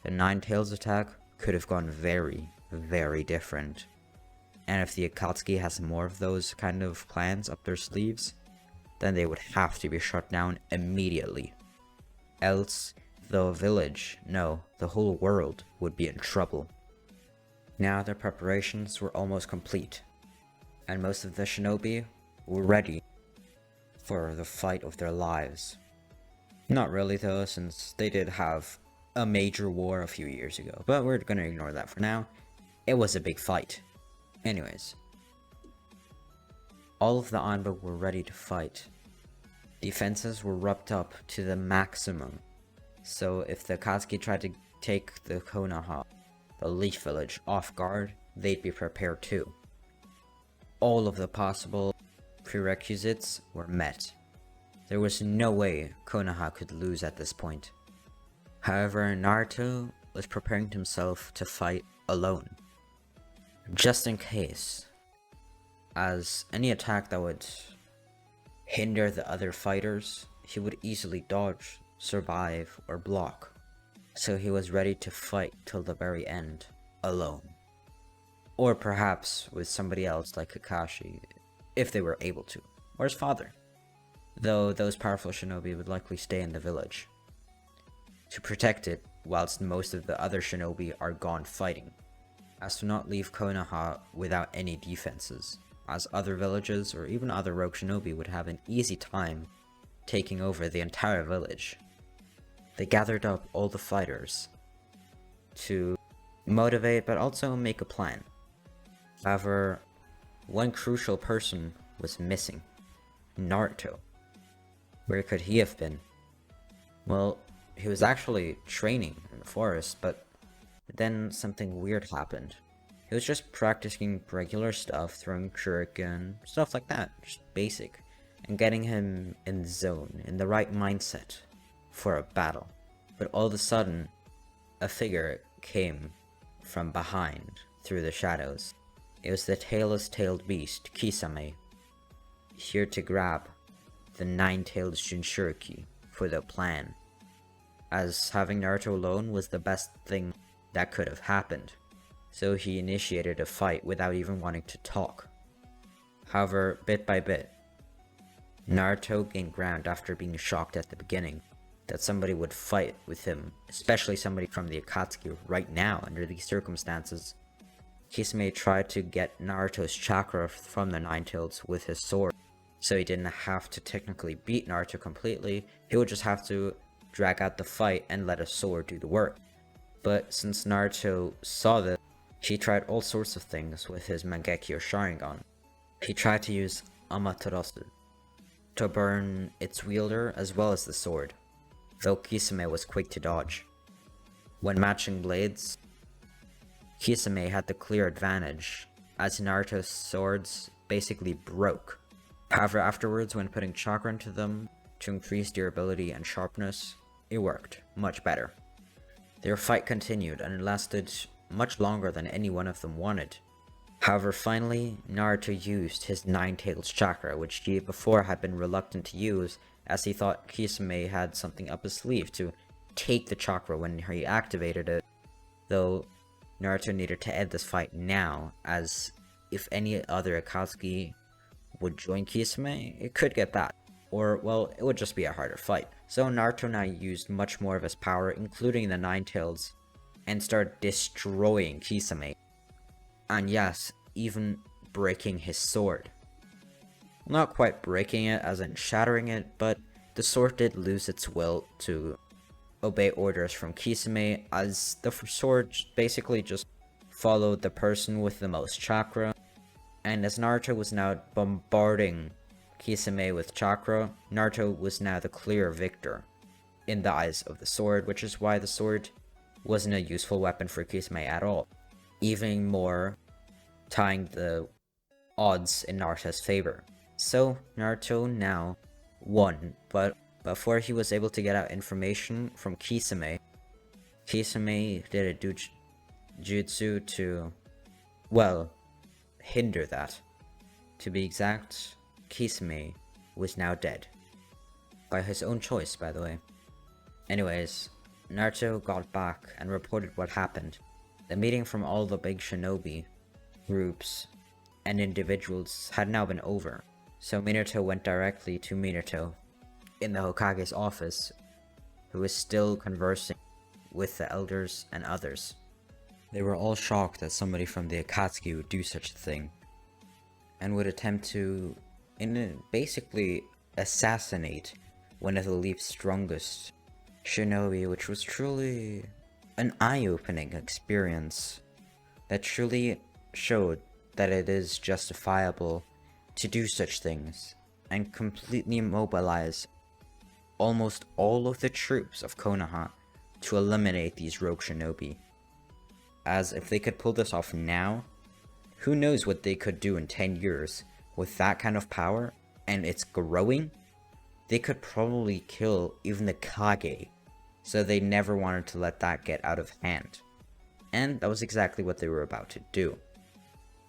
the Nine Tails attack could have gone very, very different, and if the Akatsuki has more of those kind of plans up their sleeves, then they would have to be shut down immediately. Else, the village, no, the whole world would be in trouble. Now their preparations were almost complete, and most of the shinobi were ready for the fight of their lives. Not really though, since they did have a major war a few years ago, but we're gonna ignore that for now. It was a big fight. Anyways, all of the Anbu were ready to fight. Defenses were wrapped up to the maximum, so if the Akatsuki tried to take the Konoha, the Leaf Village, off guard, they'd be prepared too. All of the possible prerequisites were met. There was no way Konoha could lose at this point. However, Naruto was preparing himself to fight alone, just in case, as any attack that would hinder the other fighters, he would easily dodge, survive, or block. So he was ready to fight till the very end, alone. Or perhaps with somebody else like Kakashi, if they were able to, or his father. Though those powerful shinobi would likely stay in the village to protect it whilst most of the other shinobi are gone fighting, as to not leave Konoha without any defenses, as other villages or even other rogue shinobi would have an easy time taking over the entire village. They gathered up all the fighters to motivate but also make a plan. However, one crucial person was missing: Naruto. Where could he have been? Well, he was actually training in the forest, but then something weird happened. He was just practicing regular stuff, throwing shuriken, stuff like that, just basic, and getting him in the zone, in the right mindset for a battle. But all of a sudden, a figure came from behind, through the shadows. It was the tailless-tailed beast, Kisame, here to grab the nine-tailed Jinchuriki for the plan, as having Naruto alone was the best thing that could have happened. So he initiated a fight without even wanting to talk. However, bit by bit, Naruto gained ground after being shocked at the beginning that somebody would fight with him, especially somebody from the Akatsuki right now under these circumstances. Kisame tried to get Naruto's chakra from the Nine-Tails with his sword, so he didn't have to technically beat Naruto completely, he would just have to drag out the fight and let a sword do the work. But since Naruto saw this, he tried all sorts of things with his Mangekyo Sharingan. He tried to use Amaterasu to burn its wielder as well as the sword, though Kisame was quick to dodge. When matching blades, Kisame had the clear advantage, as Naruto's swords basically broke. However, afterwards, when putting chakra into them to increase durability and sharpness, it worked much better. Their fight continued, and it lasted much longer than any one of them wanted. However, finally, Naruto used his Nine-Tails chakra, which he before had been reluctant to use, as he thought Kisame had something up his sleeve to take the chakra when he activated it. Though Naruto needed to end this fight now, as if any other Akatsuki would join Kisame, it could get bad. or, well, it would just be a harder fight. So Naruto now used much more of his power, including the Nine Tails, and started destroying Kisame. And yes, even breaking his sword. Not quite breaking it, as in shattering it, but the sword did lose its will to obey orders from Kisame, as the sword basically just followed the person with the most chakra. And as Naruto was now bombarding Kisame with chakra, Naruto was now the clear victor in the eyes of the sword, which is why the sword wasn't a useful weapon for Kisame at all. Even more tying the odds in Naruto's favor. So Naruto now won, but before he was able to get out information from Kisame, Kisame did a jutsu to, well, hinder that. To be exact, Kisame was now dead. By his own choice, by the way. Anyways, Naruto got back and reported what happened. The meeting from all the big shinobi groups and individuals had now been over. So Minato went directly to Minato in the Hokage's office, who was still conversing with the elders and others. They were all shocked that somebody from the Akatsuki would do such a thing, and would attempt to, basically, assassinate one of the Leap's strongest shinobi, which was truly an eye-opening experience that truly showed that it is justifiable to do such things and completely mobilize almost all of the troops of Konoha to eliminate these rogue shinobi. As if they could pull this off now, who knows what they could do in 10 years with that kind of power, and it's growing? They could probably kill even the Kage, so they never wanted to let that get out of hand. And that was exactly what they were about to do.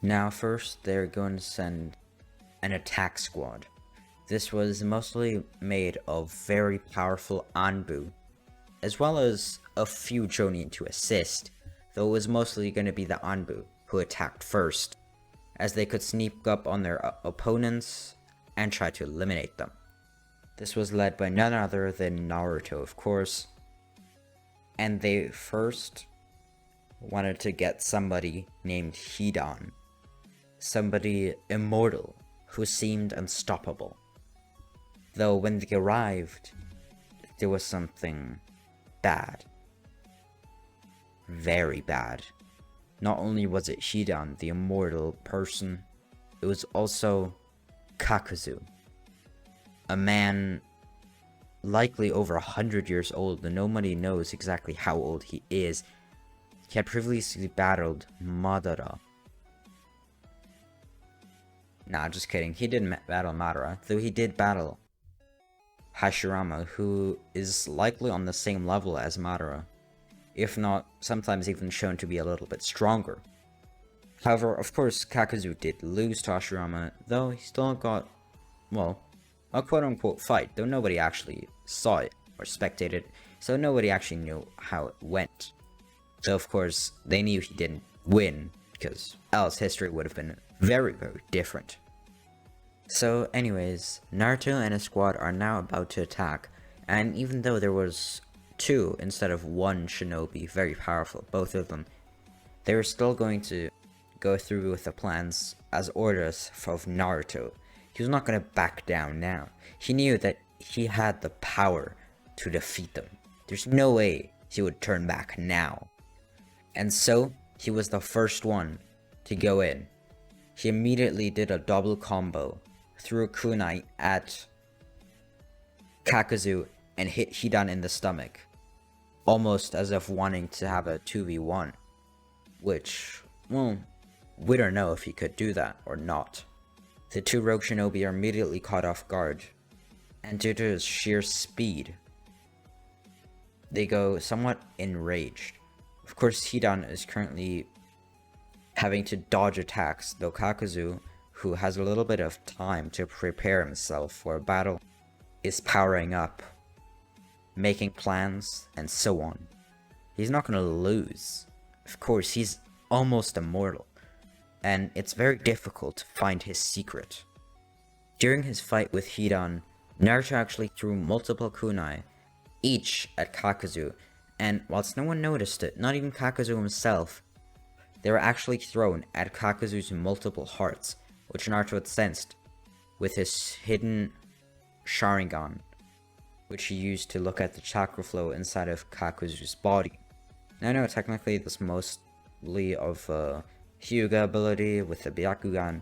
Now first, they're going to send an attack squad. This was mostly made of very powerful Anbu, as well as a few Jonin to assist, though it was mostly going to be the Anbu who attacked first, as they could sneak up on their opponents and try to eliminate them. This was led by none other than Naruto, of course, and they first wanted to get somebody named Hidan, somebody immortal who seemed unstoppable. Though when they arrived, there was something bad. Very bad. Not only was it Hidan, the immortal person, it was also Kakuzu, a man likely over 100 years old, and nobody knows exactly how old he is. He had previously battled Madara. Nah, just kidding. He didn't battle Madara, though he did battle Hashirama, who is likely on the same level as Madara, if not sometimes even shown to be a little bit stronger. However, of course, Kakuzu did lose to Hashirama, though he still got, well, a quote-unquote fight, though nobody actually saw it or spectated, so nobody actually knew how it went. Though, of course, they knew he didn't win, because else history would have been very, very different. So anyways, Naruto and his squad are now about to attack, and even though there was 2 instead of 1 shinobi, very powerful, both of them, they were still going to go through with the plans as orders of Naruto. He was not going to back down now. He knew that he had the power to defeat them. There's no way he would turn back now. And so, he was the first one to go in. He immediately did a double combo, threw a kunai at Kakuzu and hit Hidan in the stomach, almost as if wanting to have a 2v1, which, well, we don't know if he could do that or not. The 2 rogue shinobi are immediately caught off guard, and due to his sheer speed, they go somewhat enraged. Of course, Hidan is currently having to dodge attacks, though Kakuzu, who has a little bit of time to prepare himself for a battle, is powering up, making plans, and so on. He's not going to lose. Of course, he's almost immortal, and it's very difficult to find his secret. During his fight with Hidan, Naruto actually threw multiple kunai, each at Kakuzu, and whilst no one noticed it, not even Kakuzu himself, they were actually thrown at Kakuzu's multiple hearts, which Naruto had sensed with his hidden Sharingan, which he used to look at the chakra flow inside of Kakuzu's body. Now I know technically this mostly of a Hyuga ability with the Byakugan.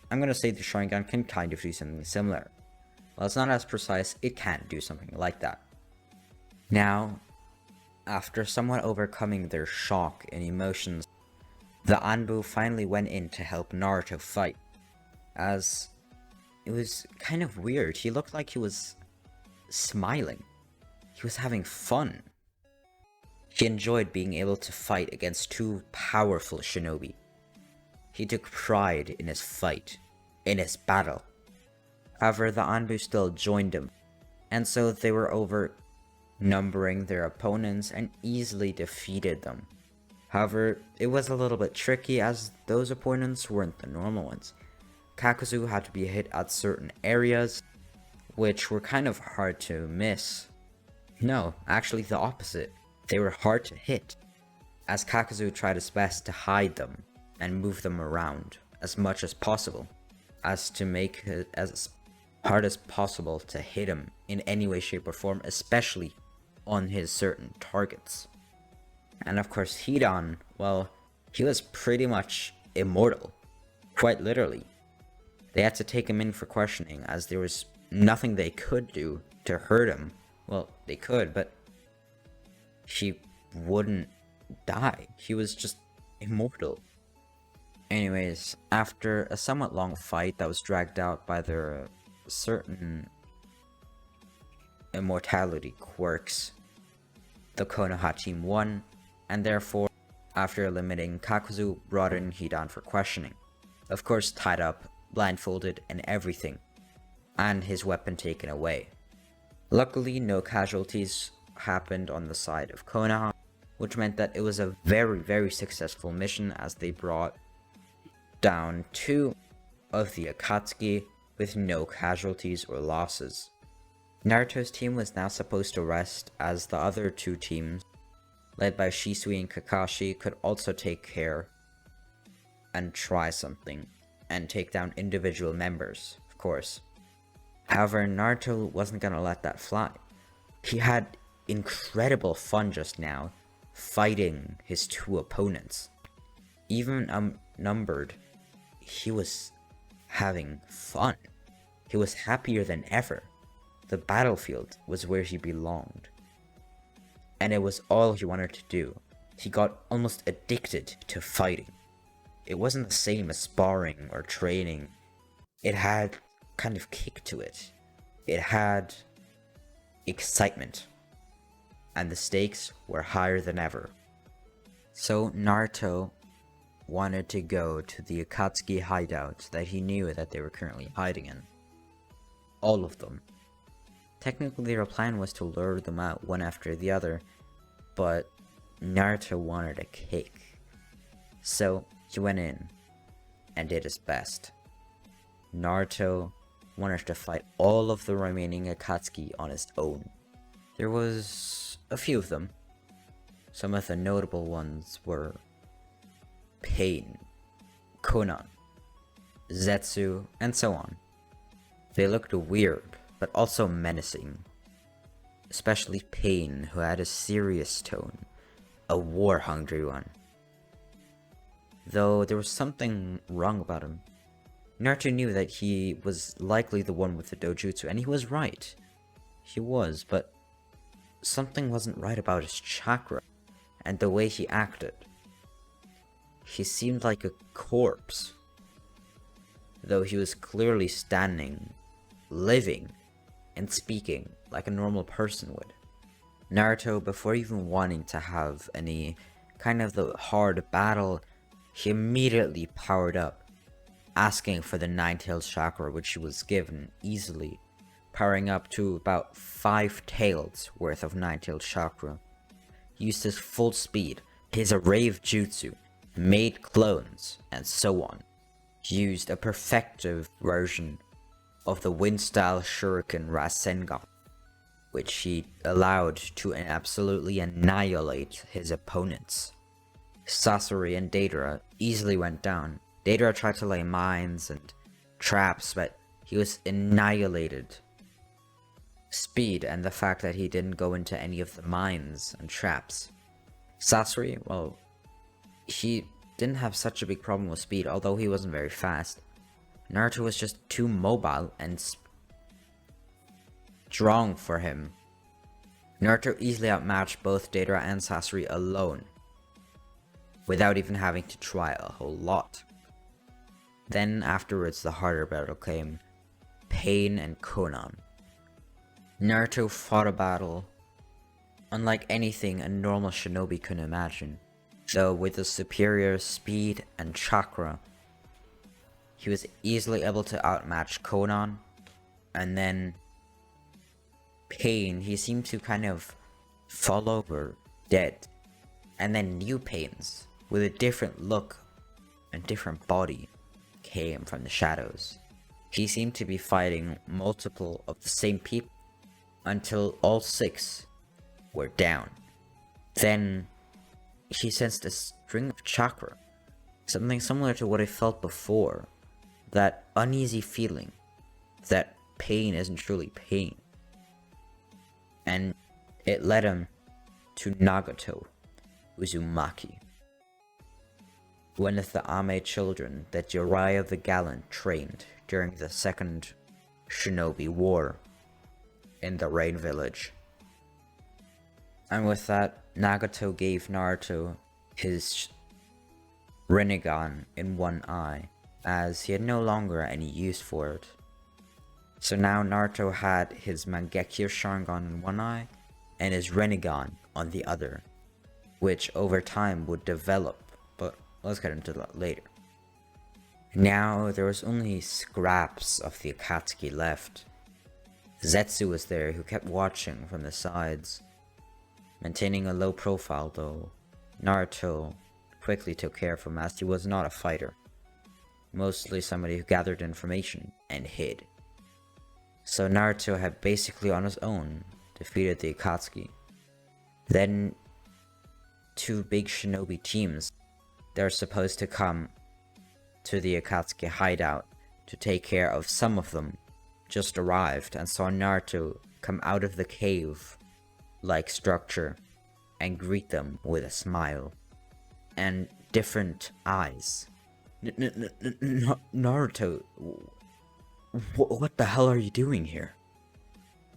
I'm gonna say the Sharingan can kind of do something similar. While it's not as precise, it can do something like that. Now, after somewhat overcoming their shock and emotions, the Anbu finally went in to help Naruto fight, as it was kind of weird. He looked like he was smiling. He was having fun. He enjoyed being able to fight against two powerful shinobi. He took pride in his fight, in his battle. However, the Anbu still joined him, and so they were overnumbering their opponents and easily defeated them. However, it was a little bit tricky as those opponents weren't the normal ones. Kakuzu had to be hit at certain areas, which were kind of hard to miss. No, actually the opposite. They were hard to hit, as Kakuzu tried his best to hide them and move them around as much as possible, as to make it as hard as possible to hit him in any way, shape, or form, especially on his certain targets. And of course, Hidan, well, he was pretty much immortal, quite literally. They had to take him in for questioning, as there was nothing they could do to hurt him. Well, they could, but he wouldn't die. He was just immortal. Anyways, after a somewhat long fight that was dragged out by their certain immortality quirks, the Konoha team won, and therefore, after eliminating Kakuzu, brought in Hidan for questioning. Of course, tied up, blindfolded, and everything, and his weapon taken away. Luckily, no casualties happened on the side of Konoha, which meant that it was a very, very successful mission, as they brought down 2 of the Akatsuki with no casualties or losses. Naruto's team was now supposed to rest, as the other 2 teams, led by Shisui and Kakashi, could also take care and try something, and take down individual members, of course. However, Naruto wasn't gonna let that fly. He had incredible fun just now, fighting his 2 opponents. Even outnumbered, he was having fun. He was happier than ever. The battlefield was where he belonged, and it was all he wanted to do. He got almost addicted to fighting. It wasn't the same as sparring or training. It had kind of kick to it. It had excitement, and the stakes were higher than ever. So Naruto wanted to go to the Akatsuki hideout that he knew that they were currently hiding in. All of them. Technically their plan was to lure them out one after the other, but Naruto wanted a cake. So he went in and did his best. Naruto wanted to fight all of the remaining Akatsuki on his own. There was a few of them. Some of the notable ones were Pain, Konan, Zetsu, and so on. They looked weird, but also menacing. Especially Pain, who had a serious tone, a war-hungry one. Though there was something wrong about him. Naruto knew that he was likely the one with the dojutsu, and he was right. He was, but something wasn't right about his chakra, and the way he acted. He seemed like a corpse, though he was clearly standing, living, and speaking like a normal person would. Naruto, before even wanting to have any kind of the hard battle, he immediately powered up, asking for the Nine-Tails chakra, which he was given easily, powering up to about 5 tails worth of Nine-Tails chakra. He used his full speed, his array of jutsu, made clones, and so on. He used a perfective version of the wind-style shuriken rasengan, which he allowed to absolutely annihilate his opponents. Sasori and Deidara easily went down. Deidara tried to lay mines and traps, but he was annihilated. Speed and the fact that he didn't go into any of the mines and traps. Sasori, well, he didn't have such a big problem with speed, although he wasn't very fast. Naruto was just too mobile and strong for him. Naruto easily outmatched both Deidara and Sasori alone, without even having to try a whole lot. Then afterwards the harder battle came, Pain and Konan. Naruto fought a battle unlike anything a normal shinobi could imagine, though with his superior speed and chakra, he was easily able to outmatch Konan. And then Pain, he seemed to kind of fall over dead, and then new Pains with a different look and different body came from the shadows. He seemed to be fighting multiple of the same people until all 6 were down. Then he sensed a string of chakra, something similar to what I felt before, that uneasy feeling that pain isn't truly pain. And it led him to Nagato Uzumaki, one of the Ame children that Jiraiya the Gallant trained during the Second Shinobi War in the Rain Village. And with that, Nagato gave Naruto his Rinnegan in one eye, as he had no longer any use for it. So now Naruto had his Mangekyo Sharingan in one eye, and his Rinnegan on the other, which over time would develop, but let's get into that later. Now there was only scraps of the Akatsuki left. Zetsu was there, who kept watching from the sides, maintaining a low profile, though Naruto quickly took care of him, as he was not a fighter, mostly somebody who gathered information and hid. So Naruto had basically on his own defeated the Akatsuki. Then 2 big shinobi teams that are supposed to come to the Akatsuki hideout to take care of some of them just arrived and saw Naruto come out of the cave-like structure and greet them with a smile and different eyes. Naruto, what the hell are you doing here?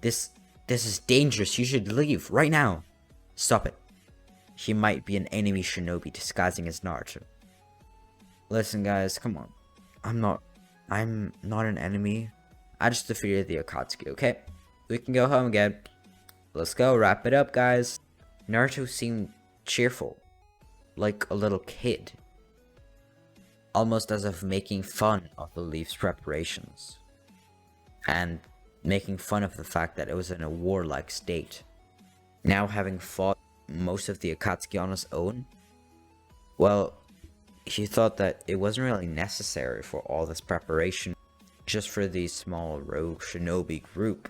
This is dangerous. You should leave right now. Stop it. He might be an enemy shinobi disguising as Naruto. Listen guys, come on. I'm not an enemy. I just defeated the Akatsuki, okay? We can go home again. Let's go, wrap it up guys. Naruto seemed cheerful, like a little kid, almost as if making fun of the Leaf's preparations, and making fun of the fact that it was in a warlike state. Now having fought most of the Akatsuki on his own, well, he thought that it wasn't really necessary for all this preparation just for the small rogue shinobi group.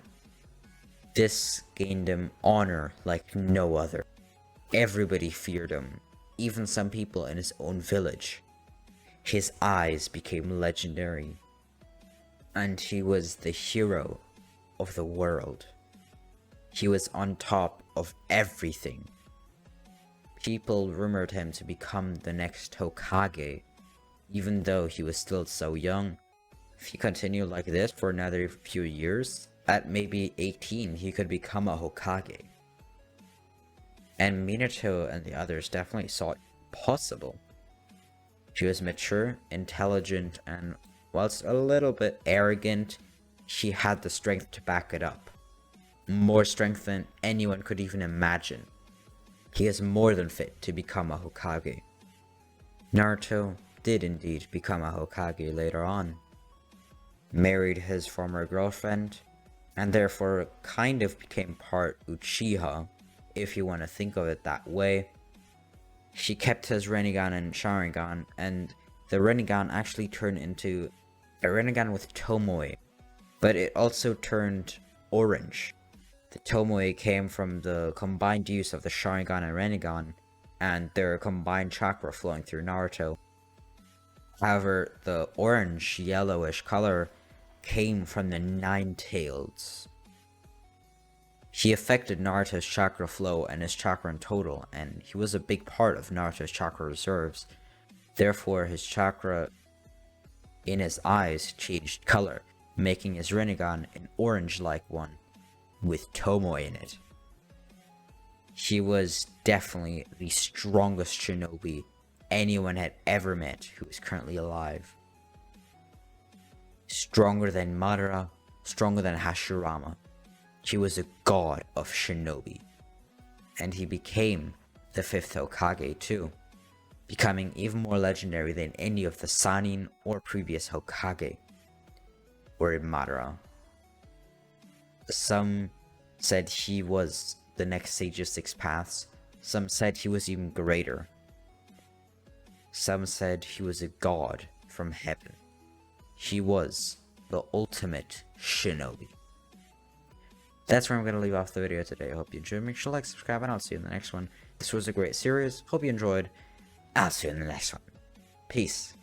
This gained him honor like no other. Everybody feared him, even some people in his own village. His eyes became legendary, and he was the hero of the world. He was on top of everything. People rumored him to become the next Hokage, even though he was still so young. If he continued like this for another few years, at maybe 18 he could become a Hokage. And Minato and the others definitely saw it possible. She was mature, intelligent, and whilst a little bit arrogant, she had the strength to back it up. More strength than anyone could even imagine. He is more than fit to become a Hokage. Naruto did indeed become a Hokage later on. Married his former girlfriend, and therefore kind of became part Uchiha, if you want to think of it that way. She kept his Rinnegan and Sharingan, and the Rinnegan actually turned into a Rinnegan with Tomoe, but it also turned orange. The Tomoe came from the combined use of the Sharingan and Rinnegan, and their combined chakra flowing through Naruto. However, the orange, yellowish color came from the Nine-Tails. He affected Naruto's chakra flow and his chakra in total, and he was a big part of Naruto's chakra reserves. Therefore, his chakra in his eyes changed color, making his Rinnegan an orange-like one, with Tomoe in it. He was definitely the strongest shinobi anyone had ever met who is currently alive. Stronger than Madara, stronger than Hashirama. He was a god of shinobi. And he became the 5th Hokage too, becoming even more legendary than any of the Sannin or previous Hokage were in Madara. Some said he was the next Sage of Six Paths. Some said he was even greater. Some said he was a god from heaven. He was the ultimate shinobi. That's where I'm going to leave off the video today. I hope you enjoyed. Make sure to like, subscribe, and I'll see you in the next one. This was a great series. Hope you enjoyed. I'll see you in the next one. Peace.